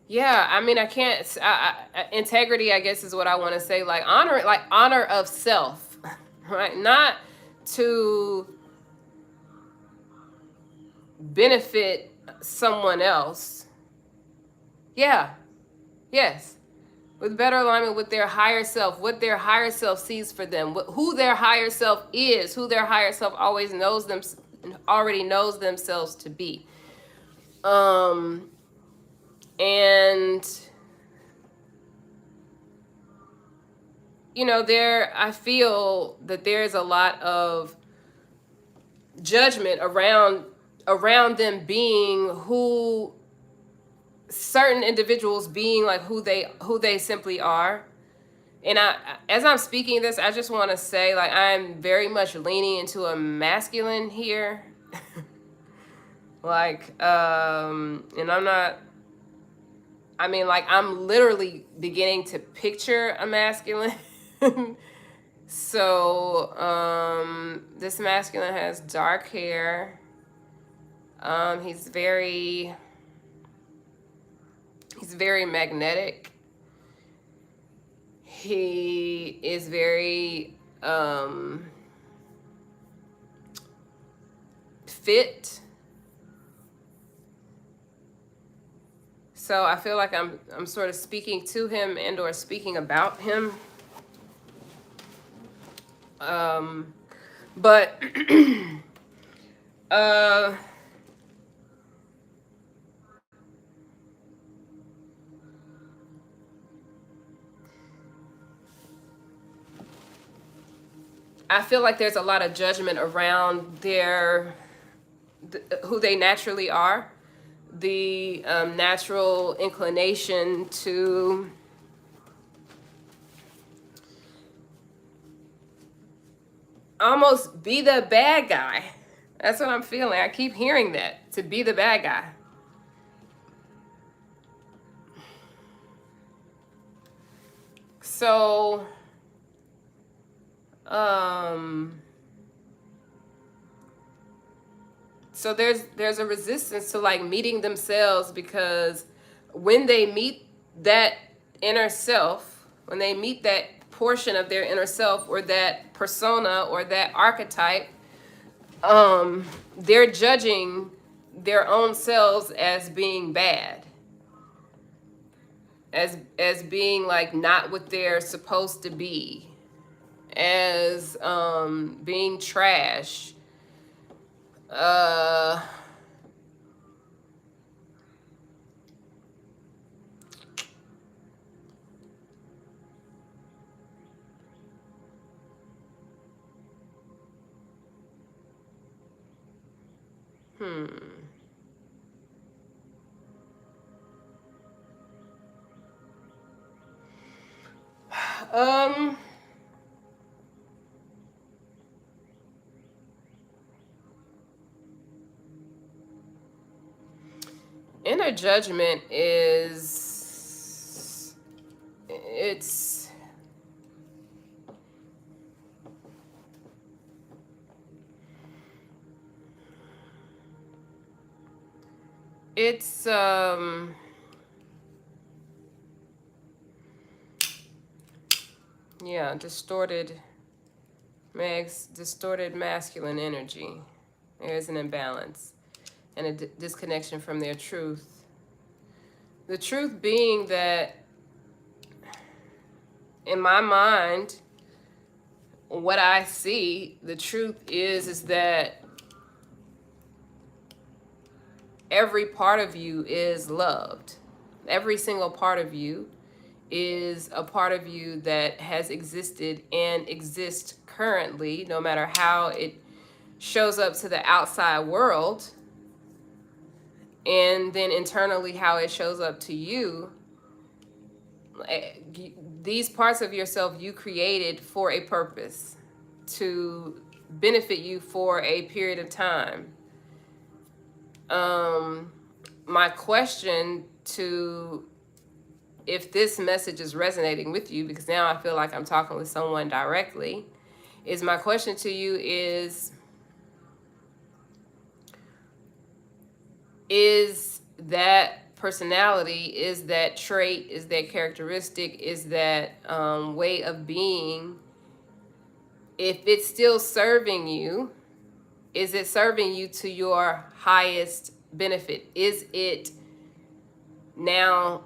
yeah, I mean, I can't. Integrity, I guess, is what I want to say. Like honor of self, right? Not to benefit someone else. Yeah, yes, with better alignment with their higher self, what their higher self sees for them, who their higher self is, who their higher self already knows themselves to be. And I feel that there's a lot of judgment around them being who certain individuals being, like who they simply are. And as I'm speaking this, I just want to say, like, I'm very much leaning into a masculine here. Like, and I'm literally beginning to picture a masculine. So, this masculine has dark hair. He's very magnetic. He is very fit. So I feel like I'm sort of speaking to him and or speaking about him. But I feel like there's a lot of judgment around who they naturally are, the natural inclination to almost be the bad guy. That's what I'm feeling. I keep hearing that, to be the bad guy. So, so there's a resistance to like meeting themselves, because when they meet that inner self, when they meet that portion of their inner self or that persona or that archetype, they're judging their own selves as being bad, as being like not what they're supposed to be, as being trash. Um, Inner judgment is, it's, it's, yeah, distorted masculine energy. There's an imbalance and a disconnection from their truth. The truth being that, in my mind, what I see, the truth is that every part of you is loved. Every single part of you is a part of you that has existed and exists currently, no matter how it shows up to the outside world, and then internally how it shows up to you. These parts of yourself you created for a purpose, to benefit you for a period of time. My question to, if this message is resonating with you, because now I feel like I'm talking with someone directly, is my question to you is that personality, is that trait, is that characteristic, is that way of being, if it's still serving you, is it serving you to your highest benefit? Is it now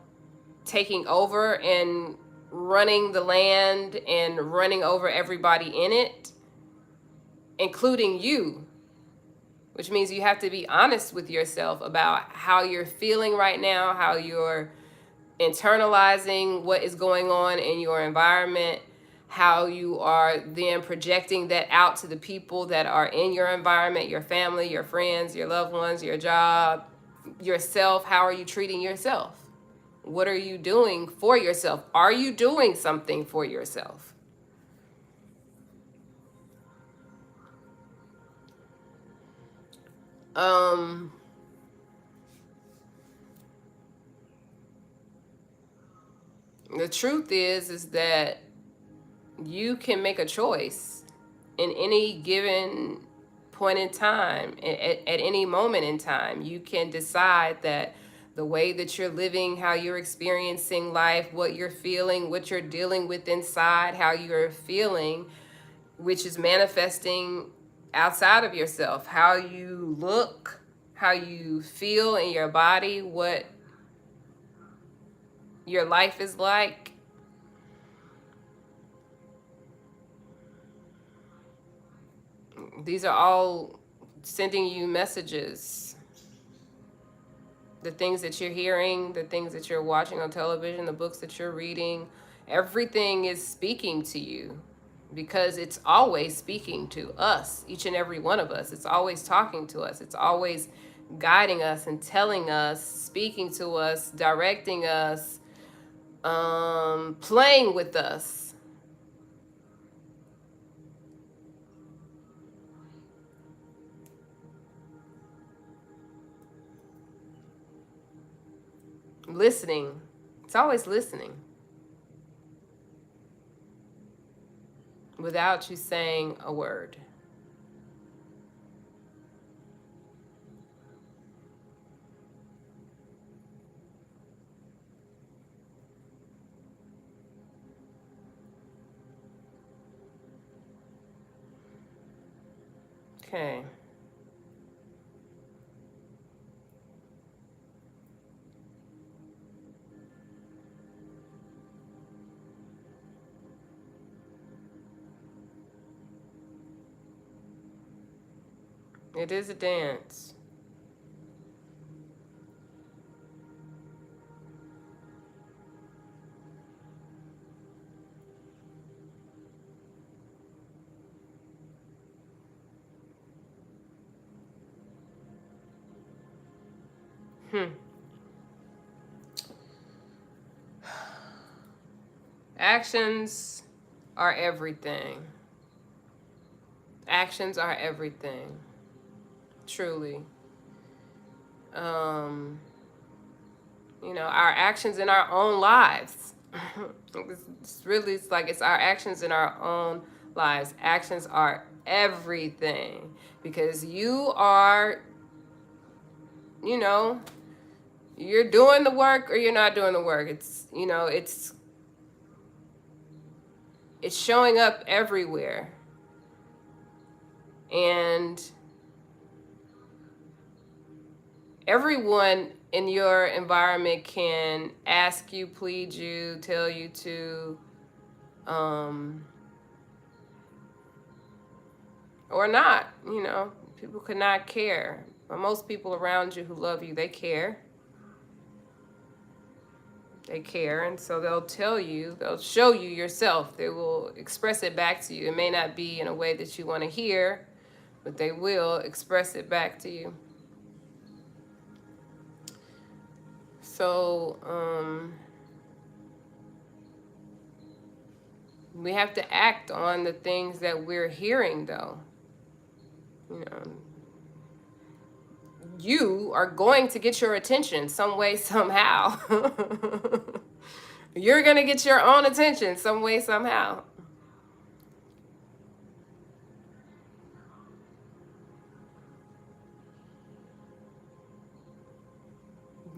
taking over and running the land and running over everybody in it, including you? Which means you have to be honest with yourself about how you're feeling right now, how you're internalizing what is going on in your environment, how you are then projecting that out to the people that are in your environment, your family, your friends, your loved ones, your job, yourself. How are you treating yourself? What are you doing for yourself? Are you doing something for yourself? The truth is that you can make a choice in any given point in time, at any moment in time. You can decide that the way that you're living, how you're experiencing life, what you're feeling, what you're dealing with inside, how you're feeling, which is manifesting outside of yourself, how you look, how you feel in your body, what your life is like. These are all sending you messages. The things that you're hearing, the things that you're watching on television, the books that you're reading, everything is speaking to you, because it's always speaking to us, each and every one of us. It's always talking to us. It's always guiding us and telling us, speaking to us, directing us, playing with us. Listening. It's always listening without you saying a word. Okay. It is a dance. Hmm. Actions are everything. Actions are everything. Truly. Um, our actions in our own lives. It's like it's our actions in our own lives. Actions are everything because you are, you know, you're doing the work or you're not doing the work. It's showing up everywhere. And everyone in your environment can ask you, plead you, tell you to, or not. People could not care. But most people around you who love you, they care. They care, and so they'll show you yourself. They will express it back to you. It may not be in a way that you want to hear, but they will express it back to you. So, we have to act on the things that we're hearing, though. You are going to get your attention some way, somehow. You're going to get your own attention some way, somehow.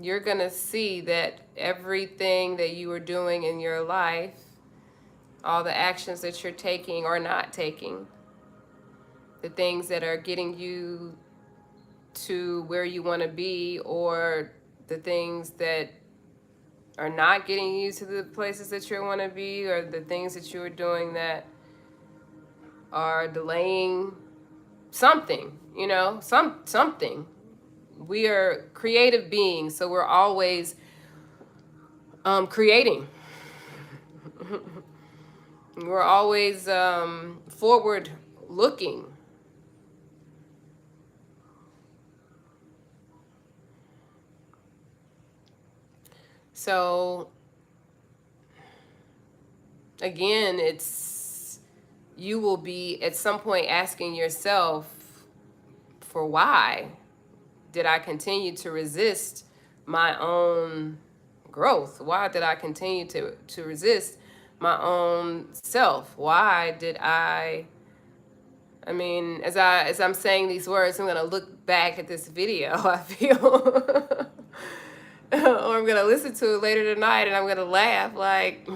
You're going to see that everything that you are doing in your life, all the actions that you're taking or not taking, the things that are getting you to where you want to be, or the things that are not getting you to the places that you want to be, or the things that you are doing that are delaying something, something. We are creative beings, so we're always creating. We're always forward looking. So again, you will be at some point asking yourself, for why did I continue to resist my own growth? Why did I continue to resist my own self? Why did I mean, as I'm saying these words, I'm gonna look back at this video, I feel, or I'm gonna listen to it later tonight, and I'm gonna laugh like,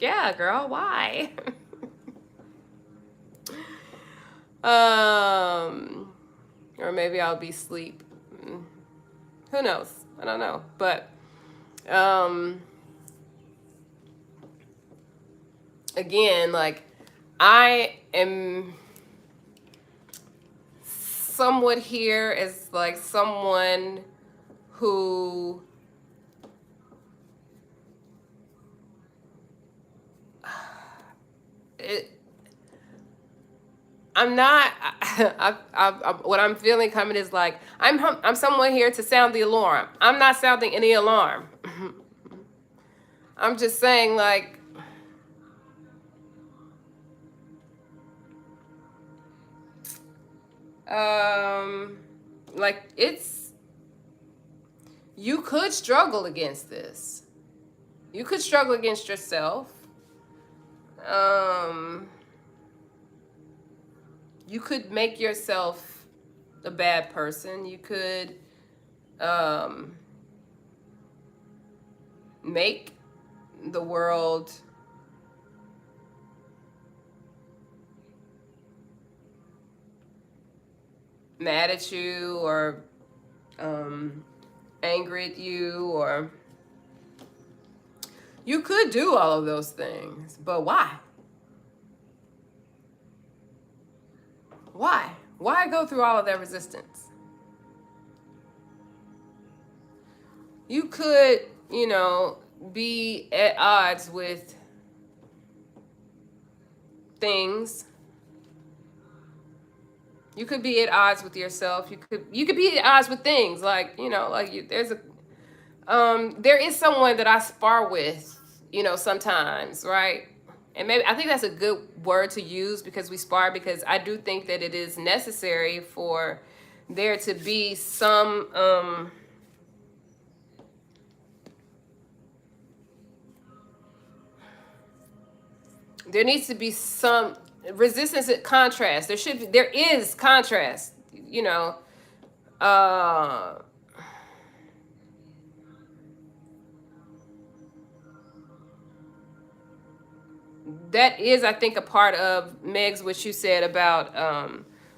yeah, girl, why? Or maybe I'll be asleep. Who knows? I don't know, but again, like, I am somewhat here as like someone who I'm not. What I'm feeling coming is like I'm someone here to sound the alarm. I'm not sounding any alarm. I'm just saying, like, it's, you could struggle against this. You could struggle against yourself. You could make yourself a bad person. You could make the world mad at you, or angry at you, or you could do all of those things. But why? Why go through all of that resistance? You could, be at odds with things You could be at odds with yourself. You could be at odds with things like, there is someone that I spar with, sometimes, right? And maybe I think that's a good word to use, because we spar, because I do think that it is necessary for there to be some there needs to be some resistance and contrast. There is contrast, uh that is, I think, a part of Meg's, what you said about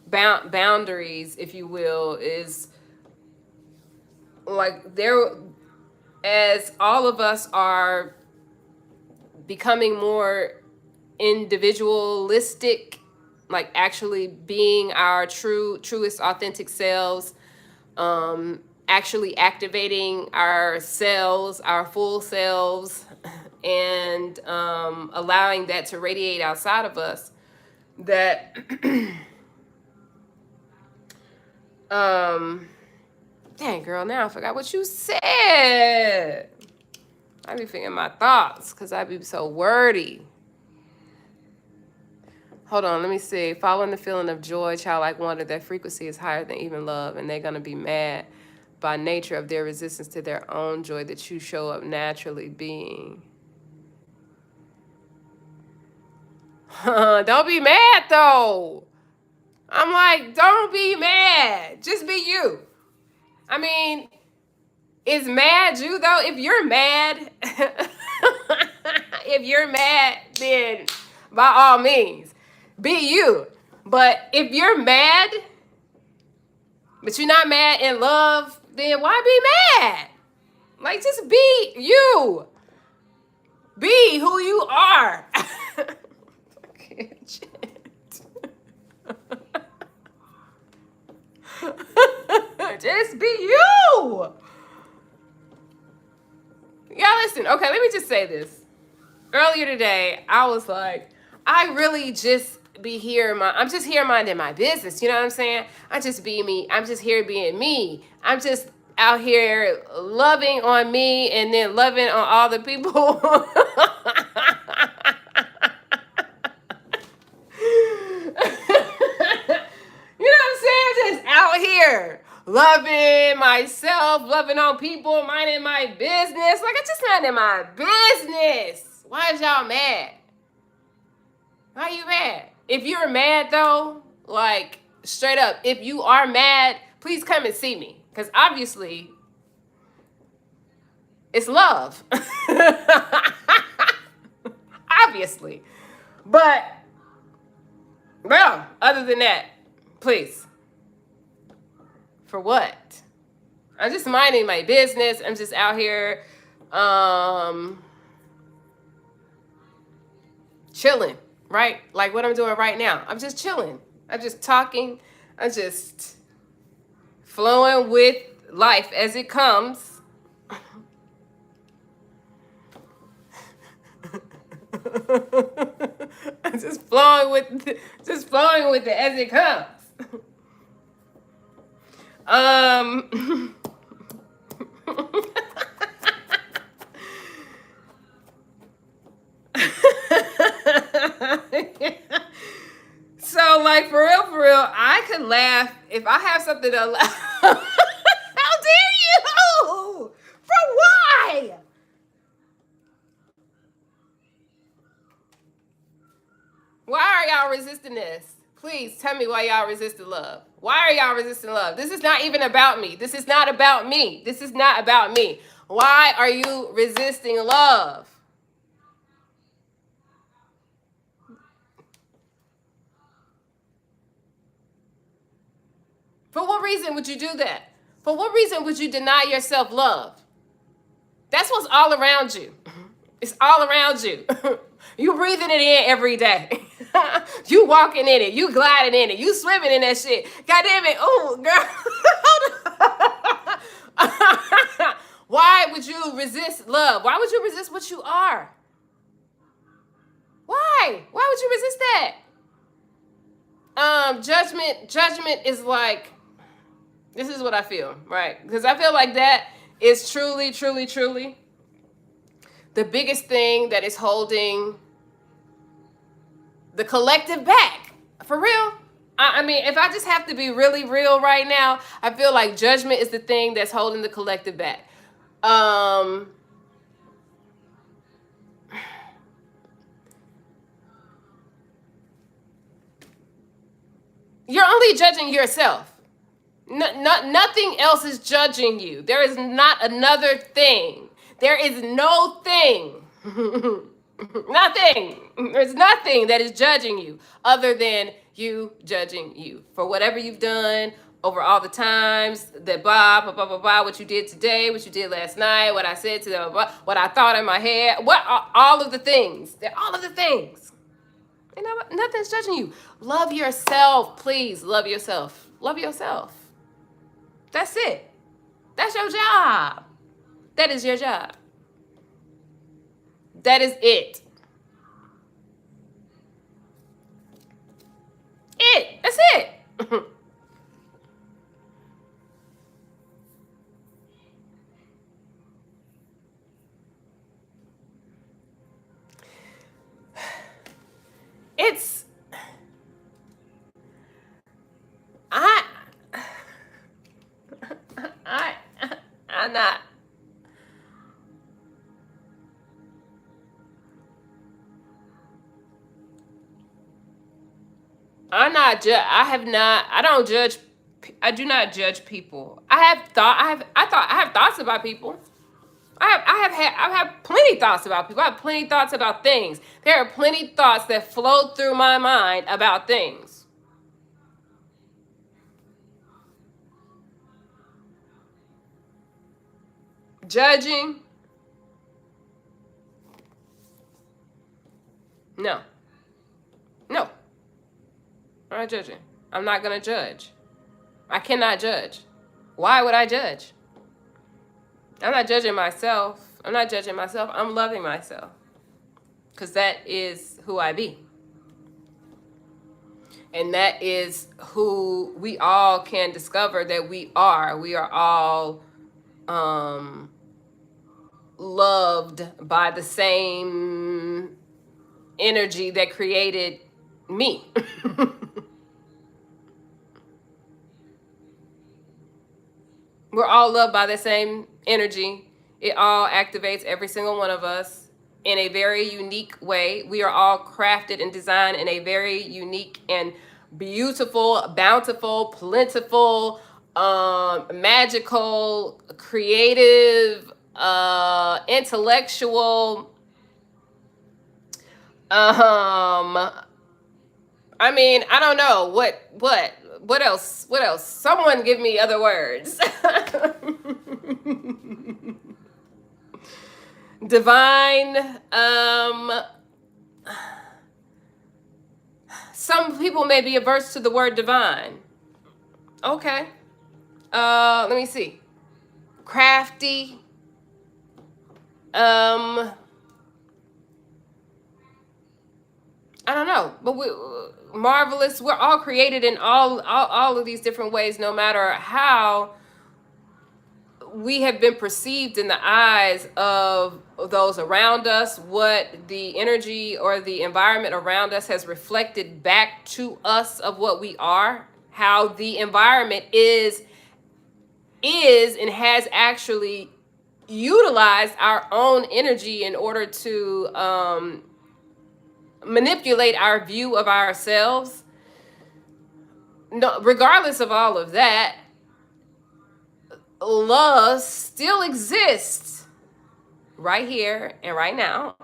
boundaries, if you will, is like there, as all of us are becoming more individualistic, like actually being our truest authentic selves, actually activating our selves, our full selves, and allowing that to radiate outside of us, that dang girl, now I forgot what you said. I be thinking my thoughts because I be so wordy. Hold on, let me see. Following the feeling of joy, childlike wonder, that frequency is higher than even love, and they're going to be mad by nature of their resistance to their own joy that you show up naturally being. Don't be mad, though. I'm like, don't be mad. Just be you. I mean, is mad you, though? If you're mad, then by all means, be you. But if you're mad, but you're not mad in love, then why be mad? Like, just be you. Be who you are. Just be you. Yeah, listen. Okay, let me just say this. Earlier today, I was like, I really just be here. I'm just here minding my business. You know what I'm saying? I just be me. I'm just here being me. I'm just out here loving on me and then loving on all the people. You know what I'm saying? Just out here loving myself, loving on people, minding my business. Like, I just minding my business. Why is y'all mad? Why are you mad? If you're mad, though, like, straight up, if you are mad, please come and see me. Because obviously, it's love. Obviously. But, bro, other than that, please. For what? I'm just minding my business. I'm just out here chilling, right? Like what I'm doing right now. I'm just chilling. I'm just talking. I'm just flowing with life as it comes. I'm just flowing with it as it comes. So, like, for real, I could laugh if I have something to laugh. How dare you? For why? Why are y'all resisting this? Please tell me why y'all resisting love. Why are y'all resisting love? This is not even about me. This is not about me. This is not about me. Why are you resisting love? For what reason would you do that? For what reason would you deny yourself love? That's what's all around you. It's all around you. You breathing it in every day. You walking in it. You gliding in it. You swimming in that shit. God damn it. Oh, girl. Why would you resist love? Why would you resist what you are? Why? Why would you resist that? Judgment is like, this is what I feel, right? Because I feel like that is truly, truly, truly the biggest thing that is holding the collective back. For real. I mean, if I just have to be really real right now, I feel like judgment is the thing that's holding the collective back. You're only judging yourself. Nothing else is judging you. There is not another thing. There is no thing. Nothing. There's nothing that is judging you other than you judging you for whatever you've done over all the times that what you did today, what you did last night, what I said to them, what I thought in my head, all of the things. They're all of the things. You know what? Nothing's judging you. Love yourself, please. Love yourself. Love yourself. That's it. That's your job. That is your job. That is it. That's it. It's I I I'm not. I'm not I have not. I don't judge. I do not judge people. I have thoughts about people. I have plenty thoughts about people. I have plenty thoughts about things. There are plenty thoughts that flow through my mind about things. Judging? No. No. I'm not judging. I'm not gonna judge. I cannot judge. Why would I judge? I'm not judging myself. I'm not judging myself. I'm loving myself. Because that is who I be. And that is who we all can discover that we are. We are all loved by the same energy that created me. We're all loved by the same energy. It all activates every single one of us in a very unique way. We are all crafted and designed in a very unique and beautiful, bountiful, plentiful, magical, creative, intellectual. I mean, I don't know what else? What else? Someone give me other words. Divine. Some people may be averse to the word divine. Okay. Let me see. Crafty. I don't know, but marvelous. We're all created in all of these different ways, no matter how we have been perceived in the eyes of those around us, what the energy or the environment around us has reflected back to us of what we are, how the environment is and has actually utilized our own energy in order to manipulate our view of ourselves. No, regardless of all of that, love still exists right here and right now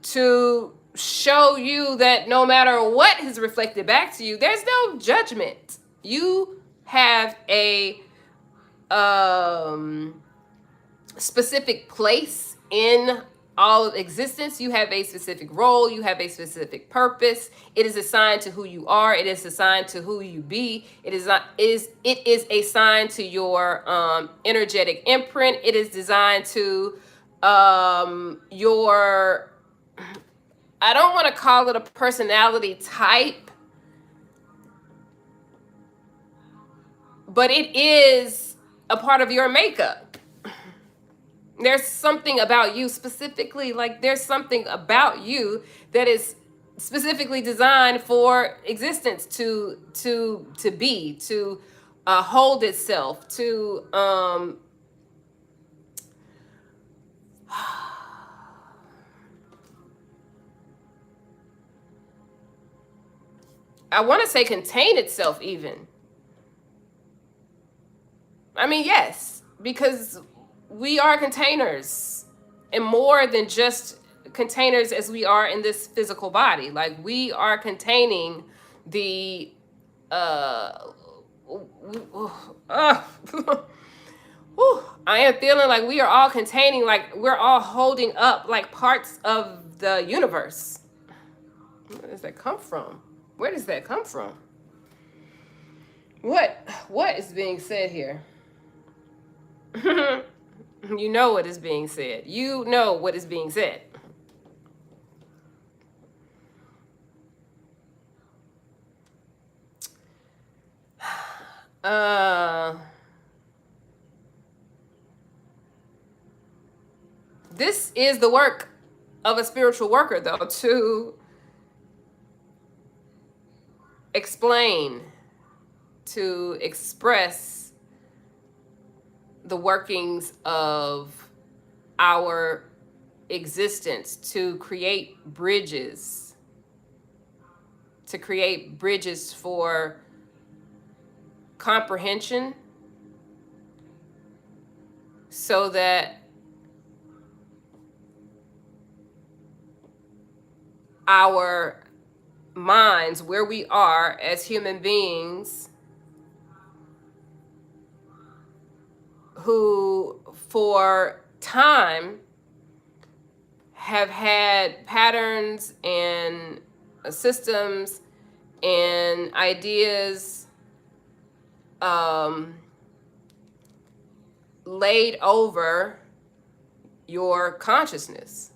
to show you that no matter what is reflected back to you, there's no judgment. You have a specific place in all of existence. You have a specific role. You have a specific purpose. It is assigned to who you are. It is assigned to who you be. It is assigned to your energetic imprint. It is designed to your I don't want to call it a personality type, but it is a part of your makeup. There's something about you specifically, like there's something about you that is specifically designed for existence to be, to hold itself, to I want to say contain itself even. I mean, yes, because we are containers, and more than just containers as we are in this physical body. Like we are containing the uh, uh I am feeling like we are all containing, like we're all holding up like parts of the universe. Where does that come from? Where does that come from? What is being said here? You know what is being said. You know what is being said. Uh, this is the work of a spiritual worker, though, to explain, to express the workings of our existence, to create bridges, for comprehension, so that our minds, where we are as human beings who for time have had patterns and systems and ideas laid over your consciousness.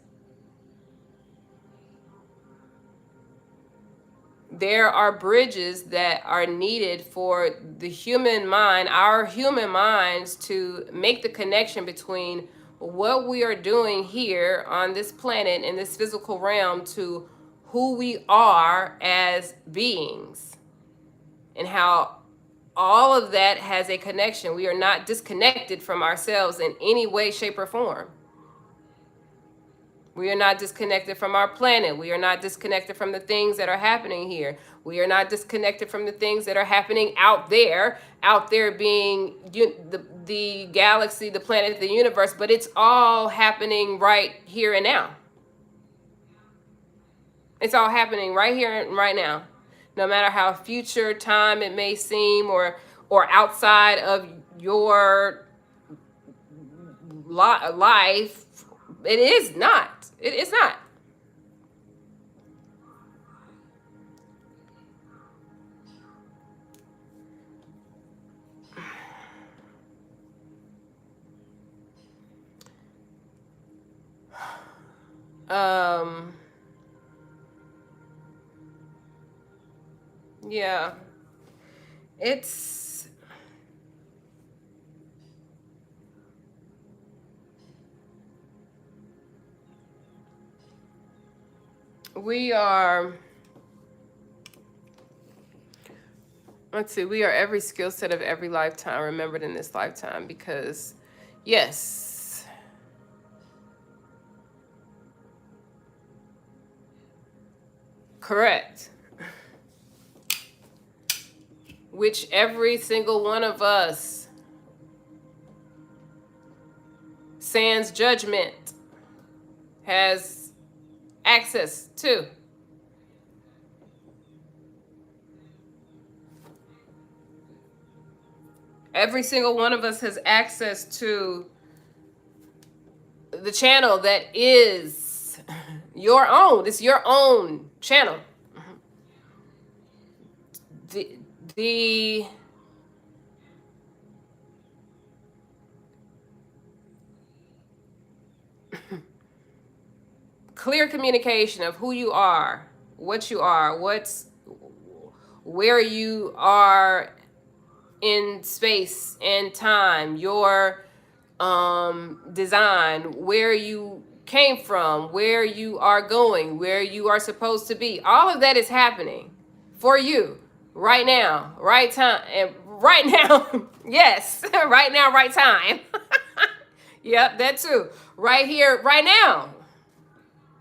There are bridges that are needed for the human mind, our human minds, to make the connection between what we are doing here on this planet in this physical realm to who we are as beings, and how all of that has a connection. We are not disconnected from ourselves in any way, shape, or form. We are not disconnected from our planet. We are not disconnected from the things that are happening here. We are not disconnected from the things that are happening out there being the galaxy, the planet, the universe, but it's all happening right here and now. It's all happening right here and right now. No matter how future time it may seem, or outside of your life, it is not. It is not. Yeah. It's we are let's see, we are every skill set of every lifetime remembered in this lifetime, because yes, correct, which every single one of us, sans judgment, has access to. Every single one of us has access to the channel that is your own. It's your own channel. The the clear communication of who you are, what you are, where you are in space and time, your design, where you came from, where you are going, where you are supposed to be. All of that is happening for you right now, right time, and right now. Yes, right now, right time. Yep, that too. Right here, right now.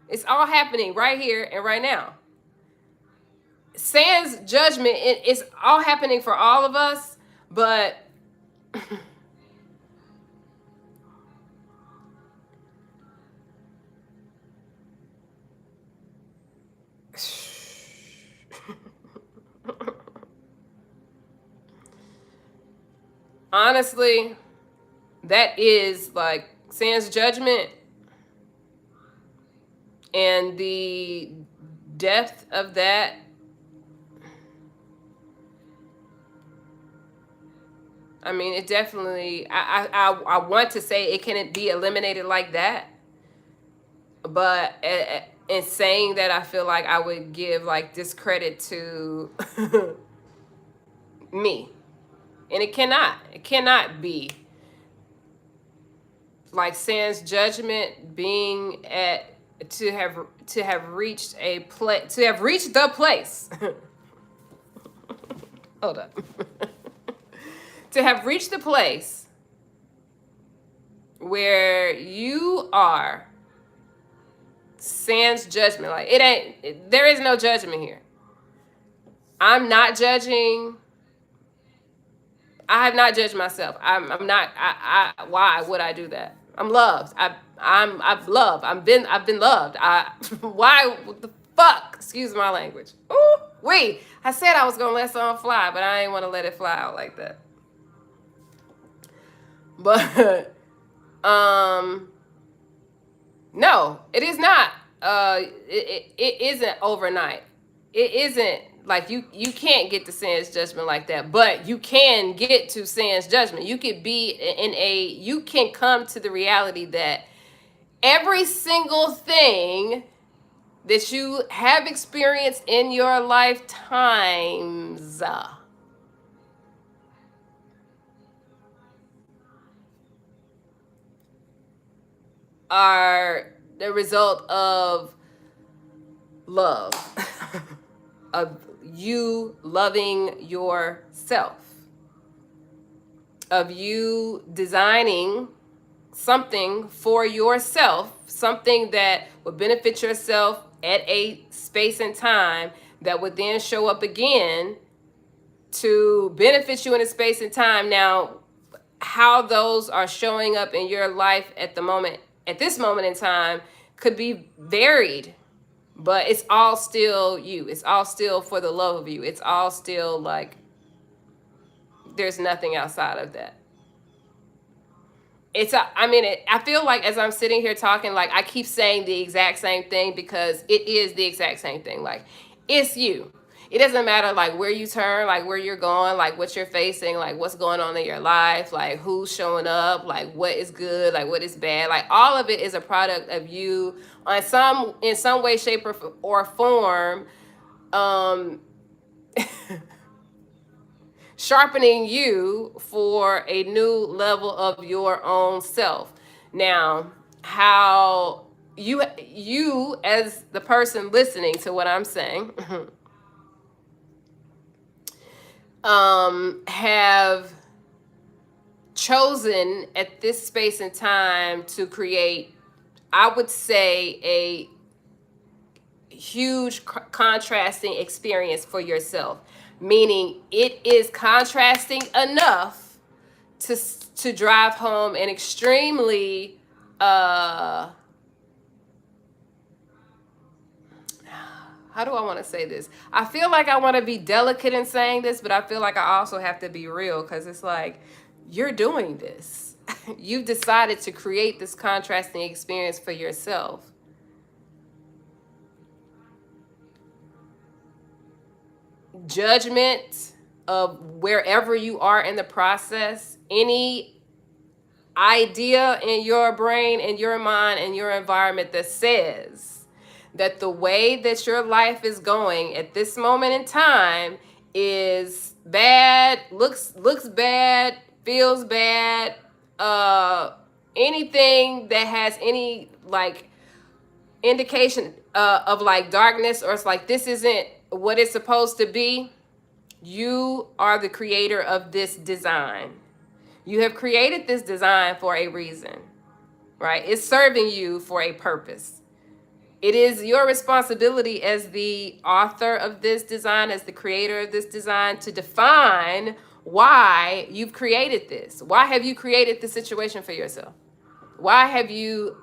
It's all happening right here and right now. Sans judgment, it's all happening for all of us, but honestly, that is like sans judgment and the depth of that. I mean, it definitely. I want to say it can be eliminated like that, but in saying that, I feel like I would give like discredit to me, and it cannot. It cannot be like sans judgment being at to have reached a place to have reached the place. Hold up. To have reached the place where you are sans judgment. Like there is no judgment here. I'm not judging. I have not judged myself. I'm not. Why would I do that? I'm loved. I've loved. I've been loved. Why the fuck? Excuse my language. Ooh, wait. I said I was gonna let something fly, but I ain't want to let it fly out like that. But no, it is not. It isn't overnight. It isn't like you can't get to sans judgment like that, but you can get to sans judgment. You could be you can come to the reality that every single thing that you have experienced in your lifetimes are the result of love, of you loving yourself, of you designing something for yourself, something that would benefit yourself at a space and time that would then show up again to benefit you in a space and time. Now, how those are showing up in your life at this moment in time could be varied, but it's all still you. It's all still for the love of you. It's all still like there's nothing outside of that. I feel like as I'm sitting here talking, like I keep saying the exact same thing because it is the exact same thing. Like it's you. It doesn't matter like where you turn, like where you're going, like what you're facing, like what's going on in your life, like who's showing up, like what is good, like what is bad. Like all of it is a product of you in some way, shape, or form, sharpening you for a new level of your own self. Now, how you as the person listening to what I'm saying have chosen at this space and time to create, I would say, a huge contrasting experience for yourself. Meaning it is contrasting enough to drive home an extremely how do I want to say this? I feel like I want to be delicate in saying this, but I feel like I also have to be real because it's like, you're doing this. You've decided to create this contrasting experience for yourself. Judgment of wherever you are in the process, any idea in your brain and your mind and your environment that says that the way that your life is going at this moment in time is bad, looks bad, feels bad, anything that has any like indication of like darkness, or it's like this isn't what it's supposed to be, you are the creator of this design. You have created this design for a reason, right? It's serving you for a purpose. It is your responsibility as the author of this design, as the creator of this design, to define why you've created this. Why have you created this situation for yourself? Why have you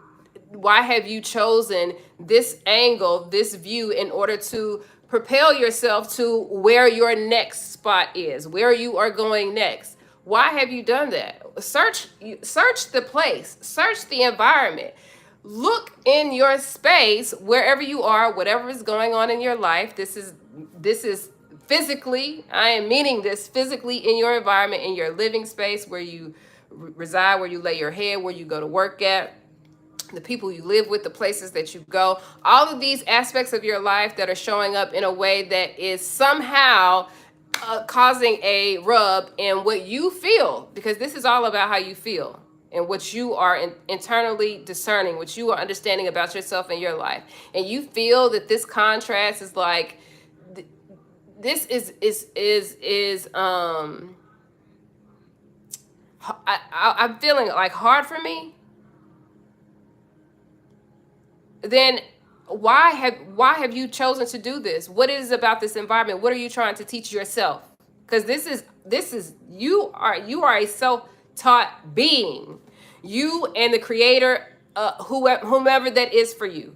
chosen this angle, this view, in order to propel yourself to where your next spot is, where you are going next? Why have you done that? Search the place, search the environment. Look in your space, wherever you are, whatever is going on in your life. This is physically, I am meaning this, physically in your environment, in your living space, where you reside, where you lay your head, where you go to work at, the people you live with, the places that you go, all of these aspects of your life that are showing up in a way that is somehow causing a rub in what you feel, because this is all about how you feel and what you are internally discerning, what you are understanding about yourself and your life. And you feel that this contrast is like, this I'm feeling like hard for me. Then why have you chosen to do this? What is it about this environment? What are you trying to teach yourself? Because this is you are a self-taught being. You and the creator, whomever that is for you,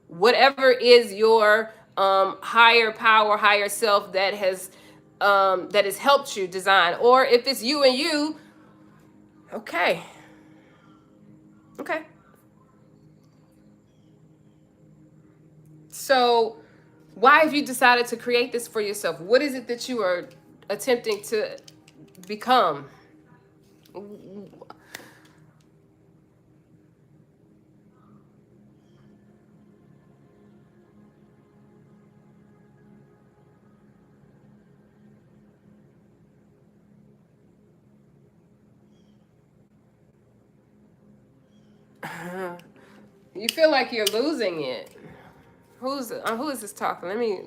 whatever is your higher power, higher self that has helped you design, or if it's you and you, okay. So why have you decided to create this for yourself? What is it that you are attempting to become? You feel like you're losing it. Who is this talking? Let me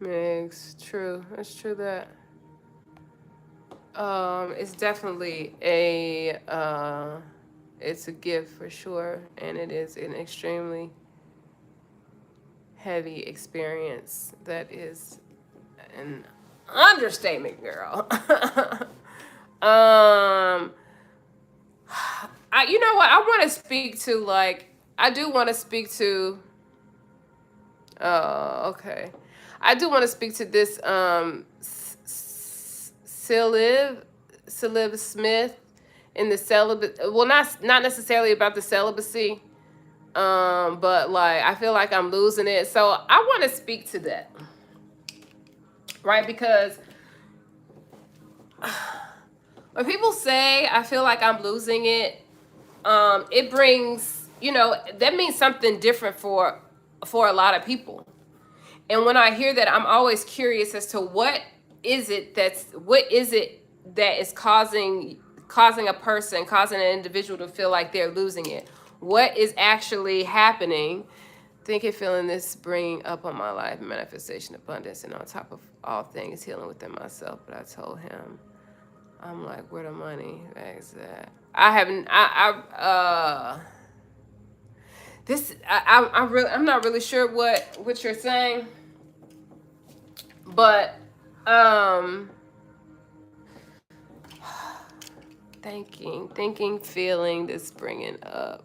It's true. It's true that it's definitely it's a gift for sure, and it is an extremely heavy experience. That is an understatement, girl. You know what? I want to speak to, like, I do want to speak to. Okay. I do want to speak to this Saliv Smith in the celibate. Well, not necessarily about the celibacy, but like I feel like I'm losing it. So I want to speak to that, right? Because when people say I feel like I'm losing it, it brings, that means something different for a lot of people. And when I hear that, I'm always curious as to what is it that is causing an individual to feel like they're losing it. What is actually happening? Thinking, feeling this bringing up on my life, manifestation, abundance, and on top of all things, healing within myself. But I told him, I'm like, where the money is at? I'm not really sure what you're saying, but thinking, feeling this bringing up.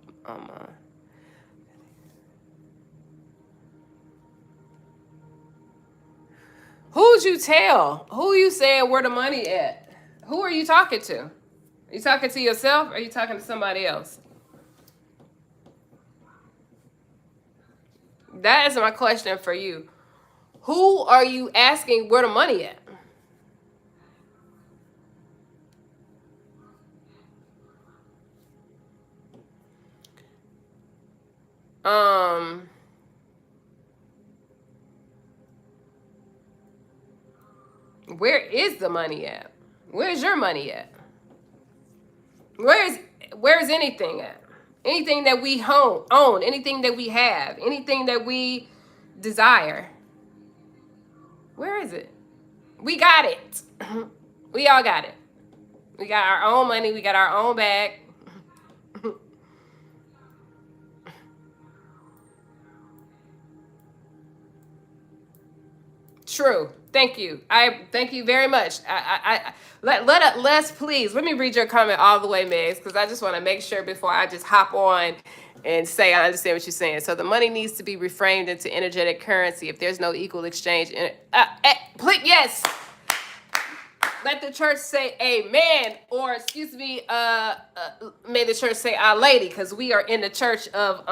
Who'd you tell? Who you saying where the money at? Who are you talking to? Are you talking to yourself, or are you talking to somebody else? That is my question for you. Who are you asking where the money at? Um, where is the money at? Where's your money at? Where's anything at? Anything that we own, anything that we have, anything that we desire. Where is it? We got it. We all got it. We got our own money. We got our own bag. True. Thank you. I thank you very much. Let's please let me read your comment all the way, Megs, because I just want to make sure before I just hop on and say I understand what you're saying. So the money needs to be reframed into energetic currency if there's no equal exchange. Please, yes. Let the church say amen, or excuse me, may the church say our lady, because we are in the church of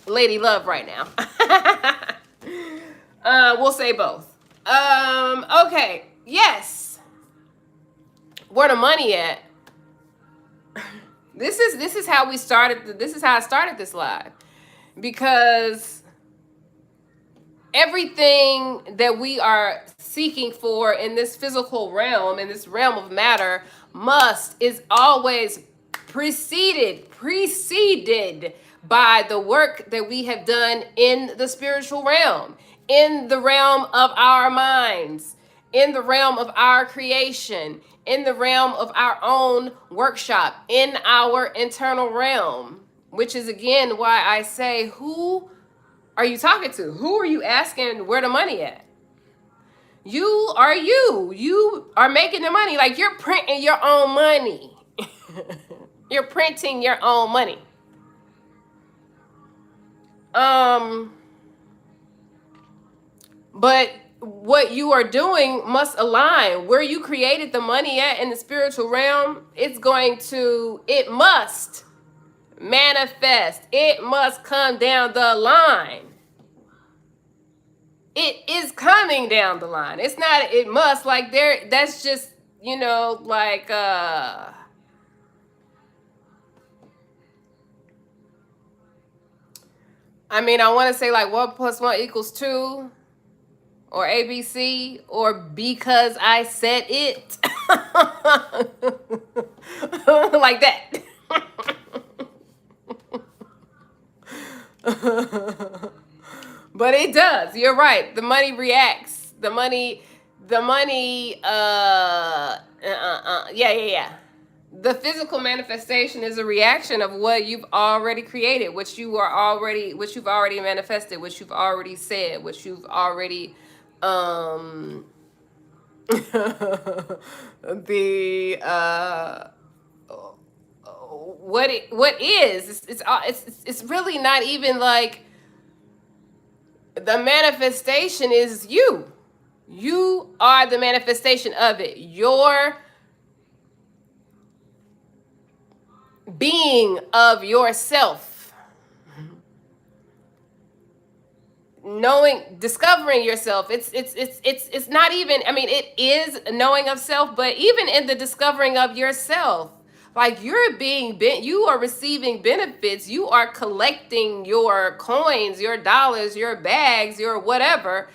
Lady Love right now. We'll say both. Okay, yes. Where the money at? This is how we started. This is how I started this live, because everything that we are seeking for in this physical realm, in this realm of matter, is always preceded by the work that we have done in the spiritual realm, in the realm of our minds, in the realm of our creation, in the realm of our own workshop, in our internal realm, which is again why I say, who are you talking to? Who are you asking where the money at? You are you. You are making the money. Like, you're printing your own money. You're printing your own money. But what you are doing must align. Where you created the money at in the spiritual realm, it must manifest. It must come down the line. It is coming down the line. It's not, it must, like, that's just, like, I mean, I want to say like 1 + 1 = 2, or ABC, or because I said it. Like that. But it does. You're right. The money reacts. Yeah. The physical manifestation is a reaction of what you've already created, what you've already manifested, what you've already said, what you've already what is it's really not even like the manifestation is you. You are the manifestation of it. Your being of yourself. Discovering yourself. It's not even, I mean, it is knowing of self, but even in the discovering of yourself, like, you are receiving benefits. You are collecting your coins, your dollars, your bags, your whatever,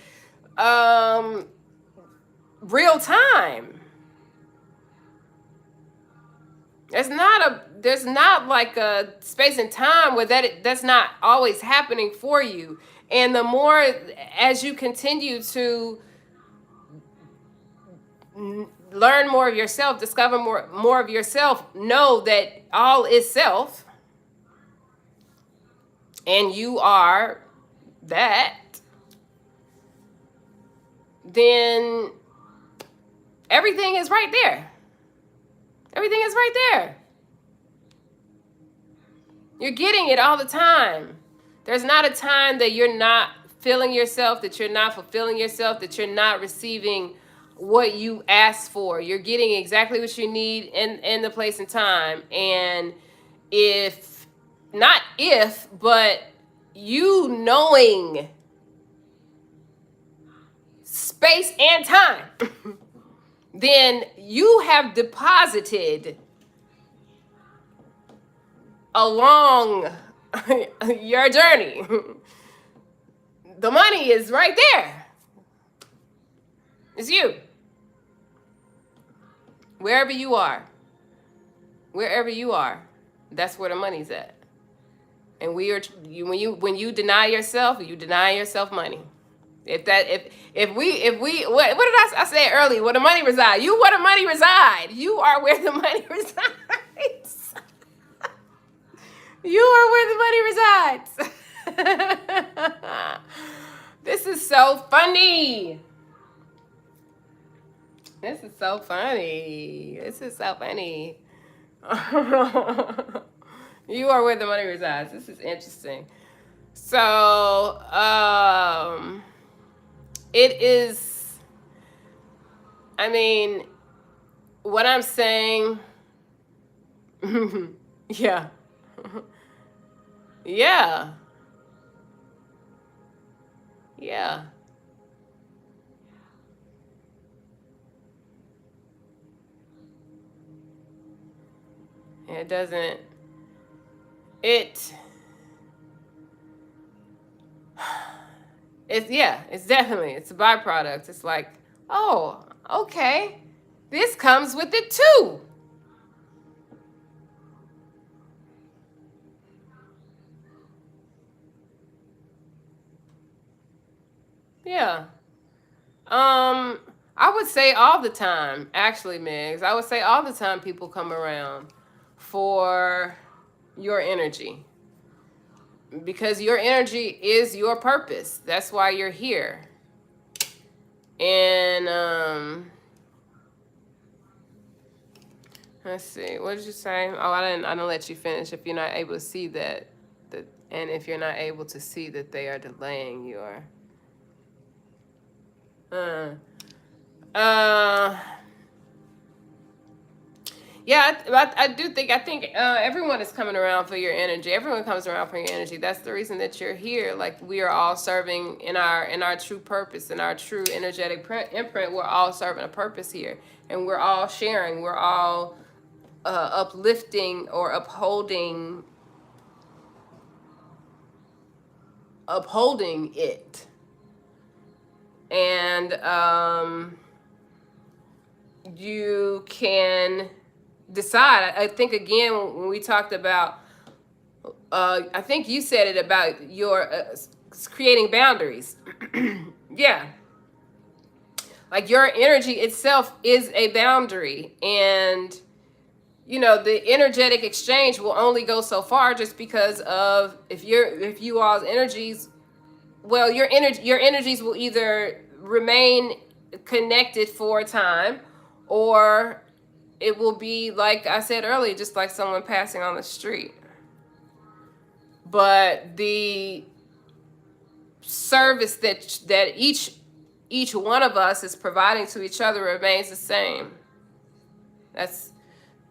real time. There's not like a space and time where that's not always happening for you. And the more as you continue to learn more of yourself, discover more of yourself, know that all is self, and you are that, then everything is right there. Everything is right there. You're getting it all the time. There's not a time that you're not feeling yourself, that you're not fulfilling yourself, that you're not receiving what you asked for. You're getting exactly what you need in the place and time. And but you knowing space and time, then you have deposited along your journey. The money is right there. It's you. Wherever you are, that's where the money's at. And when you deny yourself money. What did I say earlier? Where the money resides. You where the money reside. You are where the money resides. You are where the money resides. This is so funny. This is so funny. You are where the money resides. This is interesting. So, it is, I mean, what I'm saying, yeah. Yeah. Yeah. It doesn't, it's definitely, it's a byproduct. It's like, oh, okay, this comes with it too. Yeah. I would say all the time, actually, Megs. I would say all the time people come around for your energy. Because your energy is your purpose. That's why you're here. And let's see. What did you say? Oh, I didn't let you finish. If you're not able to see that, and if you're not able to see that they are delaying your yeah, I do think, everyone is coming around for your energy. Everyone comes around for your energy. That's the reason that you're here. Like, we are all serving in our true purpose, in our true energetic imprint. We're all serving a purpose here, and we're all sharing. We're all uplifting or upholding it. And you can decide. I think, again, when we talked about, I think you said it about your creating boundaries. Yeah. Like, your energy itself is a boundary, and the energetic exchange will only go so far, just because of if you all's energies, well, your energies will either remain connected for a time, or it will be, like I said earlier, just like someone passing on the street. But the service that each one of us is providing to each other remains the same. That's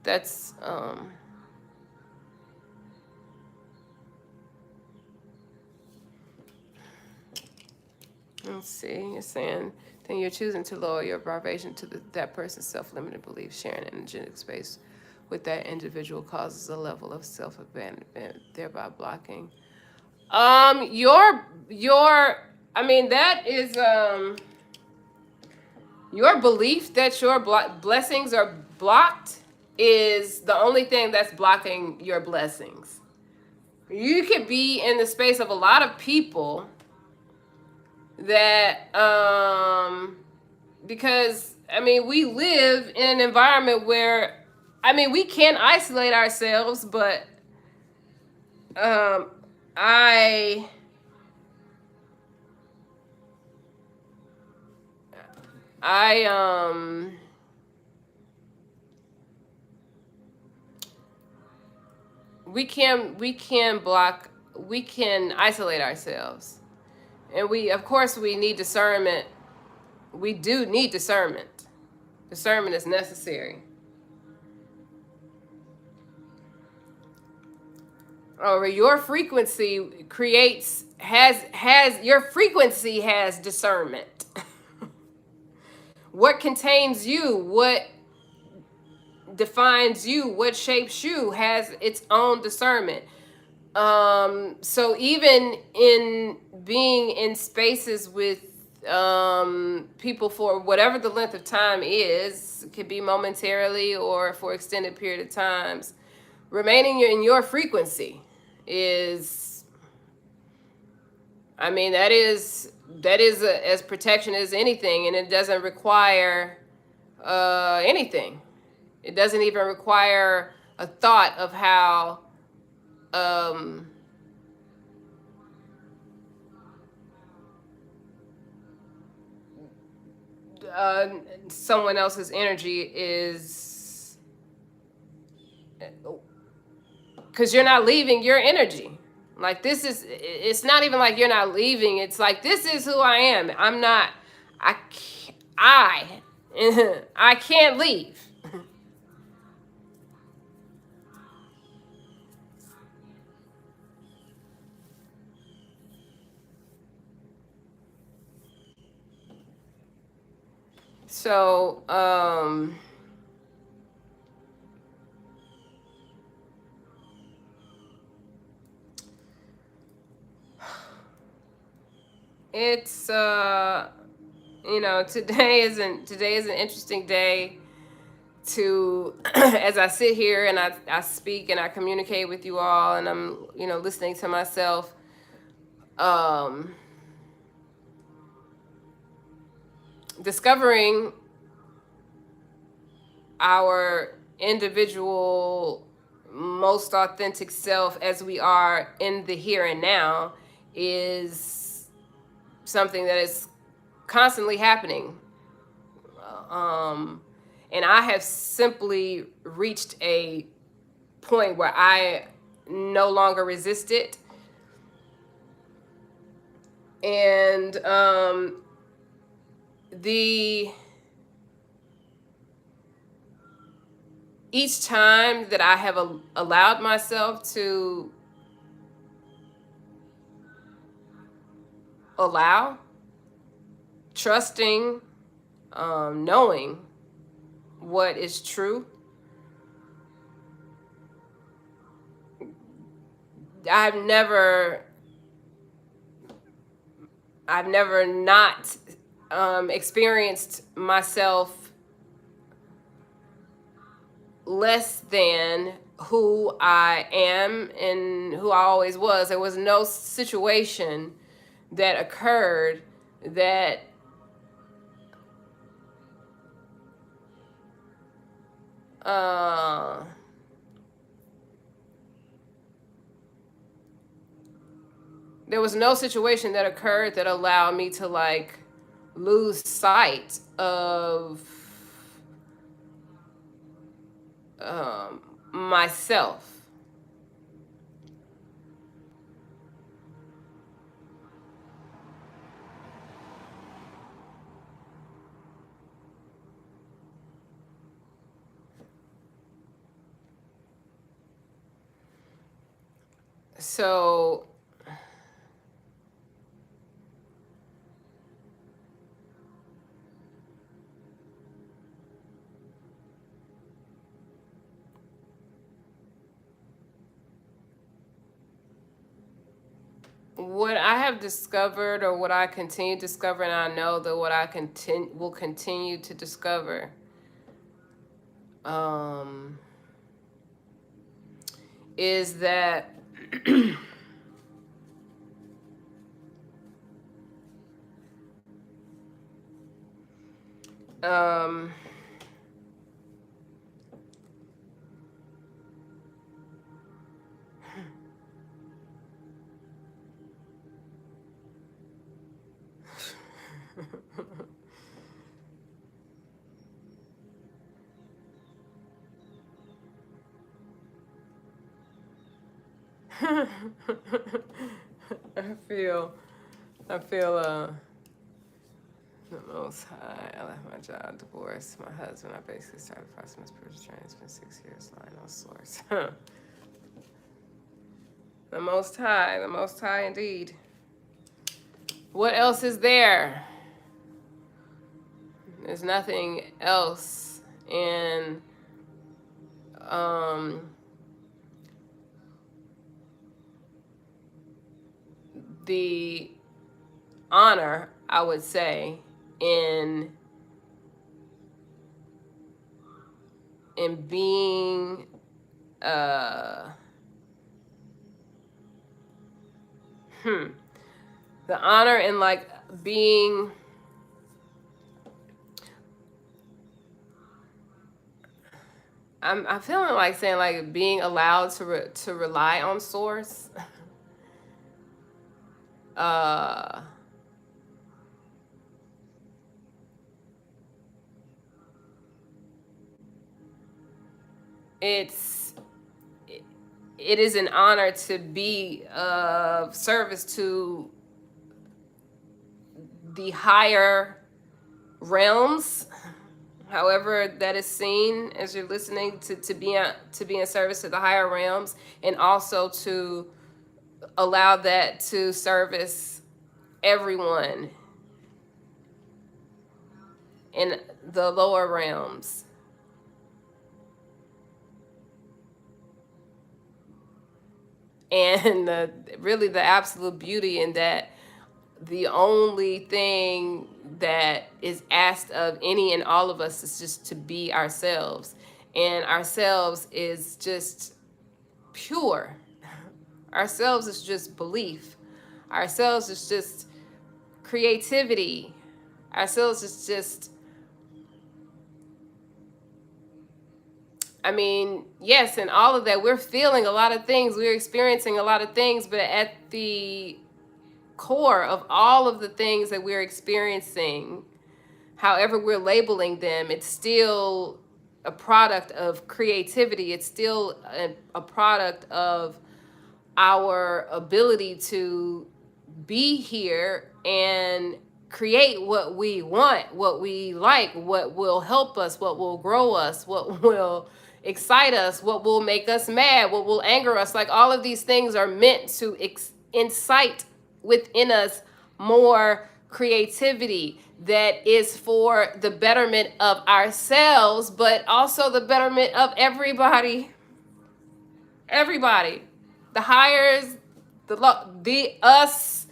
let's see. You're saying then you're choosing to lower your vibration to that person's self-limited beliefs. Sharing energetic space with that individual causes a level of self-abandonment, thereby blocking. That is your belief that your blessings are blocked is the only thing that's blocking your blessings. You could be in the space of a lot of people that because we live in an environment where we can isolate ourselves, but we can isolate ourselves, and we need discernment. We do need discernment. Discernment is necessary. or your frequency has discernment. What contains you, what defines you, what shapes you has its own discernment. So even in being in spaces with people for whatever the length of time is, it could be momentarily or for extended period of times, remaining in your frequency is, I mean, that is as protection as anything, and it doesn't require anything. It doesn't even require a thought of how um, uh, someone else's energy is, because you're not leaving your energy. Like, this is, it's not even like you're not leaving. It's like, this is who I am. I'm not, I, I can't leave. So, it's, today is an interesting day to, as I sit here and I speak and I communicate with you all, and I'm, listening to myself, um, discovering our individual most authentic self as we are in the here and now is something that is constantly happening. And I have simply reached a point where I no longer resist it. And the each time that I have allowed myself to allow, trusting, knowing what is true, I've never not experienced myself less than who I am and who I always was. There was no situation that occurred that there was no situation that occurred that allowed me to like lose sight of myself. So what I have discovered, or what I continue to discover, and I know that what I will continue to discover, is that um, I feel the most high. I left my job, divorced my husband. I basically started processing my spiritual journey. It's been 6 years, lying on source. The Most High indeed. What else is there? There's nothing else. And the honor, I would say, in being the honor in like being I'm feeling like saying like being allowed to rely on source. uh it's it is an honor to be of service to the higher realms, however that is seen, as you're listening to be in service to the higher realms, and also to allow that to service everyone in the lower realms. And really the absolute beauty in that the only thing that is asked of any and all of us is just to be ourselves. And ourselves is just pure. Ourselves is just belief. Ourselves is just creativity. Ourselves is just, I mean, yes, and all of that. We're feeling a lot of things. We're experiencing a lot of things, but at the core of all of the things that we're experiencing, however we're labeling them, it's still a product of creativity. It's still a product of our ability to be here and create what we want, what we like, what will help us, what will grow us, what will excite us, what will make us mad, what will anger us. Like all of these things are meant to incite within us more creativity that is for the betterment of ourselves, but also the betterment of everybody. Everybody. The hires, the us,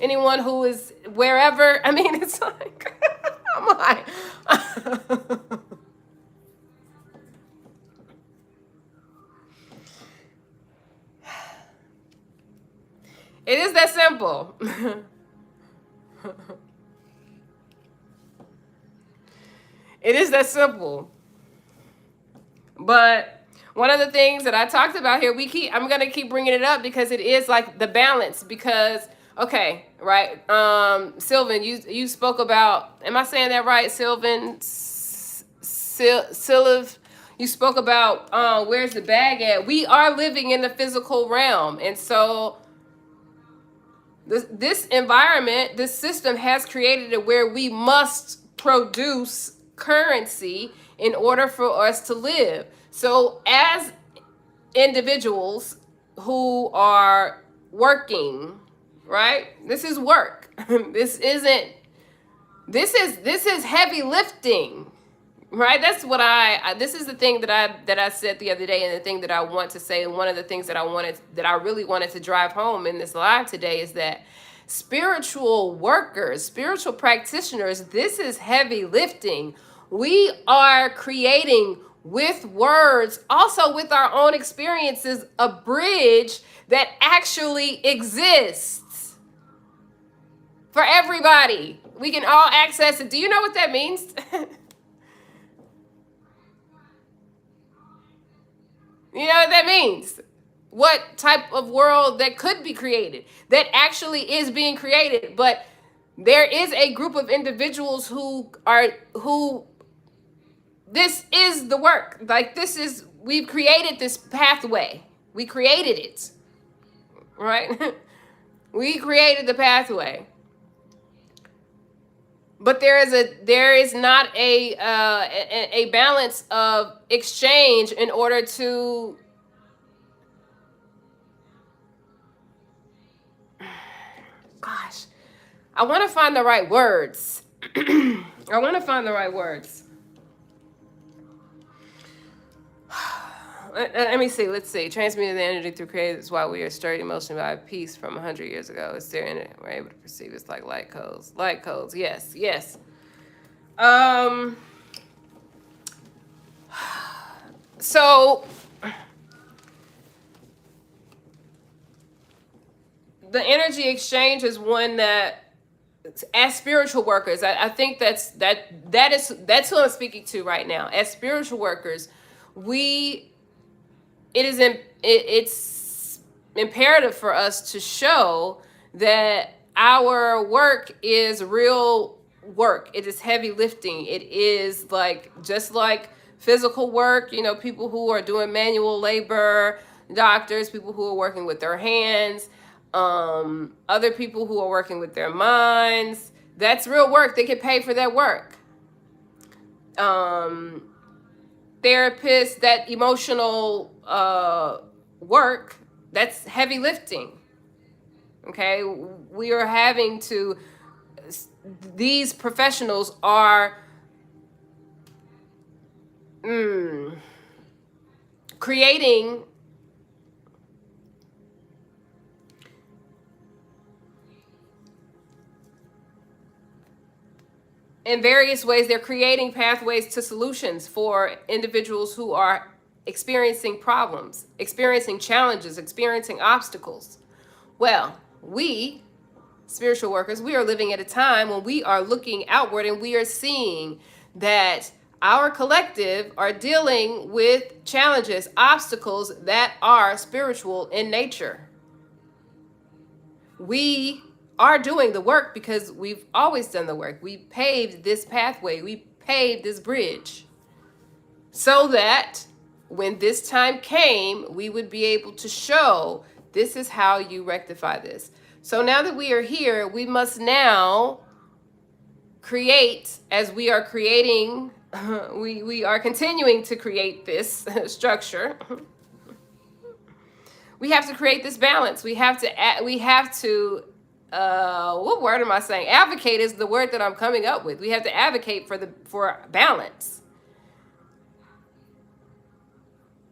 anyone who is wherever. I mean, it's like, I'm like, it is that simple. It is that simple. But one of the things that I talked about here, I'm gonna keep bringing it up because it is like the balance. Because okay, right, Sylvan, you spoke about. Am I saying that right, Sylvan? Sylv, you spoke about where's the bag at? We are living in the physical realm, and so this environment, this system has created it where we must produce currency in order for us to live. So as individuals who are working, right? This is work. This isn't this is heavy lifting. Right? That's what this is the thing that I said the other day, and the thing that I want to say, and one of the things that I really wanted to drive home in this live today is that spiritual workers, spiritual practitioners, this is heavy lifting. We are creating with words, also with our own experiences, a bridge that actually exists for everybody. We can all access it. Do you know what that means? You know what that means? What type of world that could be created, that actually is being created. But there is a group of individuals who this is the work. Like we've created this pathway. We created it, right? We created the pathway. But there is not a balance of exchange in order to Gosh, I want to find the right words. I want to find the right words. Let me see. Let's see. Transmuting the energy through creative is why we are stirred emotionally by a piece from 100 years ago. It's there in it. We're able to perceive it's like light codes. Light codes. Yes. Yes. So the energy exchange is one that, as spiritual workers, I think that's who I'm speaking to right now. As spiritual workers, it's imperative for us to show that our work is real work. It is heavy lifting. It is like, just like physical work, people who are doing manual labor, doctors, people who are working with their hands, other people who are working with their minds. That's real work. They get paid for that work. Therapists, that emotional work, that's heavy lifting. Okay, we are having to, these professionals are creating in various ways. They're creating pathways to solutions for individuals who are experiencing problems, experiencing challenges, experiencing obstacles. Well, we spiritual workers, we are living at a time when we are looking outward and we are seeing that our collective are dealing with challenges, obstacles that are spiritual in nature. We are doing the work because we've always done the work. We paved this pathway, we paved this bridge so that when this time came, we would be able to show this is how you rectify this. So now that we are here, we must now create, as we are creating, we are continuing to create this structure. We have to create this balance. We have to, what word am I saying? Advocate is the word that I'm coming up with. We have to advocate for balance.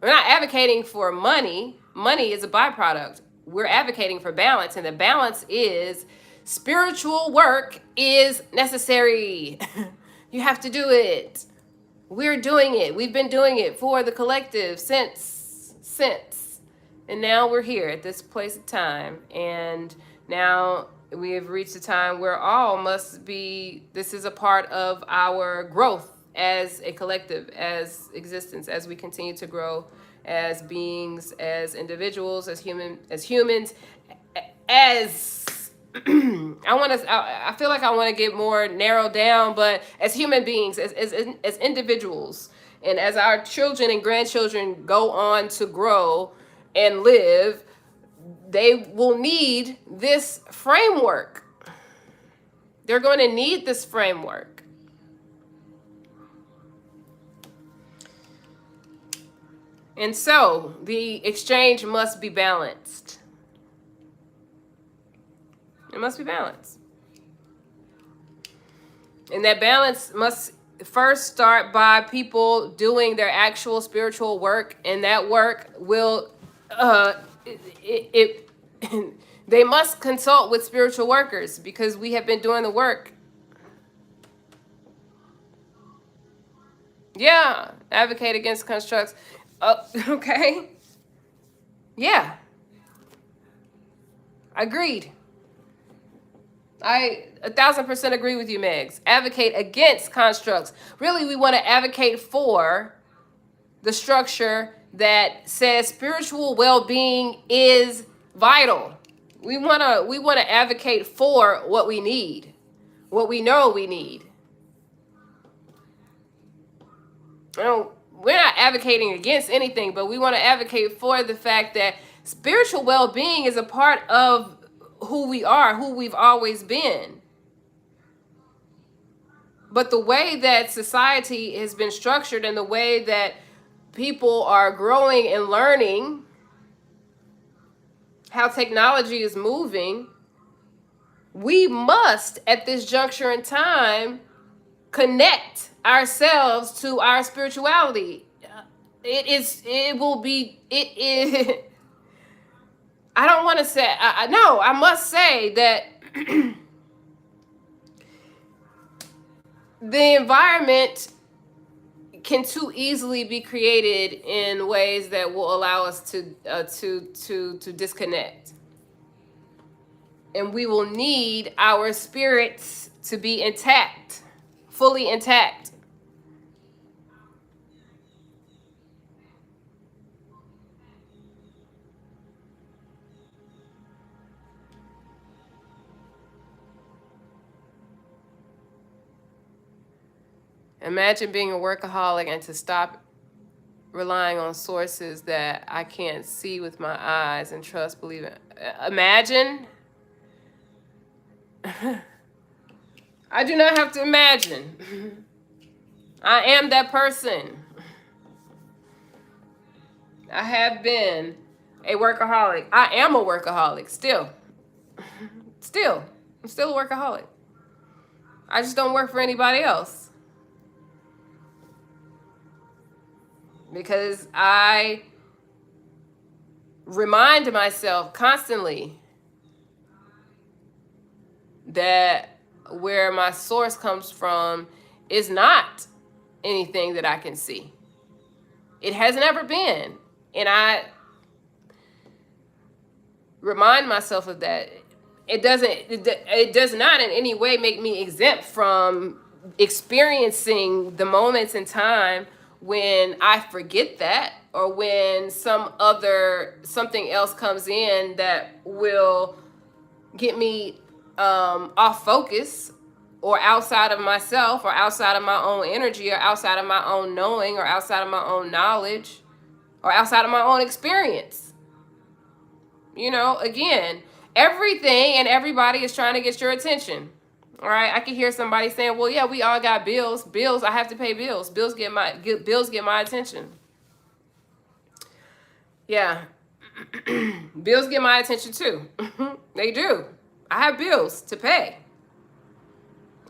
We're not advocating for money. Money is a byproduct. We're advocating for balance, and the balance is spiritual work is necessary. You have to do it. We're doing it. We've been doing it for the collective since. And now we're here at this place of time. And now we have reached a time where all must be, this is a part of our growth as a collective, as existence, as we continue to grow as beings, as individuals, as humans, as I feel like I want to get more narrowed down, but as human beings, as individuals, and as our children and grandchildren go on to grow and live, they will need this framework. They're going to need this framework. And so the exchange must be balanced. It must be balanced. And that balance must first start by people doing their actual spiritual work, and that work will they must consult with spiritual workers because we have been doing the work. Yeah, advocate against constructs. Okay. Yeah. Agreed. I 1,000% agree with you, Megs. Advocate against constructs. Really, we want to advocate for the structure that says spiritual well-being is vital. We want to advocate for what we need, what we know we need. We're not advocating against anything, but we want to advocate for the fact that spiritual well-being is a part of who we are, who we've always been. But the way that society has been structured and the way that people are growing and learning how technology is moving, we must, at this juncture in time, connect ourselves to our spirituality. It will be, it is, I don't want to say, no, I must say that the environment can too easily be created in ways that will allow us to disconnect. And we will need our spirits to be intact, fully intact. Imagine being a workaholic and to stop relying on sources that I can't see with my eyes and trust, believe it. Imagine. I do not have to imagine. I am that person. I have been a workaholic. I am a workaholic still. Still. I'm still a workaholic. I just don't work for anybody else. Because I remind myself constantly that where my source comes from is not anything that I can see. It has never been. And I remind myself of that. It does not in any way make me exempt from experiencing the moments in time when I forget that, or when something else comes in that will get me off focus, or outside of myself, or outside of my own energy, or outside of my own knowing, or outside of my own knowledge, or outside of my own experience. You know, again, everything and everybody is trying to get your attention. All right, I can hear somebody saying, "Well, yeah, we all got bills. Bills, I have to pay bills. Bills get my attention." Yeah, bills get my attention too. They do. I have bills to pay.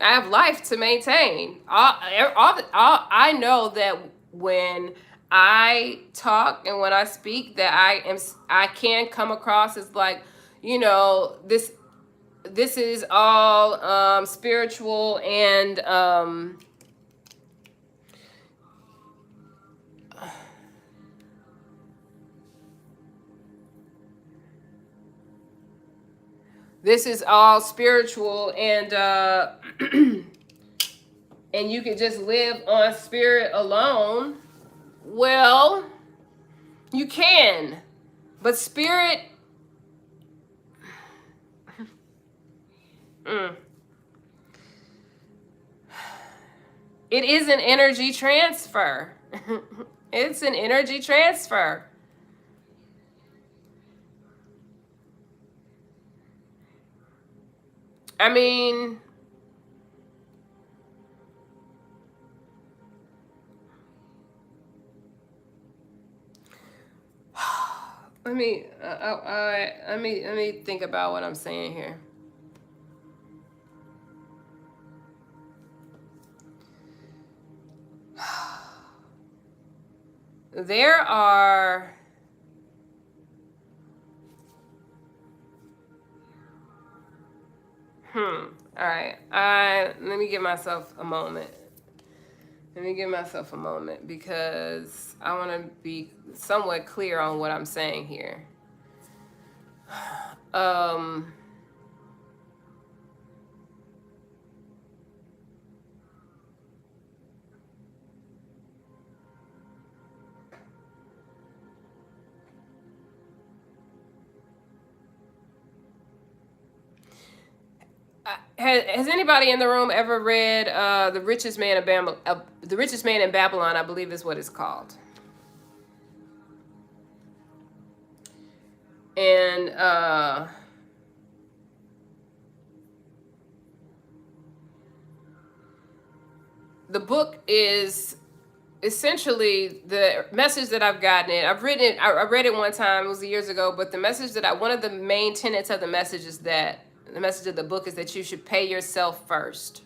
I have life to maintain. I know that when I talk and when I speak, that I can come across as like, you know, this is all spiritual and this is all spiritual and and you can just live on spirit alone. Well, you can, but spirit, it is an energy transfer. It's an energy transfer. I mean, let me think about what I'm saying here. There are all right. Let me give myself a moment. Let me give myself a moment because I want to be somewhat clear on what I'm saying here. Has anybody in the room ever read The Richest Man The Richest Man in Babylon, I believe is what it's called. And the book is essentially the message that I've gotten it. I've written it. I read it one time. It was years ago. But the message that one of the main tenets of the message is that The message of the book is that you should pay yourself first.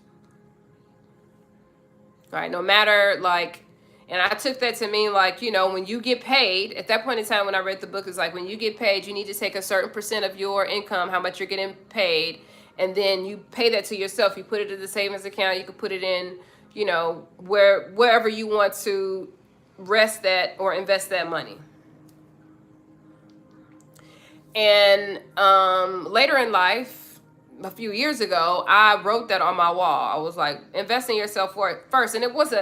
Right? No matter, like, and I took that to mean, like, you know, when you get paid, at that point in time when I read the book, it's like, when you get paid, you need to take a certain percent of your income, how much you're getting paid, and then you pay that to yourself. You put it in the savings account. You could put it in, you know, wherever you want to rest that or invest that money. And later in life, a few years ago, I wrote that on my wall. I was like, invest in yourself first. And it was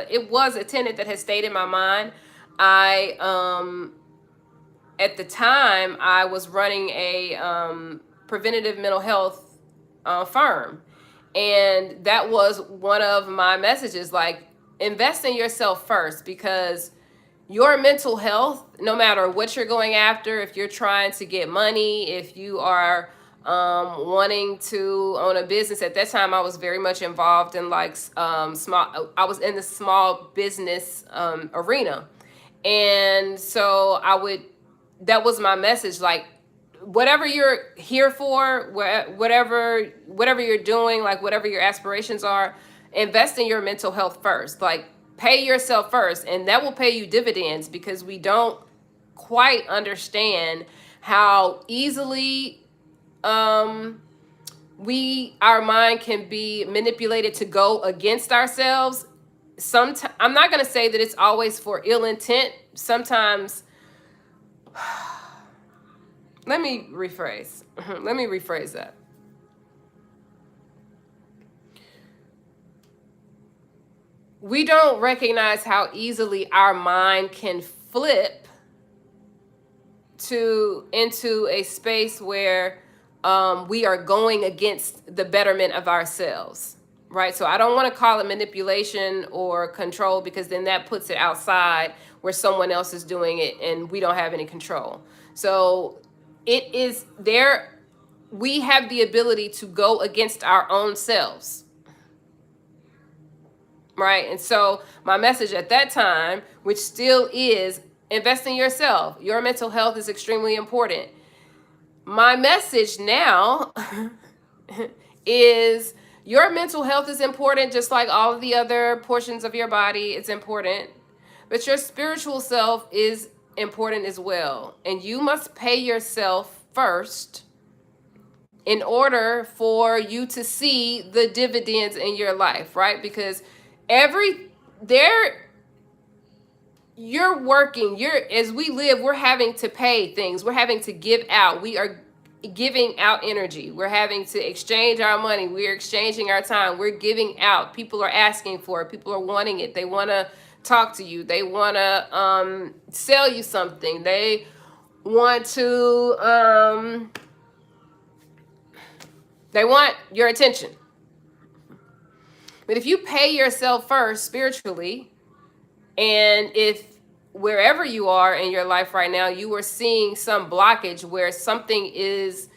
a tenet that had stayed in my mind. At the time, I was running a preventative mental health firm. And that was one of my messages, like, invest in yourself first, because your mental health, no matter what you're going after, if you're trying to get money, if you are wanting to own a business. At that time, I was very much involved in, like, I was in the small business arena. And so that was my message, like, whatever you're here for, whatever you're doing, like, whatever your aspirations are, invest in your mental health first. Like, pay yourself first, and that will pay you dividends, because we don't quite understand how easily our mind can be manipulated to go against ourselves. Sometimes, I'm not going to say that it's always for ill intent. Sometimes, let me rephrase that. We don't recognize how easily our mind can flip into a space where we are going against the betterment of ourselves, right? So I don't want to call it manipulation or control, because then that puts it outside where someone else is doing it and we don't have any control. So it is there. We have the ability to go against our own selves. Right. And so my message at that time, which still is, invest in yourself. Your mental health is extremely important. My message now is, your mental health is important, just like all of the other portions of your body. It's important. But your spiritual self is important as well. And you must pay yourself first in order for you to see the dividends in your life, right? Because you're working, as we live, we're having to pay things, we're having to give out, we are giving out energy, we're having to exchange our money, we're exchanging our time, we're giving out. People are asking for it, people are wanting it, they want to talk to you, they want to sell you something, they want to they want your attention. But if you pay yourself first spiritually, and if wherever you are in your life right now, you are seeing some blockage where something is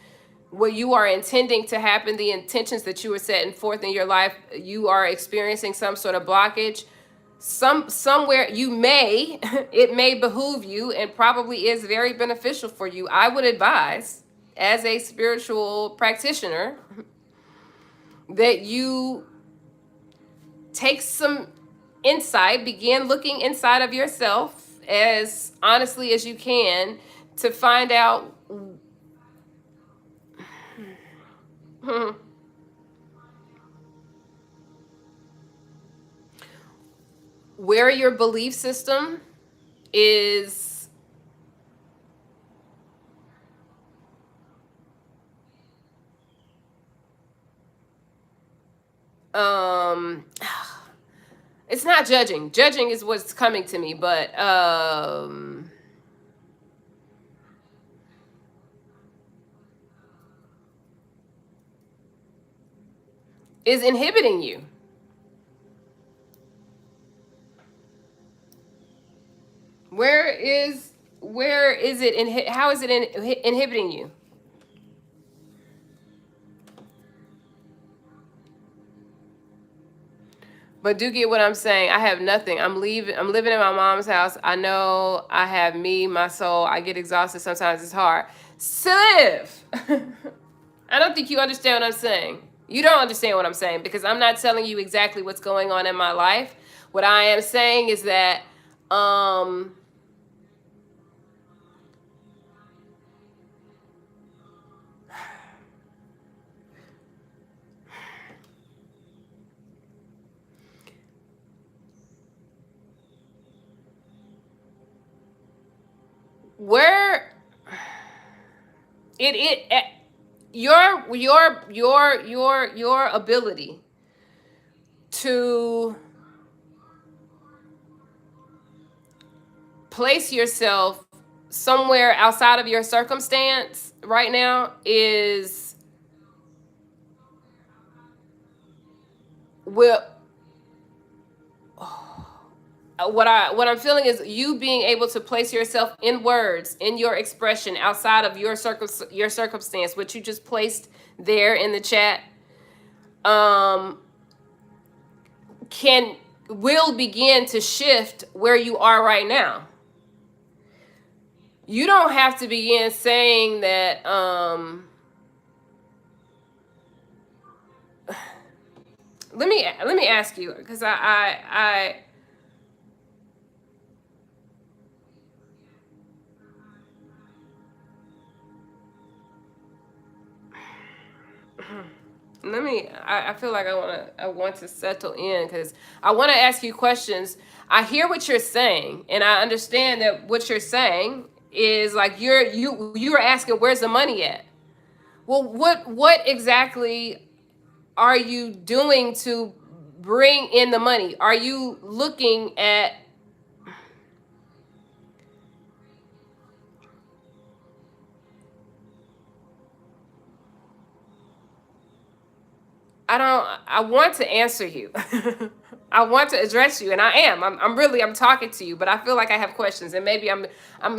what you are intending to happen, the intentions that you are setting forth in your life, you are experiencing some sort of blockage, somewhere it may behoove you, and probably is very beneficial for you. I would advise, as a spiritual practitioner, that you take some insight, begin looking inside of yourself as honestly as you can, to find out where your belief system is it's not judging. Judging is what's coming to me, but is inhibiting you. Where is it? How is it inhibiting you? But do get what I'm saying. I have nothing. I'm living in my mom's house. I know I have me, my soul. I get exhausted. Sometimes it's hard to live. I don't think you understand what I'm saying. You don't understand what I'm saying because I'm not telling you exactly what's going on in my life. What I am saying is that um where it your ability to place yourself somewhere outside of your circumstance right now is will what I'm feeling is you being able to place yourself in words in your expression outside of your circumstance, which you just placed there in the chat, um, can will begin to shift where you are right now. You don't have to begin saying that. Let me ask you because I feel like I want to settle in because I want to ask you questions. I hear what you're saying and I understand that what you're saying is like you're asking where's the money at. Well, what exactly are you doing to bring in the money? Are you looking at I want to answer you. I want to address you and I am. I'm talking to you, but I feel like I have questions and maybe I'm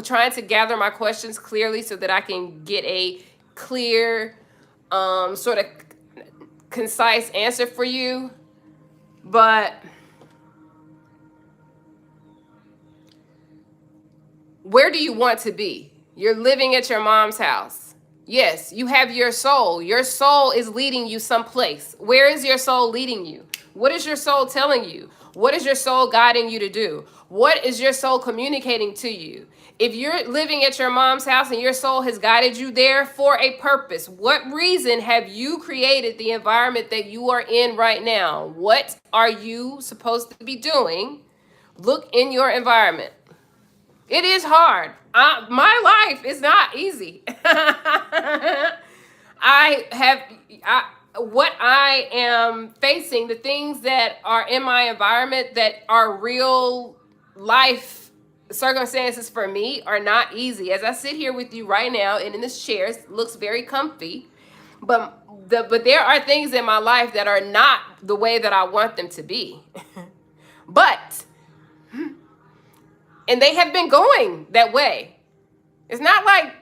trying to gather my questions clearly so that I can get a clear sort of concise answer for you. But where do you want to be? You're living at your mom's house. Yes, you have your soul. Your soul is leading you someplace. Where is your soul leading you? What is your soul telling you? What is your soul guiding you to do? What is your soul communicating to you? If you're living at your mom's house and your soul has guided you there for a purpose, what reason have you created the environment that you are in right now? What are you supposed to be doing? Look in your environment. It is hard. My life is not easy. I have what I am facing, the things that are in my environment that are real life circumstances for me are not easy. As I sit here with you right now and in this chair, it looks very comfy, but there are things in my life that are not the way that I want them to be. But and they have been going that way. It's not like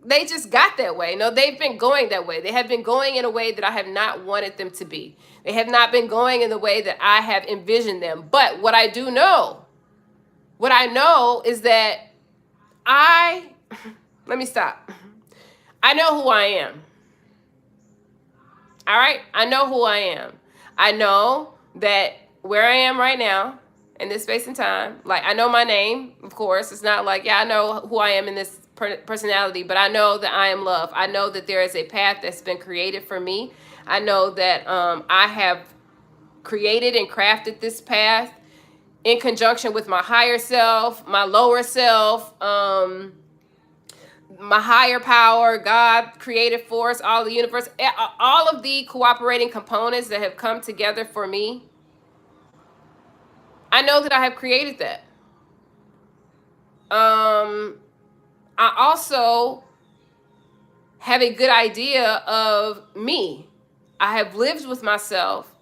they just got that way. No, they've been going that way. They have been going in a way that I have not wanted them to be. They have not been going in the way that I have envisioned them. But what I know is that let me stop. I know who I am. All right? I know who I am. I know that where I am right now, in this space and time, like I know my name, of course. It's not like, yeah, I know who I am in this personality, but I know that I am love. I know that there is a path that's been created for me. I know that I have created and crafted this path in conjunction with my higher self, my lower self, my higher power, God, creative force, all the universe, all of the cooperating components that have come together for me. I know that I have created that. I also have a good idea of me. I have lived with myself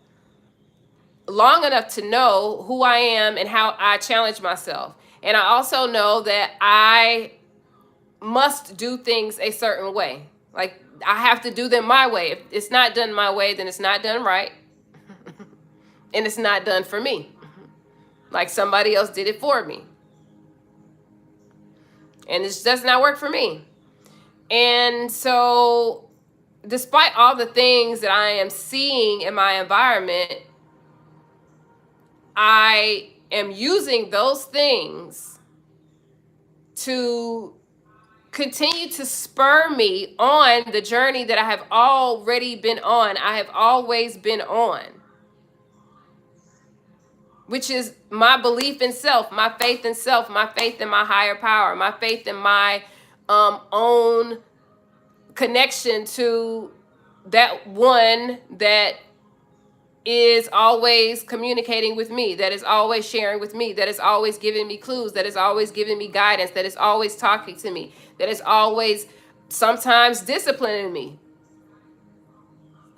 long enough to know who I am and how I challenge myself. And I also know that I must do things a certain way. Like I have to do them my way. If it's not done my way, then it's not done right. And it's not done for me. Like somebody else did it for me. And it does not work for me. And so despite all the things that I am seeing in my environment, I am using those things to continue to spur me on the journey that I have already been on. I have always been on, which is my belief in self, my faith in self, my faith in my higher power, my faith in my own connection to that one that is always communicating with me, that is always sharing with me, that is always giving me clues, that is always giving me guidance, that is always talking to me, that is always sometimes disciplining me.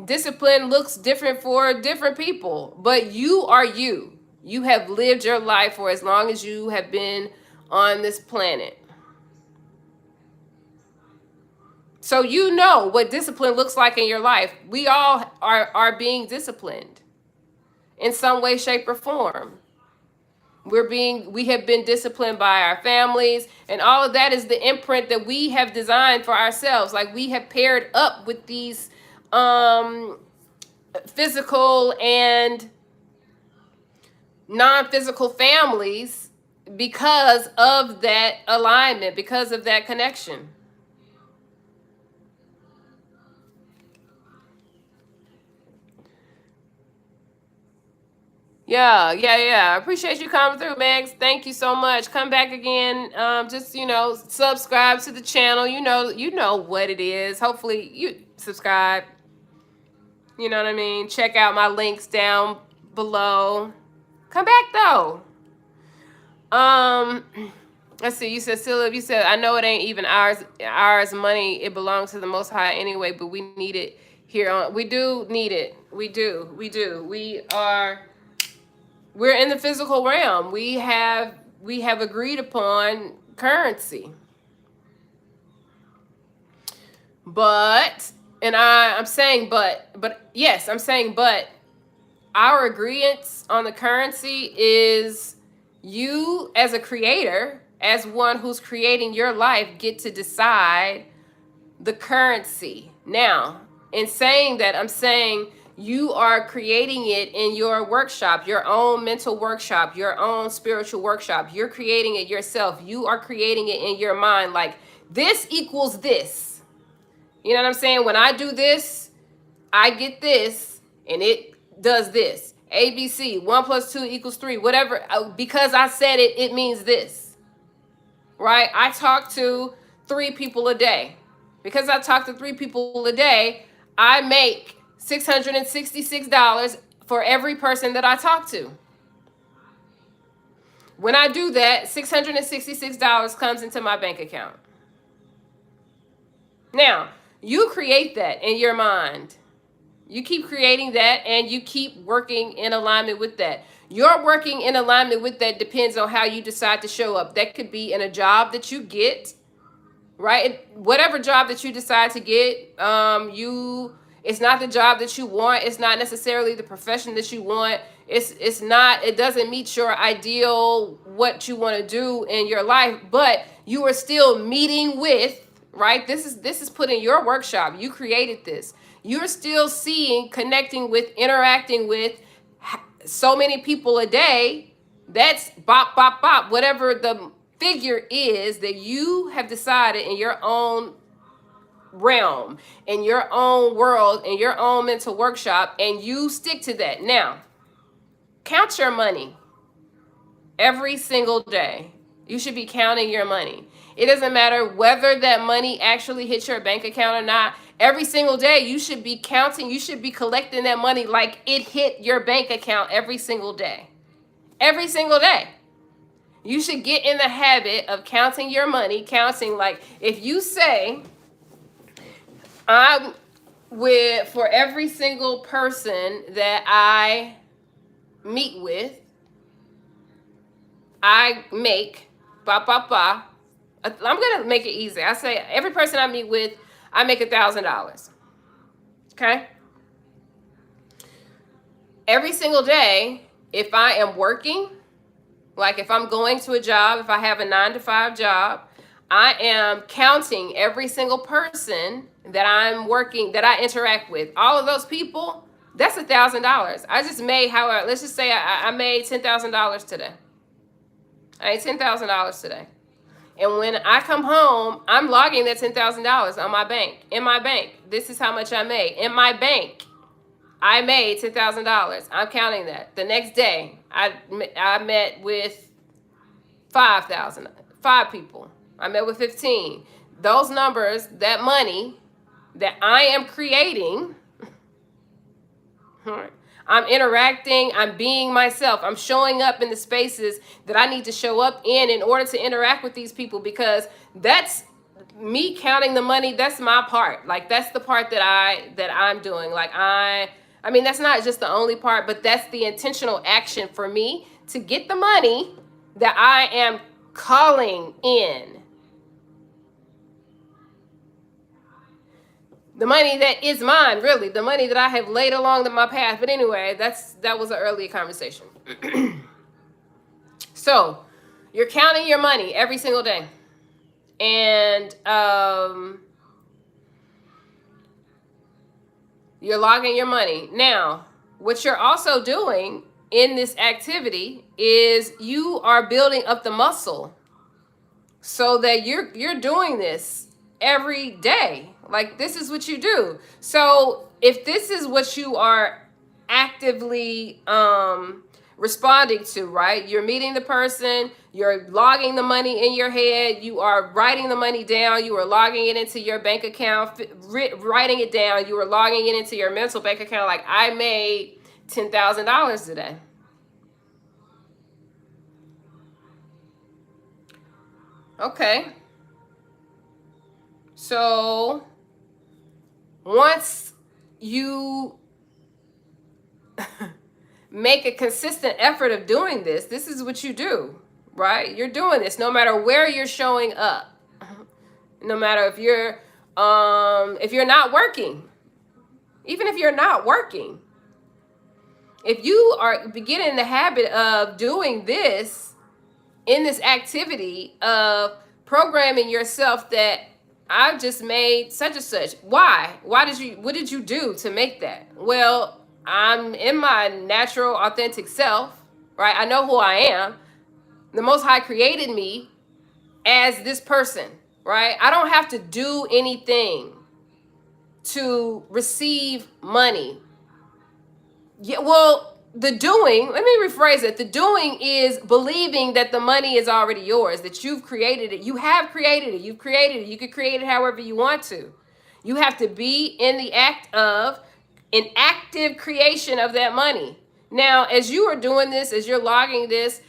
Discipline looks different for different people, but you are you. You have lived your life for as long as you have been on this planet. So you know what discipline looks like in your life. We all are being disciplined in some way, shape, or form. We have been disciplined by our families, and all of that is the imprint that we have designed for ourselves. Like, we have paired up with these physical and non-physical families because of that alignment, because of that connection. Yeah. I appreciate you coming through, Megs. Thank you so much. Come back again. Just, subscribe to the channel. You know what it is. Hopefully you subscribe. You know what I mean? Check out my links down below. Come back though. Let's see. You said, Sylvia, you said, I know it ain't even ours money. It belongs to the Most High anyway, but we need it here on. We do need it. We do. We're in the physical realm. We have agreed upon currency. But, and I'm saying but yes, I'm saying but our agreement on the currency is you as a creator, as one who's creating your life, get to decide the currency. Now, in saying that, I'm saying you are creating it in your workshop, your own mental workshop, your own spiritual workshop. You're creating it yourself. You are creating it in your mind. Like, this equals this. You know what I'm saying? When I do this, I get this, and it does this. ABC, 1 + 2 = 3, whatever. Because I said it, it means this. Right? I talk to 3 people a day. Because I talk to 3 people a day, I make $666 for every person that I talk to. When I do that, $666 comes into my bank account. Now, you create that in your mind. You keep creating that, and you keep working in alignment with that. Your working in alignment with that depends on how you decide to show up. That could be in a job that you get, right? Whatever job that you decide to get, it's not the job that you want. It's not necessarily the profession that you want. It doesn't meet your ideal, what you want to do in your life, but you are still meeting with, right? This is put in your workshop. You created this. You're still seeing, connecting with, interacting with so many people a day. That's bop, bop, bop, whatever the figure is that you have decided in your own realm, in your own world, in your own mental workshop, and you stick to that. Now, count your money every single day. You should be counting your money. It doesn't matter whether that money actually hits your bank account or not. Every single day, you should be counting. You should be collecting that money like it hit your bank account every single day. Every single day. You should get in the habit of counting your money, counting, like, if you say, for every single person that I meet with, I make, I'm going to make it easy. I say, every person I meet with, I make $1,000. Okay? Every single day, if I am working, like if I'm going to a job, if I have a 9-to-5 job, I am counting every single person that I interact with. All of those people, that's $1,000. I just made, however, let's just say I made $10,000 today. I made $10,000 today. And when I come home, I'm logging that $10,000 on my bank. In my bank, this is how much I made. In my bank, I made $10,000. I'm counting that. The next day, I met with 5 people. I met with 15. Those numbers, that money that I am creating, I'm interacting, I'm being myself. I'm showing up in the spaces that I need to show up in order to interact with these people, because that's me counting the money. That's my part. Like, that's the part that I'm doing. Like, I mean, that's not just the only part, but that's the intentional action for me to get the money that I am calling in. The money that is mine, really. The money that I have laid along my path. But anyway, that was an earlier conversation. So, you're counting your money every single day. And you're logging your money. Now, what you're also doing in this activity is you are building up the muscle so that you're doing this every day. Like, this is what you do. So if this is what you are actively responding to, right? You're meeting the person, you're logging the money in your head, you are writing the money down, you are logging it into your bank account, writing it down, you are logging it into your mental bank account. Like, I made $10,000 today. Okay. So once you make a consistent effort of doing this, this is what you do, right? You're doing this no matter where you're showing up. No matter if you're not working. Even if you're not working. If you are beginning the habit of doing this, in this activity of programming yourself that I've just made such and such. Why? What did you do to make that? Well, I'm in my natural, authentic self, right? I know who I am. The Most High created me as this person, right? I don't have to do anything to receive money. Yeah, well, the doing, let me rephrase it. The doing is believing that the money is already yours, that you've created it. You have created it. You've created it. You can create it however you want to. You have to be in the act of an active creation of that money. Now, as you are doing this, as you're logging this,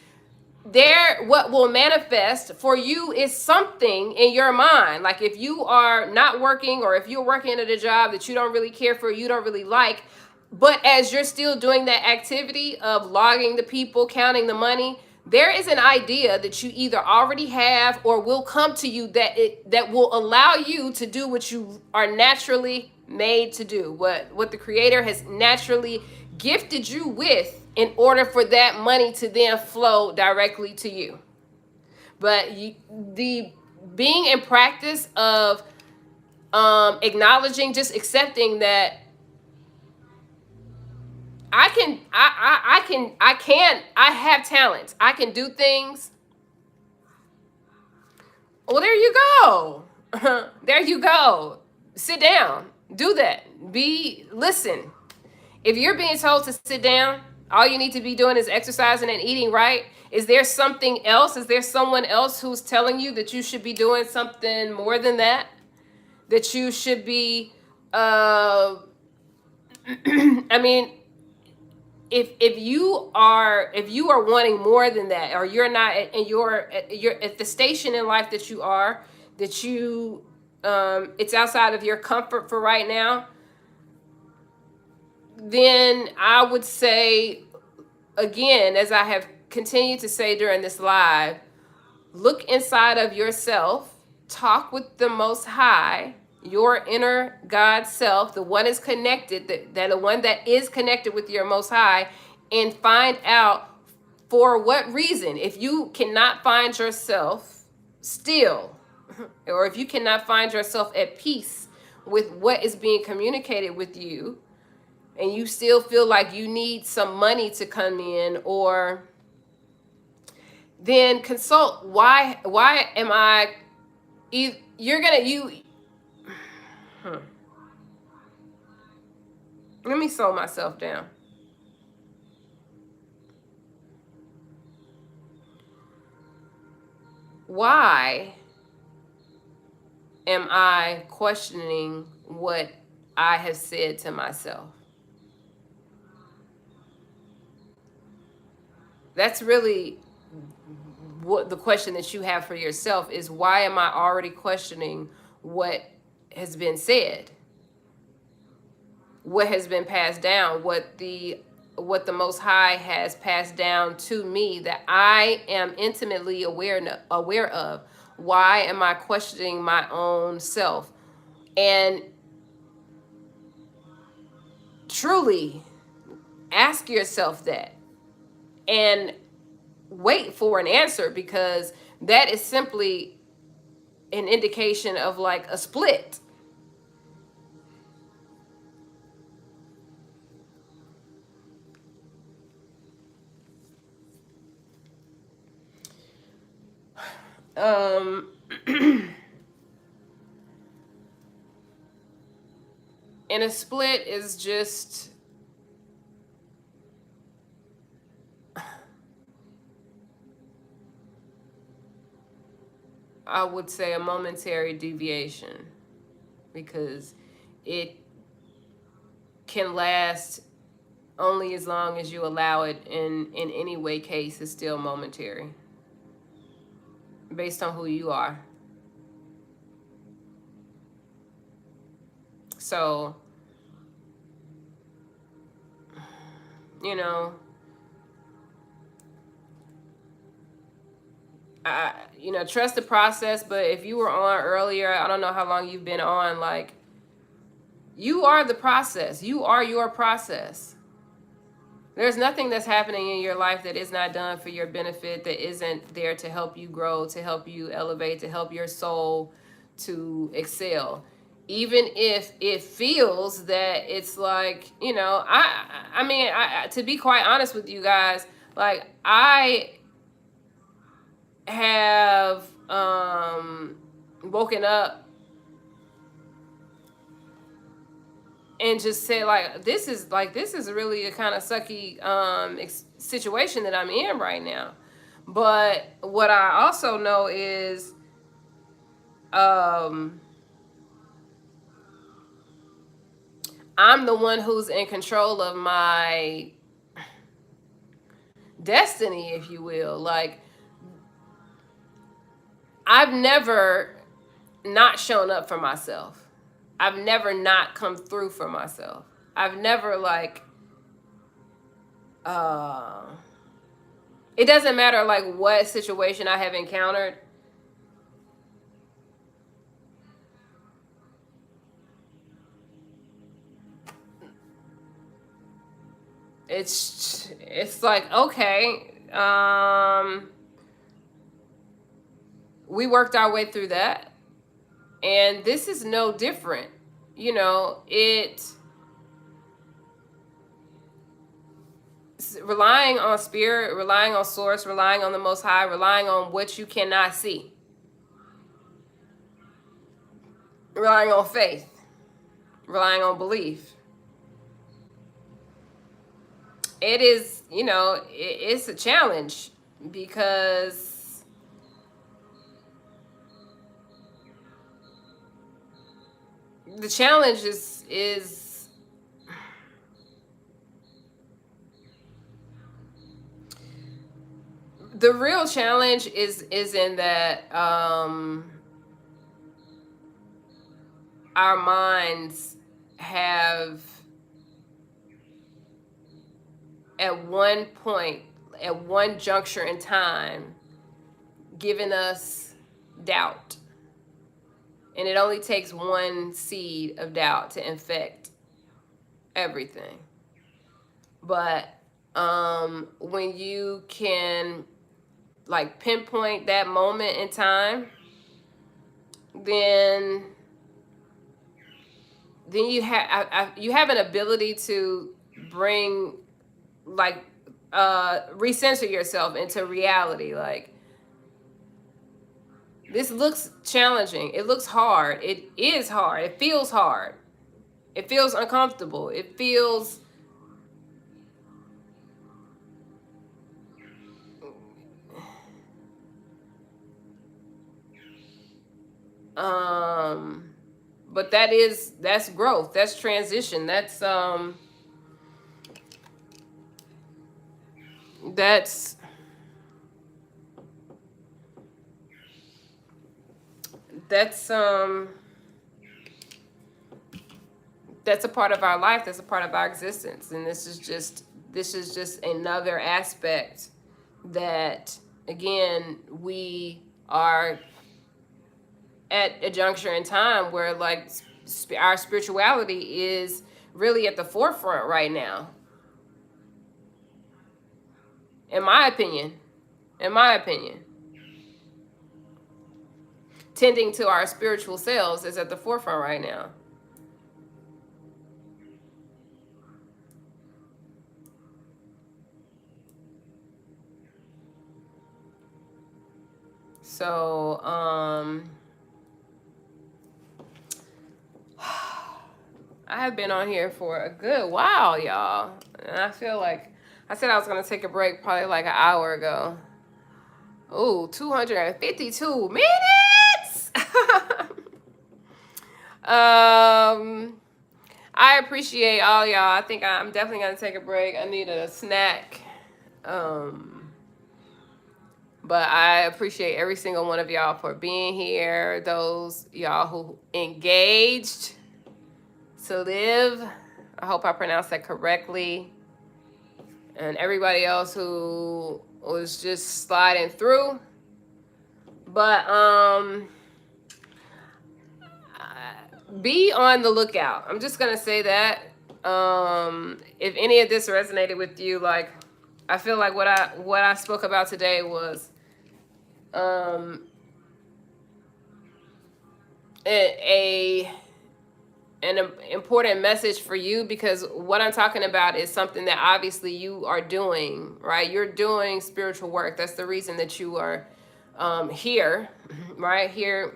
what will manifest for you is something in your mind. Like, if you are not working, or if you're working at a job that you don't really care for, you don't really like, but as you're still doing that activity of logging the people, counting the money, there is an idea that you either already have or will come to you that will allow you to do what you are naturally made to do, what the Creator has naturally gifted you with, in order for that money to then flow directly to you. But the being in practice of acknowledging, just accepting that I have talents. I can do things. Well, there you go. There you go. Sit down. Do that. Listen. If you're being told to sit down, all you need to be doing is exercising and eating right. Is there something else? Is there someone else who's telling you that you should be doing something more than that? That you should be, I mean, if you are wanting more than that, or you're not, and you're at the station in life that you are, that you it's outside of your comfort for right now, then I would say, again, as I have continued to say during this live, look inside of yourself, talk with the Most High, your inner God self, the one is connected, the one that is connected with your Most High, and find out for what reason. If you cannot find yourself still, or if you cannot find yourself at peace with what is being communicated with you, and you still feel like you need some money to come in, or then consult why am I you're gonna you hmm. Let me slow myself down. Why am I questioning what I have said to myself? That's really what the question that you have for yourself is: why am I already questioning what has been said, what has been passed down, what the Most High has passed down to me that I am intimately aware of? Why am I questioning my own self? And truly ask yourself that, and wait for an answer, because that is simply an indication of like a split. Um, and a split is just, I would say, a momentary deviation, because it can last only as long as you allow it. In any way case, it's still momentary based on who you are. So, you know, trust the process. But if you were on earlier, I don't know how long you've been on, like, you are the process. You are your process. There's nothing that's happening in your life that is not done for your benefit, that isn't there to help you grow, to help you elevate, to help your soul to excel. Even if it feels that it's like, I mean, to be quite honest with you guys, like, I have woken up and just said, like, this is really a kind of sucky situation that I'm in right now. But what I also know is, I'm the one who's in control of my destiny, if you will. Like, I've never not shown up for myself. I've never not come through for myself. I've never, like, it doesn't matter like what situation I have encountered. It's like, okay, we worked our way through that, and this is no different. It relying on spirit, relying on source, relying on the Most High, relying on what you cannot see, relying on faith, relying on belief. It is, it's a challenge, because the challenge is the real challenge is in that our minds have, at one point, at one juncture in time, given us doubt. And it only takes one seed of doubt to infect everything. But when you can, like, pinpoint that moment in time then you have an ability to bring, like, recenter yourself into reality. Like, this looks challenging, it looks hard, it is hard, it feels hard, it feels uncomfortable, it feels but that's growth, that's transition, that's that's that's a part of our life, that's a part of our existence. And this is just another aspect that, again, we are at a juncture in time where, like, our spirituality is really at the forefront right now, in my opinion. In my opinion, tending to our spiritual selves is at the forefront right now. So, I have been on here for a good while, y'all. And I feel like I said I was going to take a break probably like an hour ago. Ooh, 252 minutes! I appreciate all y'all. I think I'm definitely going to take a break. I need a snack. But I appreciate every single one of y'all for being here. Those y'all who engaged to live, I hope I pronounced that correctly. And everybody else who was just sliding through. But be on the lookout. I'm just gonna say that. If any of this resonated with you, like, I feel like what I spoke about today was an important message for you, because what I'm talking about is something that obviously you are doing, right? You're doing spiritual work. That's the reason that you are here, right here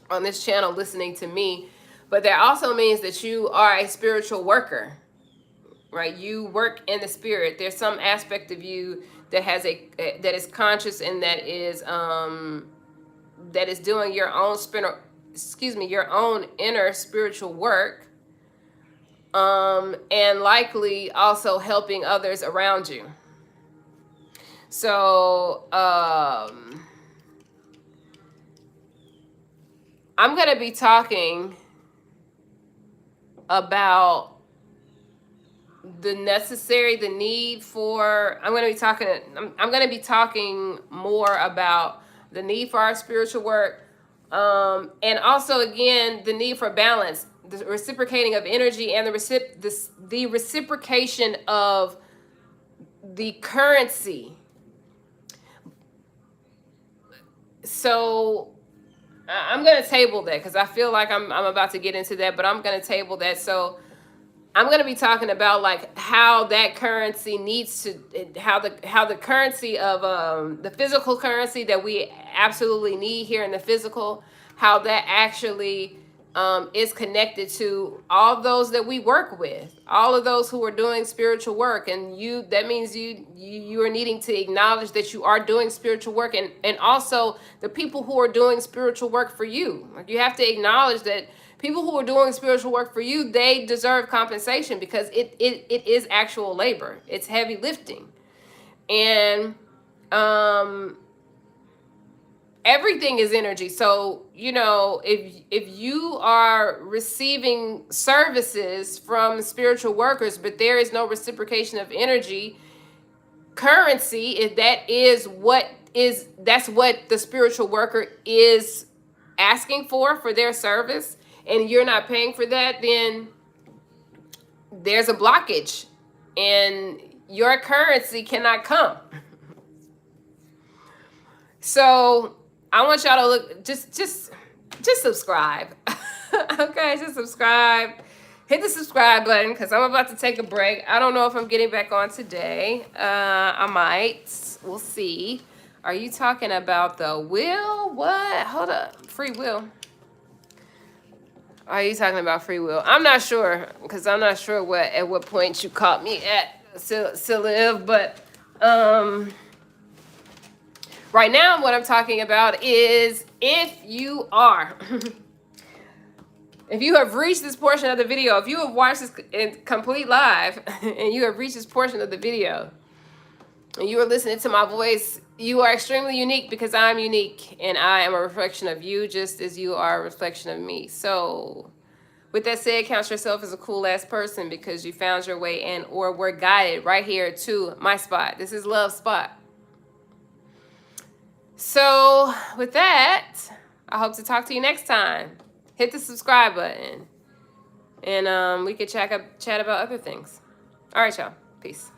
on this channel listening to me. But that also means that you are a spiritual worker, right? You work in the spirit. There's some aspect of you that has that is conscious, and that is doing your own your own inner spiritual work, and likely also helping others around you. So I'm going to be talking about I'm going to be talking more about the need for our spiritual work, and also, again, the need for balance, the reciprocating of energy, and the reciprocation of the currency. So I'm going to table that, because I feel like I'm about to get into that, but I'm going to table that. So I'm going to be talking about, like, how that currency how the currency of the physical currency that we absolutely need here in the physical, how that actually is connected to all those that we work with, all of those who are doing spiritual work. And that means you are needing to acknowledge that you are doing spiritual work, and also the people who are doing spiritual work for you. Like, you have to acknowledge that people who are doing spiritual work for you, they deserve compensation, because it is actual labor. It's heavy lifting. And everything is energy. So, if you are receiving services from spiritual workers, but there is no reciprocation of energy, currency, if that's what the spiritual worker is asking for their service, and you're not paying for that, then there's a blockage, and your currency cannot come. So I want y'all to look, just just subscribe. Okay, just subscribe. Hit the subscribe button because I'm about to take a break. I don't know if I'm getting back on today. I might. We'll see. Are you talking about the will? What? Hold up. Free will. Are you talking about free will? I'm not sure because I'm not sure at what point you caught me at live, but right now what I'm talking about is if you are if you have reached this portion of the video, if you have watched this in complete live and you have reached this portion of the video and you are listening to my voice, you are extremely unique because I'm unique and I am a reflection of you just as you are a reflection of me. So with that said, count yourself as a cool ass person because you found your way in or were guided right here to my spot. This is Love Spot. So with that, I hope to talk to you next time. Hit the subscribe button and we could chat about other things. All right, y'all. Peace.